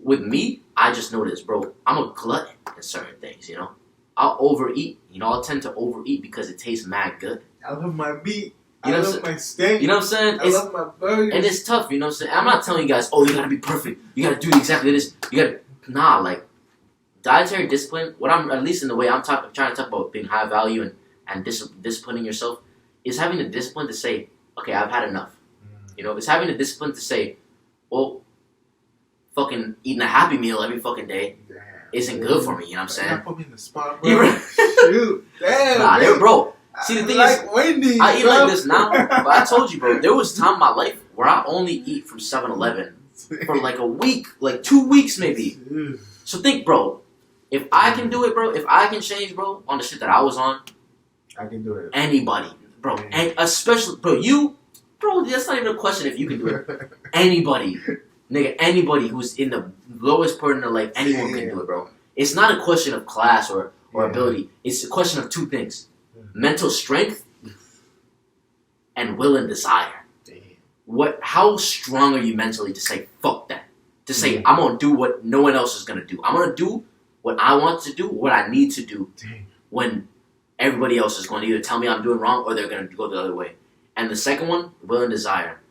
with me, I just noticed, bro, I'm a glutton in certain things, you know? I'll overeat. You know, I'll tend to overeat because it tastes mad good. I love my meat. I love my steak. You know what I'm saying? I love my burgers. And it's tough, you know what I'm saying? I'm not telling you guys, oh, you gotta be perfect. You gotta do exactly this. You gotta... Nah, like, dietary discipline, what I'm, at least in the way I'm trying to talk about being high value and disciplining yourself, is having the discipline to say, okay, I've had enough. You know, it's having the discipline to say, well, fucking eating a Happy Meal every fucking day isn't good for me, you know what I'm saying? Put me in the spot, bro. Shoot, damn. Nah, bro. See, the thing is, Wendy's, I eat like this now, but I told you, bro, there was time in my life where I only eat from 7-Eleven for like a week, like 2 weeks maybe. So think, bro, if I can do it, bro, if I can change, bro, on the shit that I was on, I can do it. Anybody, bro, and especially, bro, that's not even a question if you can do it. Anybody, nigga, anybody who's in the lowest part of their life, anyone can do it, bro. It's not a question of class or ability. It's a question of two things. Mental strength and will and desire. How strong are you mentally to say fuck that? To say I'm gonna do what no one else is gonna do. I'm gonna do what I want to do, what I need to do when everybody else is going to either tell me I'm doing wrong or they're gonna go the other way. And the second one, will and desire.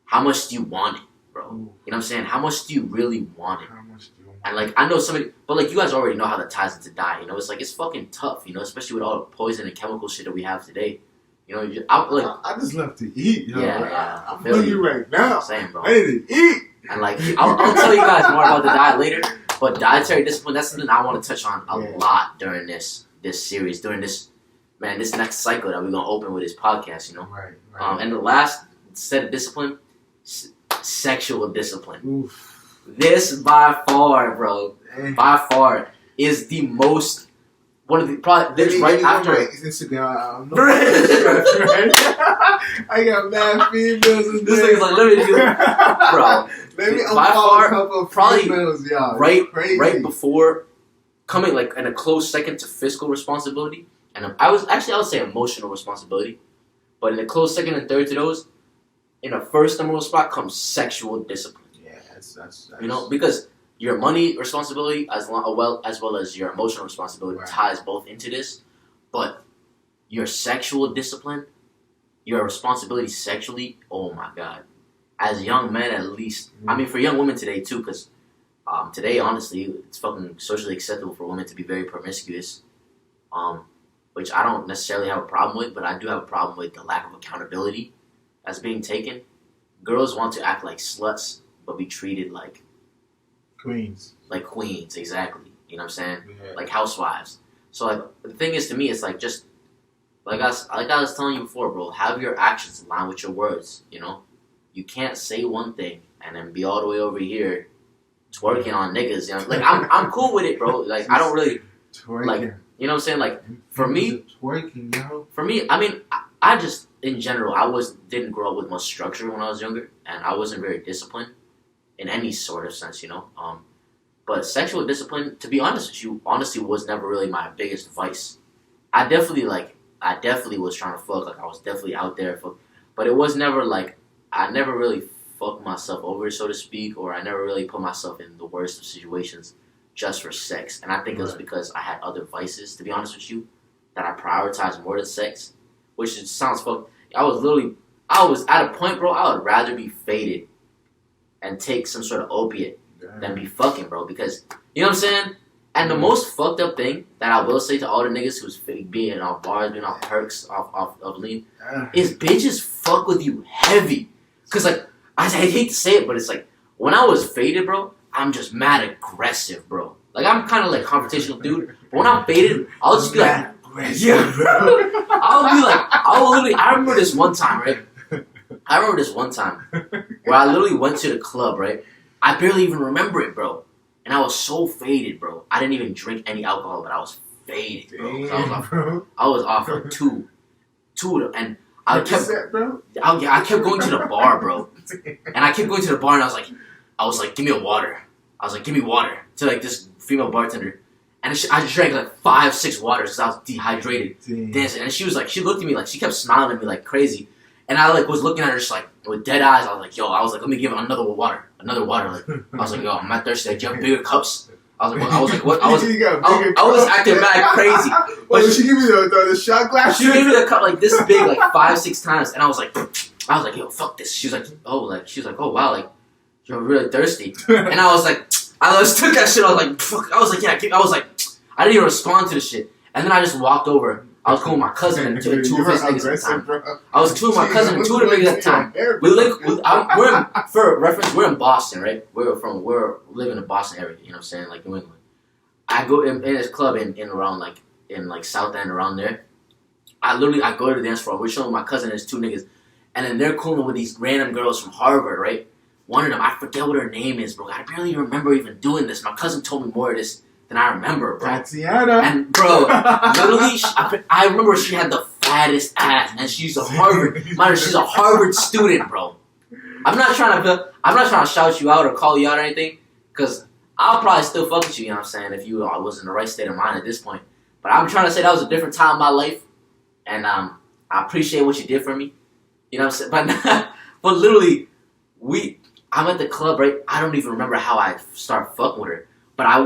How much do you want it, bro? You know what I'm saying? How much do you really want it? How much do you want it? And like I know somebody, but like you guys already know how that ties into diet. You know, it's like it's fucking tough. You know, especially with all the poison and chemical shit that we have today. You know, I just love to eat. You know? Yeah, I'm hungry right now. Same, bro. I need to eat. And like I'll tell you guys more about the diet later. But dietary discipline, that's something I want to touch on a lot during this series, during this next cycle that we're gonna open with this podcast. You know, right. And the last set of discipline, sexual discipline. Oof. This by far, bro, is the most. One of the probably this right after Instagram. I got mad females. In this thing's like, let me do, bro. Let me by far, probably females, right before coming like in a close second to fiscal responsibility, and I would say emotional responsibility, but in a close second and third to those, in a first number one spot comes sexual discipline. Yeah, that's you know, because your money responsibility as well as your emotional responsibility ties both into this, but your sexual discipline, your responsibility sexually, oh my god. As young men, at least, I mean for young women today too, because today honestly it's fucking socially acceptable for women to be very promiscuous, which I don't necessarily have a problem with, but I do have a problem with the lack of accountability that's being taken. Girls want to act like sluts, but be treated like queens. Like queens, exactly. You know what I'm saying? Yeah. Like housewives. So like the thing is, to me, it's like just like I was telling you before, bro. Have your actions align with your words. You know, you can't say one thing and then be all the way over here twerking on niggas. You know, like I'm cool with it, bro. Like I don't really Twerking. like. You know what I'm saying? Like for me, twerking, yo. For me, I mean, I just in general, didn't grow up with much structure when I was younger, and I wasn't very disciplined in any sort of sense. You know, but sexual discipline, to be honest with you, honestly was never really my biggest vice. I definitely was trying to fuck, like I was definitely out there for, but it was never like, I never really fucked myself over, so to speak, or I never really put myself in the worst of situations just for sex. And I think it was because I had other vices, to be honest with you, that I prioritized more than sex, which sounds fucked. I was at a point, bro, I would rather be faded and take some sort of opiate than be fucking, bro, because, you know what I'm saying? And the most fucked up thing that I will say to all the niggas who's being off bars, being off perks, off lean, is bitches fuck with you heavy. Cause like, I hate to say it, but it's like, when I was faded, bro, I'm just mad aggressive, bro. Like, I'm kind of like confrontational dude, but when I'm faded, I'll just be like, yeah, bro. I remember this one time, right? Where I literally went to the club, right? I barely even remember it, bro. And I was so faded, bro. I didn't even drink any alcohol, but I was faded, bro. Damn, I was off like two of them. And I kept going to the bar, bro. And I kept going to the bar, and I was like, give me a water. I was like, give me water. To like this female bartender. And I drank like 5-6 waters because I was dehydrated. Dancing. And she looked at me like, she kept smiling at me like crazy. And I like was looking at her just like with dead eyes. I was like, let me give her another water. Like, I was like, yo, I'm not thirsty. Like, do you have bigger cups? I was like, what? I was acting mad crazy. But she gave me the shot glass. She gave me the cup like this big, like 5-6 times, and I was like, yo, fuck this. She was like, oh wow, like you're really thirsty. And I was like, I just took that shit. I was like, fuck. I was like, yeah. I was like, I didn't even respond to the shit. And then I just walked over. I was cool with my cousin and two of his niggas at the time. Bro. I was cool with my cousin and two of the niggas at the time. For reference, we're in Boston, right? We're living in the Boston area, you know what I'm saying? Like New England. I go in this club in around in South End around there. I go to the dance floor. We're showing my cousin and his two niggas. And then they're cooling with these random girls from Harvard, right? One of them, I forget what her name is, bro. I barely remember even doing this. My cousin told me more of this than I remember, bro. Tatiana. And bro, literally, I remember she had the fattest ass, and she's a Harvard student, bro. I'm not trying to shout you out or call you out or anything, because I'll probably still fuck with you. You know what I'm saying? If you was in the right state of mind at this point. But I'm trying to say that was a different time in my life, and I appreciate what you did for me. You know what I'm saying? But literally, I'm at the club, right? I don't even remember how I start fucking with her. But I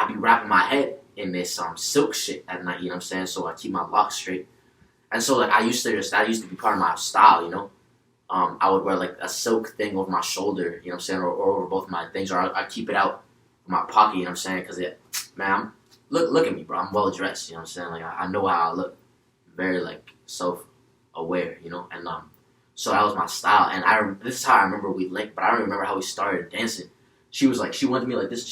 be wrapping my head in this silk shit at night, you know what I'm saying? So I keep my locks straight. And so like that used to be part of my style, you know? I would wear like a silk thing over my shoulder, you know what I'm saying? Or over both my things, or I keep it out in my pocket, you know what I'm saying? Because man, look at me, bro. I'm well dressed, you know what I'm saying? Like I know how I look. Very like self-aware, you know? And so that was my style. And this is how I remember we linked, but I don't remember how we started dancing. She went to me like this, and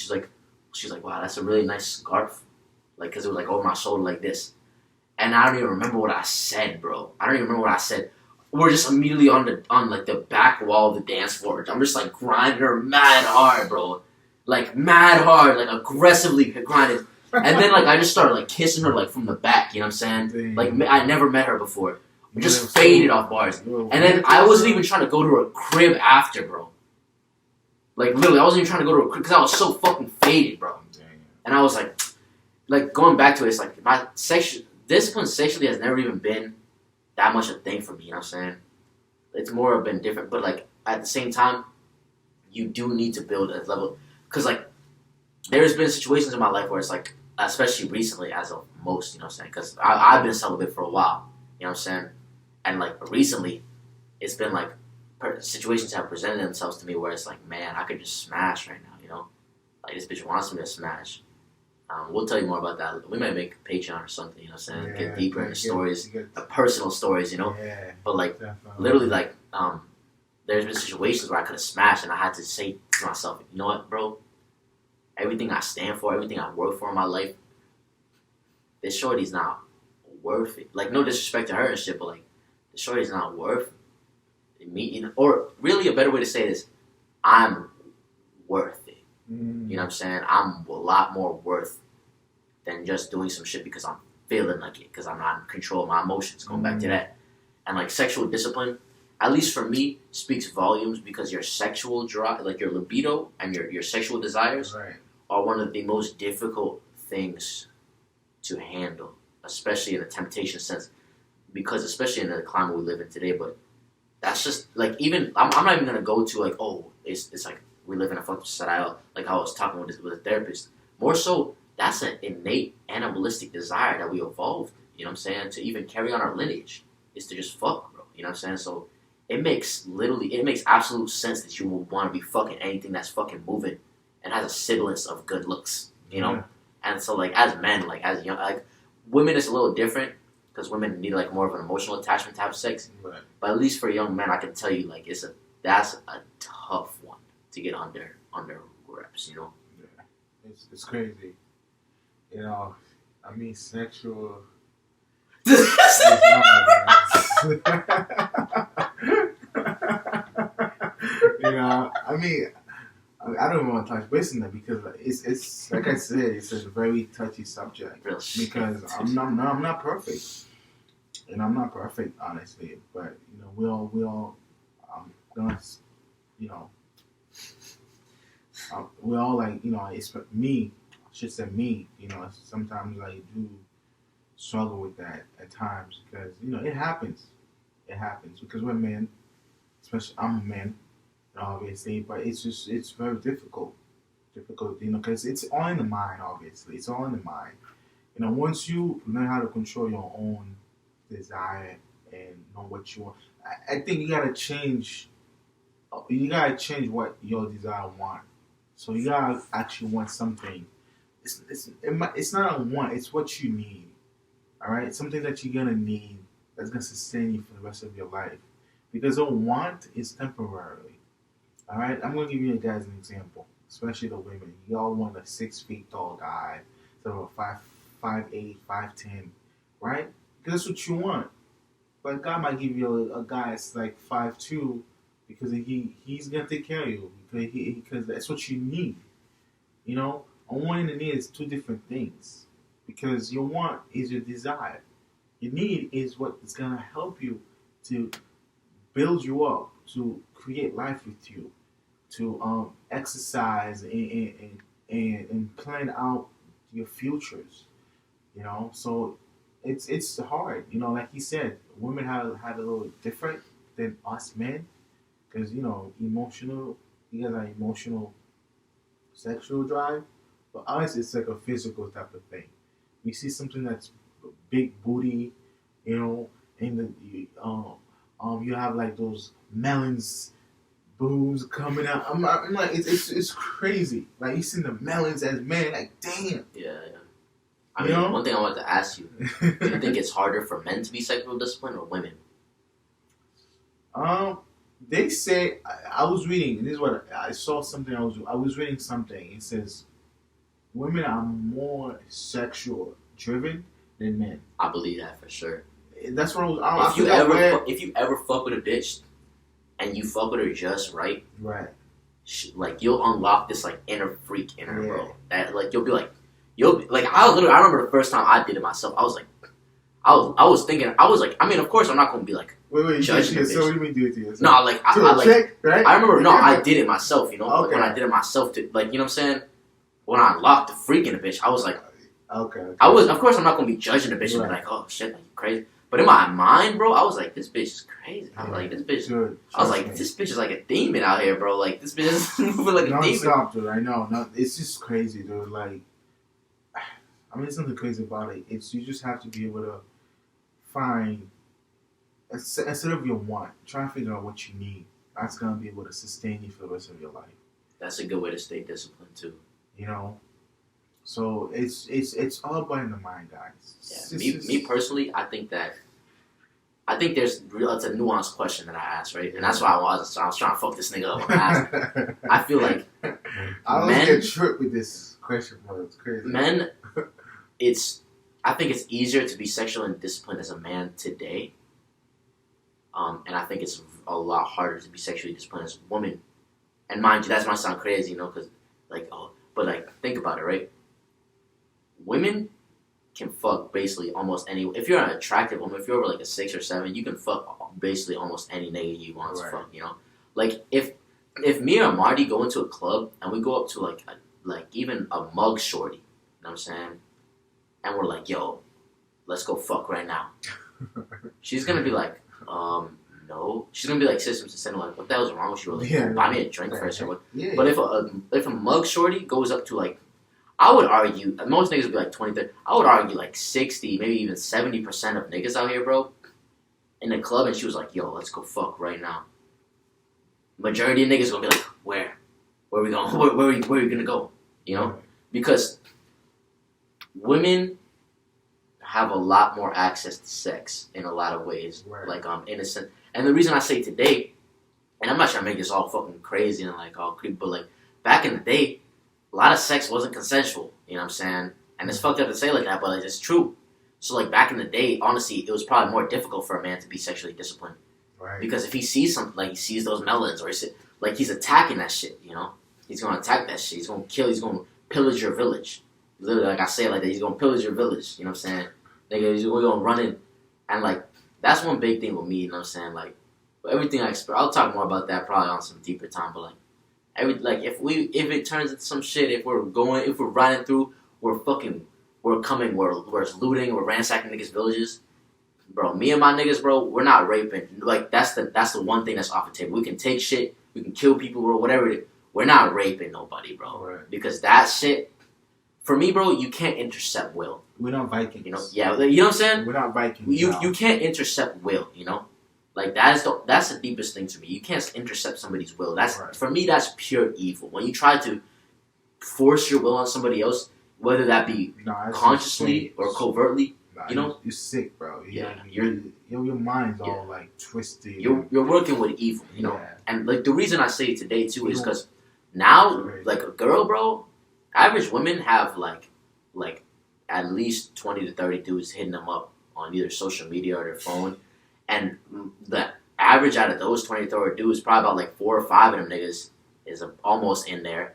she's like, wow, that's a really nice scarf. Like, cause it was like over my shoulder like this. And I don't even remember what I said, bro. We're just immediately on the back wall of the dance floor. I'm just like grinding her mad hard, bro. Like mad hard, like aggressively grinding. And then like I just started like kissing her like from the back, you know what I'm saying? Like I never met her before. We just faded off bars. And then I wasn't even trying to go to her crib after, bro. Like, literally, I wasn't even trying to go to a crib because I was so fucking faded, bro. And I was like, going back to it, it's like, my discipline sexually has never even been that much a thing for me, you know what I'm saying? It's more been different, but, like, at the same time, you do need to build a level. Because, like, there's been situations in my life where it's, like, especially recently as of most, you know what I'm saying? Because I've been celibate for a while, you know what I'm saying? And, like, recently, it's been, like, situations have presented themselves to me where it's like, man, I could just smash right now, you know? Like, this bitch wants me to smash. We'll tell you more about that. We might make a Patreon or something, you know what I'm saying? Get deeper into stories, the personal stories, you know? Yeah, but, like, definitely. Literally, like, there's been situations where I could have smashed and I had to say to myself, you know what, bro? Everything I stand for, everything I work for in my life, this shorty's not worth it. Like, no disrespect to her and shit, but like, the shorty's not worth me. You know, or really, a better way to say it is, I'm worth it. You know what I'm saying? I'm a lot more worth than just doing some shit because I'm feeling like it, because I'm not in control of my emotions. Going back to that, and like sexual discipline, at least for me, speaks volumes because your sexual drive, like your libido and your sexual desires, are one of the most difficult things to handle, especially in a temptation sense, because especially in the climate we live in today. But that's just like, even I'm not even gonna go to like, oh, it's like we live in a fucked society, like I was talking with a therapist. More so, that's an innate animalistic desire that we evolved. You know what I'm saying? To even carry on our lineage is to just fuck, bro. You know what I'm saying? So it makes absolute sense that you would want to be fucking anything that's fucking moving and has a semblance of good looks. You know? And so like as men, like as young, like women, it's a little different because women need like more of an emotional attachment to have sex. Right. But at least for young men, I can tell you like that's a tough one to get under reps. You know? Yeah. It's crazy. You know, I mean, sexual. You know, I mean, I don't even want to touch base on that because it's like I said, it's a very touchy subject because I'm not perfect, and I'm not perfect honestly. But you know, we all, you know, we all like, you know, it's me. Should say me, you know, sometimes I do struggle with that at times because, you know, it happens because we're men, especially I'm a man, obviously, but it's very difficult, you know, because it's all in the mind, obviously, it's all in the mind. You know, once you learn how to control your own desire and know what you want, I think you gotta change what your desire want. So you gotta actually want something. It's not a want, it's what you need. Alright? Something that you're gonna need that's gonna sustain you for the rest of your life. Because a want is temporary. Alright? I'm gonna give you guys an example, especially the women. Y'all want a 6 feet tall guy, so a 5'8", 5'10", right? Because that's what you want. But God might give you a guy that's like 5'2", because he's gonna take care of you. Because that's what you need. You know? A want and a need is two different things. Because your want is your desire. Your need is what is going to help you to build you up, to create life with you, to exercise and plan out your futures. You know, so it's hard. You know, like he said, women have a little different than us men. Because, you know, you guys are emotional, sexual drive. For us, it's like a physical type of thing. We see something that's big booty, you know, and you have like those melons, boobs coming out. I'm like, it's crazy. Like you see the melons as men, like damn. Yeah. I mean, one thing I wanted to ask you: do you think it's harder for men to be sexual disciplined or women? They say I was reading. This is what I saw. Something I was reading something. It says women are more sexual driven than men. I believe that for sure. That's what I was. If you ever fuck with a bitch and you fuck with her just right, like you'll unlock this like inner freak in her, bro. That like you'll be like I remember the first time I did it myself. I was like, I was thinking, I mean, of course I'm not gonna be like. Wait, judging the bitch. So what do you mean do it to yourself? No, like right? I remember. No, I did it myself. You know, like when I did it myself, to like, you know what I'm saying. When I unlocked the freak in the bitch, I was like, okay. Of course, I'm not gonna be judging the bitch and be like, oh shit, like you crazy. But in my mind, bro, I was like, this bitch is crazy. I was like, this bitch. I was like, this bitch is like a demon out here, bro. Like this bitch is moving like a demon. Stop, dude. I know. No, it's just crazy, dude. Like, I mean, there's nothing crazy about it. You just have to be able to find. Instead of your want, try to figure out what you need. That's gonna be able to sustain you for the rest of your life. That's a good way to stay disciplined too. You know, so it's all about in the mind, guys. Yeah, me personally, I think it's a nuanced question that I asked, right? And that's why I was trying to fuck this nigga up. I feel like I always get tripped with this question, bro. It's crazy. Men, it's I think it's easier to be sexually disciplined as a man today, and I think it's a lot harder to be sexually disciplined as a woman. And mind you, that might sound crazy, because but think about it, right? Women can fuck basically almost any. If you're an attractive woman, if you're over like a 6 or 7, you can fuck basically almost any nigga you want to fuck. Like if me or Marty go into a club and we go up to like even a mug shorty, you know what I'm saying, and we're like, yo, let's go fuck right now. She's gonna be like, no. She's gonna be like, sis, like, what the hell's wrong with you? Like, buy me a drink first or what? Yeah. But if a mug shorty goes up to like, I would argue, most niggas would be like 20, 30. I would argue like 60, maybe even 70% of niggas out here, bro, in the club, and she was like, yo, let's go fuck right now. Majority of niggas gonna be like, where? Where we going? Where we gonna go? Because women have a lot more access to sex in a lot of ways, like innocent. And the reason I say today, and I'm not trying to make this all fucking crazy and like all creepy, but like back in the day, a lot of sex wasn't consensual, you know what I'm saying? And it's fucked up to say like that, but like, it's true. So like back in the day, honestly, it was probably more difficult for a man to be sexually disciplined. Right. Because if he sees something, like he sees those melons, or he's attacking that shit, he's gonna attack that shit. He's gonna kill. He's gonna pillage your village. Literally, like I say it like that. He's gonna pillage your village. You know what I'm saying? Nigga, he's gonna run in, and like that's one big thing with me. You know what I'm saying? Like everything I expect. I'll talk more about that probably on some deeper time. But like if it turns into some shit, if we're riding through, we're coming, we're looting, we're ransacking niggas' villages. Bro, me and my niggas, bro, we're not raping. Like, that's the one thing that's off the table. We can take shit, we can kill people, bro, whatever it is. We're not raping nobody, bro. Right. Because that shit, for me, bro, you can't intercept will. We're not Vikings. Yeah, you know what I'm saying? We're not Vikings. You can't intercept will, Like, that's the deepest thing to me. You can't intercept somebody's will. For me, that's pure evil. When you try to force your will on somebody else, whether that be consciously or covertly, you're sick, bro. Yeah, your mind's all like twisted. You're working with evil, Yeah. And like the reason I say it today too is because now, like a girl, bro, average women have like at least 20 to 30 dudes hitting them up on either social media or their phone, and the average out of those 20 to 30 dudes, probably about like 4 or 5 of them niggas is almost in there.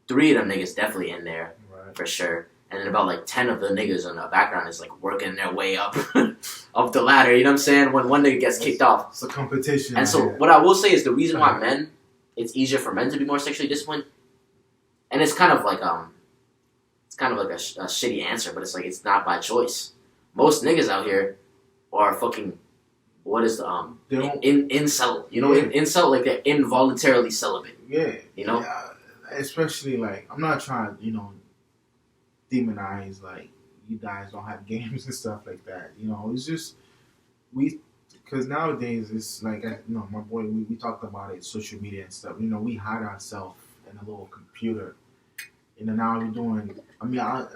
3 of them niggas definitely in there for sure. And then about like 10 of the niggas in the background is like working their way up up the ladder, you know what I'm saying? When one nigga gets kicked off. It's a competition. And so what I will say is the reason why it's easier for men to be more sexually disciplined, and it's kind of like a shitty answer, but it's like it's not by choice. Most niggas out here are fucking, what is the incel, incel, like they're involuntarily celibate. Yeah. Yeah, especially like, I'm not trying to, demonize like you guys don't have games and stuff like that. It's just because nowadays it's like my boy, we talked about it, social media and stuff. We hide ourselves in a little computer. Now we're doing. I mean, I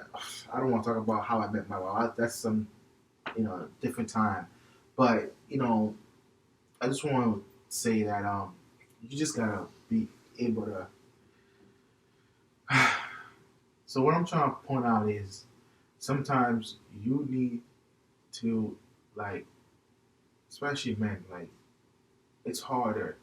don't want to talk about how I met my wife. That's some different time. But I just want to say that you just gotta be able to. So what I'm trying to point out is sometimes you need to, like, especially men, like, it's harder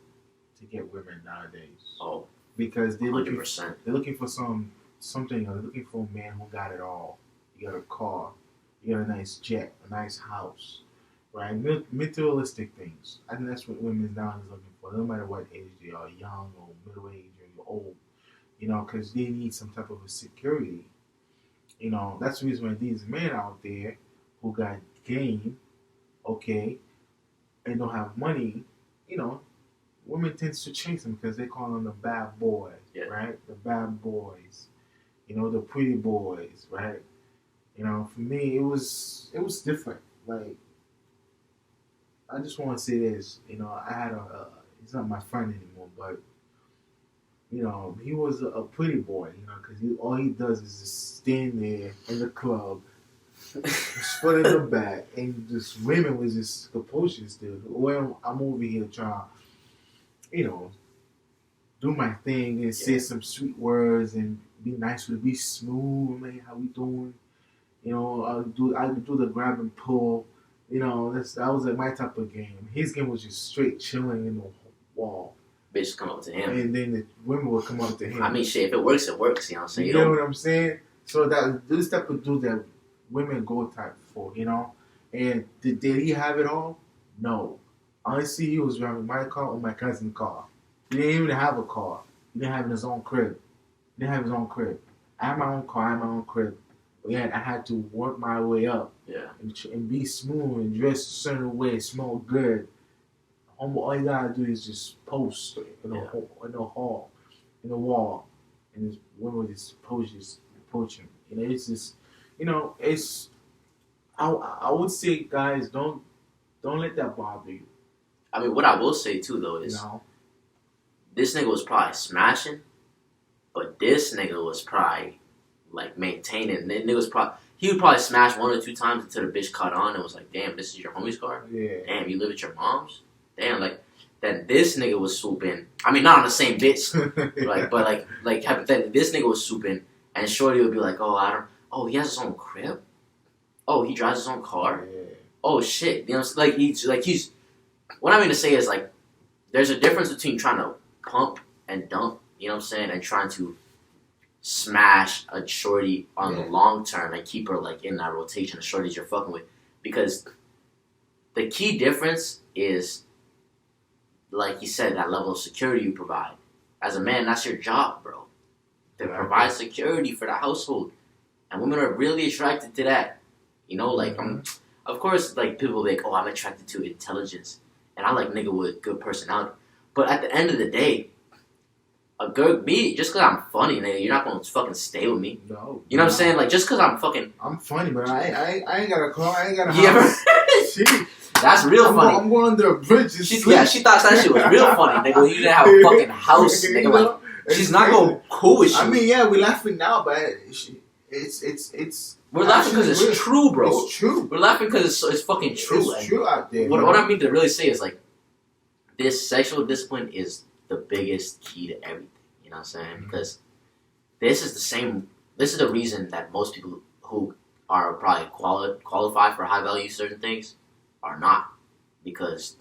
to get women nowadays. Oh, because they're 100%. They're looking for something. They're looking for a man who got it all. You got a car, you got a nice jet, a nice house, right? Materialistic things. I think that's what women nowadays are looking for. No matter what age they are, young or middle age or you're old. Because they need some type of a security. That's the reason why these men out there who got game, okay, and don't have money, women tends to chase them because they call them the bad boy, right? The bad boys, the pretty boys, right? For me, it was different. Like, I just want to say this, I had he's not my friend anymore, but he was a pretty boy, because all he does is just stand there in the club, his foot in the back, and just women was just capricious, dude. Well, I'm over here trying, do my thing and say some sweet words and be nice with it, be smooth, man, how we doing? I do the grab and pull. That was like my type of game. His game was just straight chilling in the wall. Bitches come up to him. And then the women would come up to him. I mean, shit, if it works, it works. You know what I'm saying? You know what I'm saying? So this type of dude that women go type for, And did he have it all? No. Honestly, he was driving my car or my cousin's car. He didn't even have a car. He didn't have his own crib. I had my own car, I had my own crib. But yeah, I had to work my way up. Yeah. And be smooth and dress a certain way, smell good. All you gotta do is just post in the hall, in the wall, and this woman would just approach him. It's just, it's. I would say, guys, don't let that bother you. I mean, what I will say too though is, this nigga was probably smashing, but this nigga was probably like maintaining. He would probably smash 1 or 2 times until the bitch caught on and was like, "Damn, this is your homie's car. Yeah. Damn, you live at your mom's. Damn, like." That this nigga was swooping. I mean, not on the same bitch, but hypothetically, this nigga was swooping, and Shorty would be like, "Oh, he has his own crib. Oh, he drives his own car. Yeah. Oh shit, he's. What I mean to say is like, there's a difference between trying to pump and dump, you know what I'm saying, and trying to smash a shorty on the long term and keep her like in that rotation of shorties you're fucking with, because the key difference is, like you said, that level of security you provide. As a man, that's your job, bro. To provide security for the household. And women are really attracted to that. Of course, like, people like, "Oh, I'm attracted to intelligence. And I like nigga with good personality." But at the end of the day, just because I'm funny, nigga, you're not going to fucking stay with me. No. You know what I'm saying? Like, just because I'm funny, but I ain't got a car, I ain't got a house. Shit. That's real funny. I'm going under a bridge. She thought that shit was real funny, nigga. You didn't have a fucking house, nigga. Like, she's not going cool with you. I mean, yeah, we're laughing now, but it's. We're laughing because it's true, bro. It's true. We're laughing because it's fucking true. It's true out there. What I mean to really say is, like, this sexual discipline is the biggest key to everything. You know what I'm saying? Mm-hmm. Because this is the reason that most people who are probably qualified for high value certain things are not, because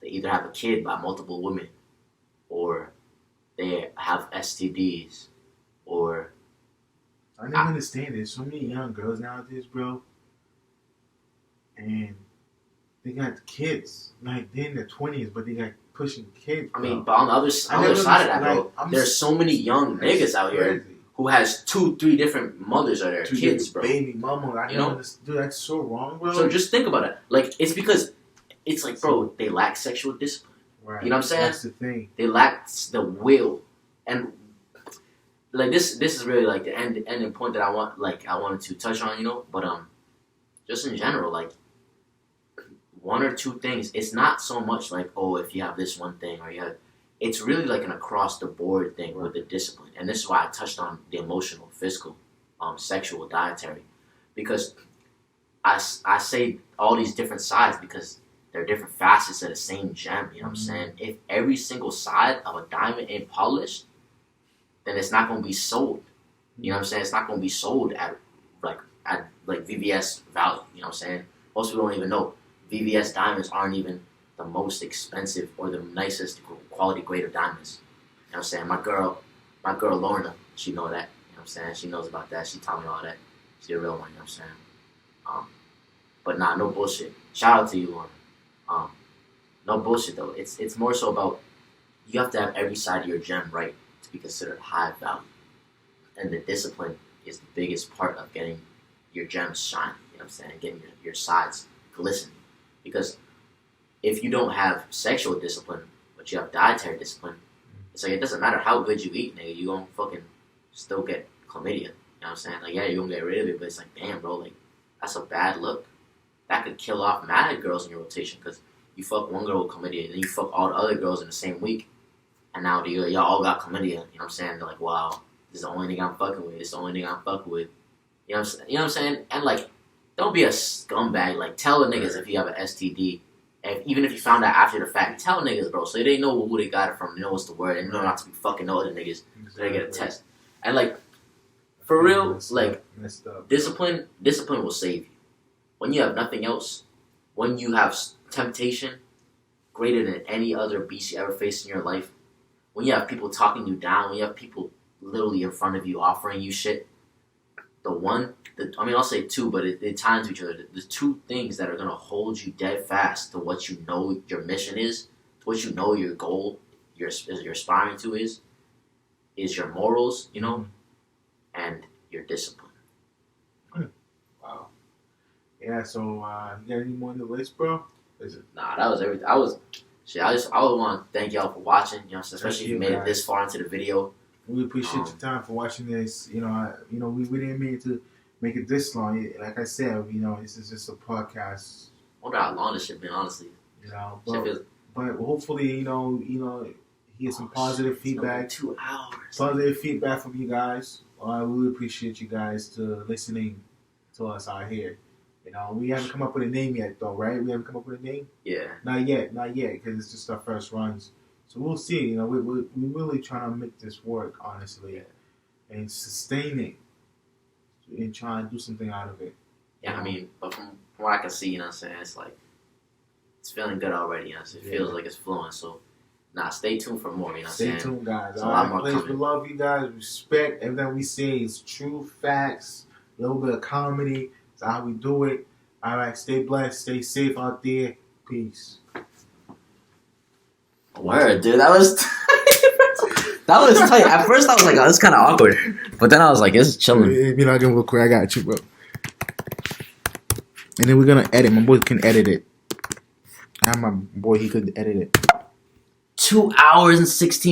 they either have a kid by multiple women, or they have STDs, or I never understand it. So many young girls nowadays, bro, and they got kids. Like, they're in their 20s, but they got pushing kids, bro. I mean, but on the other side of that, bro, there's so many young niggas out here who has 2-3 different mothers of their kids, bro. Baby mama, dude, that's so wrong, bro. So just think about it. Like, it's because it's like, bro, they lack sexual discipline. Right. You know what I'm saying? That's the thing. They lack the will, and like this is really like the ending point that I wanted to touch on, But just in general, like, 1 or 2 things. It's not so much like, oh, if you have this one thing or you have. It's really like an across the board thing with the discipline, and this is why I touched on the emotional, physical, sexual, dietary, because I say all these different sides because they're different facets of the same gem. You know what I'm saying? If every single side of a diamond ain't polished, then it's not going to be sold. You know what I'm saying? It's not going to be sold at VVS value. You know what I'm saying? Most people don't even know VVS diamonds aren't even the most expensive or the nicest quality grade of diamonds. You know what I'm saying? My girl Lorna, she know that. You know what I'm saying? She knows about that. She taught me all that. She's a real one. You know what I'm saying? But nah, no bullshit. Shout out to you, Lorna. No bullshit though. It's more so about, you have to have every side of your gem right to be considered high value, and the discipline is the biggest part of getting your gems shine. You know what I'm saying? Getting your sides glistening, because if you don't have sexual discipline, but you have dietary discipline, it's like, it doesn't matter how good you eat, nigga, you gonna fucking still get chlamydia. You know what I'm saying? Like, yeah, you're gonna get rid of it, but it's like, damn, bro, like, that's a bad look. That could kill off mad girls in your rotation, because you fuck one girl with chlamydia, and then you fuck all the other girls in the same week, and now y'all all got chlamydia. You know what I'm saying? They're like, wow, this is the only thing I'm fucking with. This is the only thing I'm fucking with. You know what I'm saying? And, like, don't be a scumbag. Like, tell the niggas if you have an STD. Even if you found out after the fact, tell niggas, bro, so they know who they got it from, they know what's the word, and they know not to be fucking no other niggas, so they get a test. And, like, For real, messed up. Discipline will save you. When you have nothing else, when you have temptation greater than any other beast you ever faced in your life, when you have people talking you down, when you have people literally in front of you offering you shit, I'll say two, but it ties to each other. The two things that are going to hold you dead fast to what you know your mission is, to what you know your goal, you're aspiring to is your morals, and your discipline. Wow. Yeah, so you got any more on the list, bro? Nah, that was everything. I would want to thank y'all for watching, especially if you made it this far into the video. We appreciate your time for watching this. We didn't mean to make it this long. Like I said, this is just a podcast. I wonder how long this shit been, honestly. But hopefully, hear some positive feedback. 2 hours. Positive feedback from you guys. I really appreciate you guys to listening to us out here. We haven't come up with a name yet, though, right? We haven't come up with a name? Yeah. Not yet, because it's just our first runs. So we'll see. We're really trying to make this work, honestly, and sustain it, and try and do something out of it. Yeah, I mean, but from what I can see, it's like it's feeling good already. It feels like it's flowing. So, stay tuned for more. Stay tuned, guys. There's a lot more coming. We love you guys. Respect everything we say is true facts. A little bit of comedy. That's how we do it. All right, stay blessed. Stay safe out there. Peace. Word, dude, that was tight. At first, I was like, "Oh, this is kind of awkward," but then I was like, "This is chilling." You're not gonna real quick. I got you, bro. And then we're gonna edit. My boy can edit it. My boy, he could edit it. 2 hours and 16